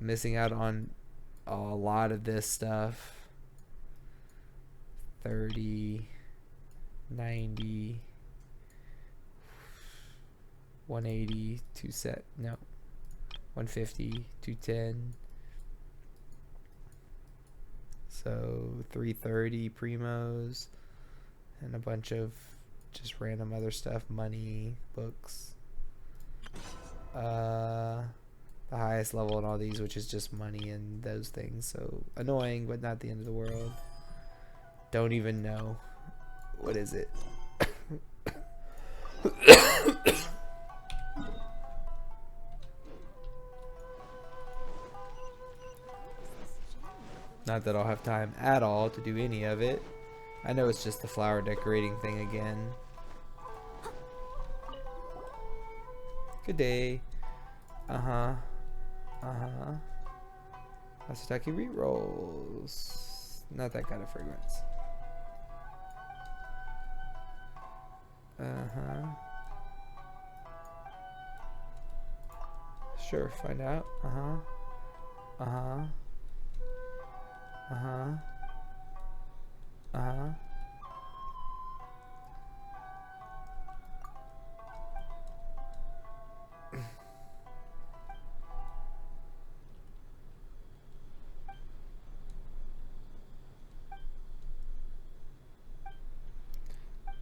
Missing out on a lot of this stuff. 30, 90, 180, 150, 210. So 330 Primos and a bunch of just random other stuff, money, books. the highest level in all these, which is just money and those things. So annoying, but not the end of the world. Don't even know. What is it? Not that I'll have time at all to do any of it. I know it's just the flower decorating thing again. Good day. Uh-huh. Uh-huh. Masataki re-rolls. Not that kind of fragrance. Uh-huh. Sure, find out. Uh-huh. Uh-huh. Uh-huh. Uh-huh.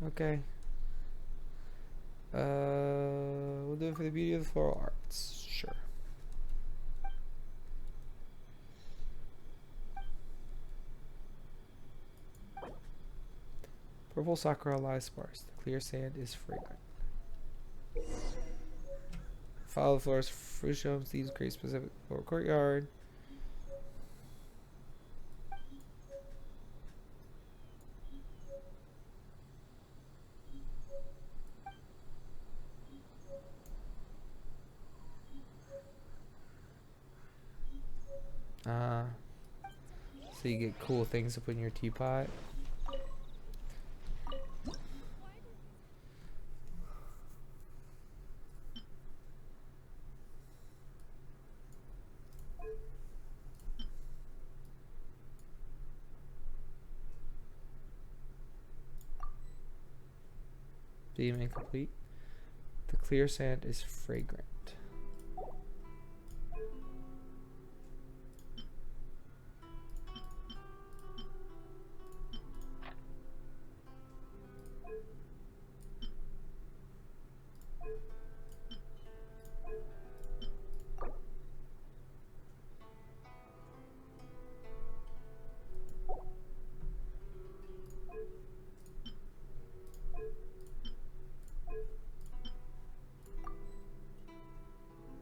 Okay. We'll do it for the beauty of the floral arts. Sure. Purple sakura lies sparse. The clear sand is fragrant. Follow the florist fruit shows these create specific floral courtyard. So you get cool things to put in your teapot. Theme incomplete. The clear sand is fragrant.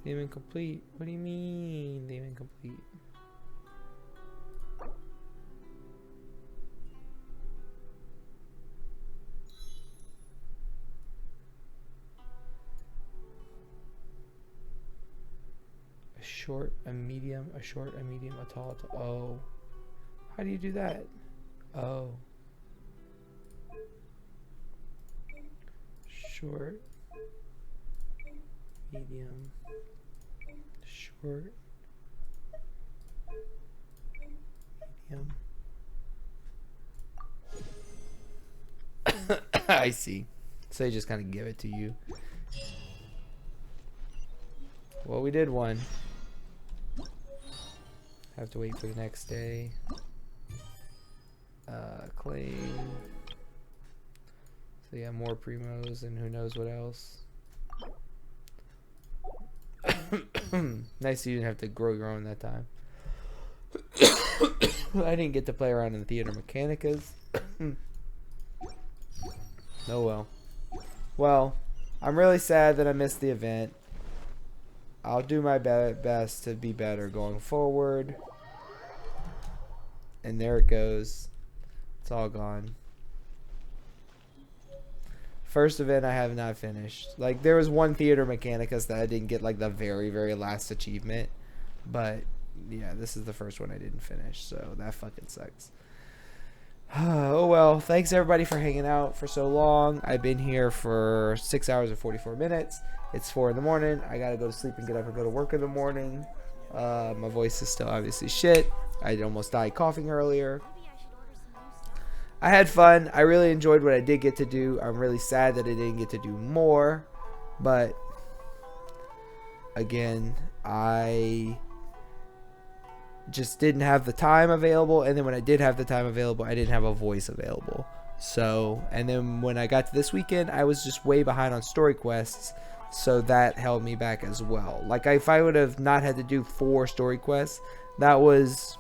Theme incomplete? What do you mean, theme incomplete? A short, a medium, a short, a medium, a tall, oh. How do you do that? Oh. Short, medium, short, medium. I see. So they just kind of give it to you. Well, we did one. Have to wait for the next day. Claim. So yeah, more primos and who knows what else. Nice you didn't have to grow your own that time. I didn't get to play around in the theater Mechanicus. Oh well. Well, I'm really sad that I missed the event. I'll do my best to be better going forward. And there it goes. It's all gone. First event I have not finished. Like, there was one theater Mechanicus that I didn't get, like, the very, very last achievement. But, yeah, this is the first one I didn't finish. So, that fucking sucks. Oh, well. Thanks, everybody, for hanging out for so long. I've been here for 6 hours and 44 minutes. It's 4 in the morning. I gotta go to sleep and get up and go to work in the morning. My voice is still obviously shit. I almost died coughing earlier. I had fun. I really enjoyed what I did get to do. I'm really sad that I didn't get to do more. But, again, I just didn't have the time available. And then when I did have the time available, I didn't have a voice available. So, and then when I got to this weekend, I was just way behind on story quests. so that held me back as well. Like, if I would have not had to do 4 story quests, that was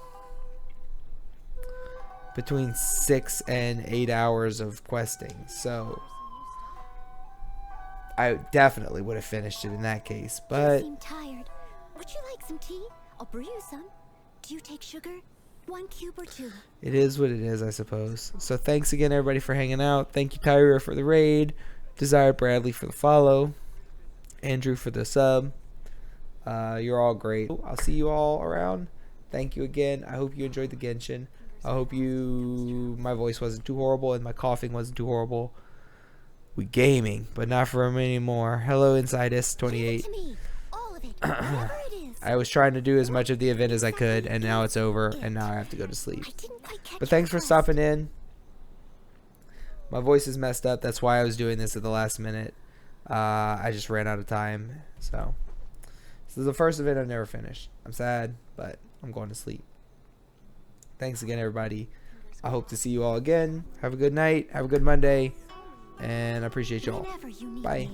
between 6 and 8 hours of questing. So I definitely would have finished it in that case. But you seem tired. Would you like some tea? I'll brew you some. Do you take sugar? 1 cube or 2? it is what it is, I suppose. So thanks again, everybody, for hanging out. Thank you, Tyra, for the raid. Desire Bradley for the follow. Andrew for the sub. You're all great. I'll see you all around. Thank you again. I hope you enjoyed the Genshin. I hope my voice wasn't too horrible and my coughing wasn't too horrible. We gaming, but not for him anymore. Hello, Inside S28. I was trying to do as much of the event as I could, and now it's over, and now I have to go to sleep. But thanks for stopping in. My voice is messed up. That's why I was doing this at the last minute. I just ran out of time. So this is the first event I've never finished. I'm sad, but I'm going to sleep. Thanks again, everybody. I hope to see you all again. Have a good night. Have a good Monday. And I appreciate you all. Bye.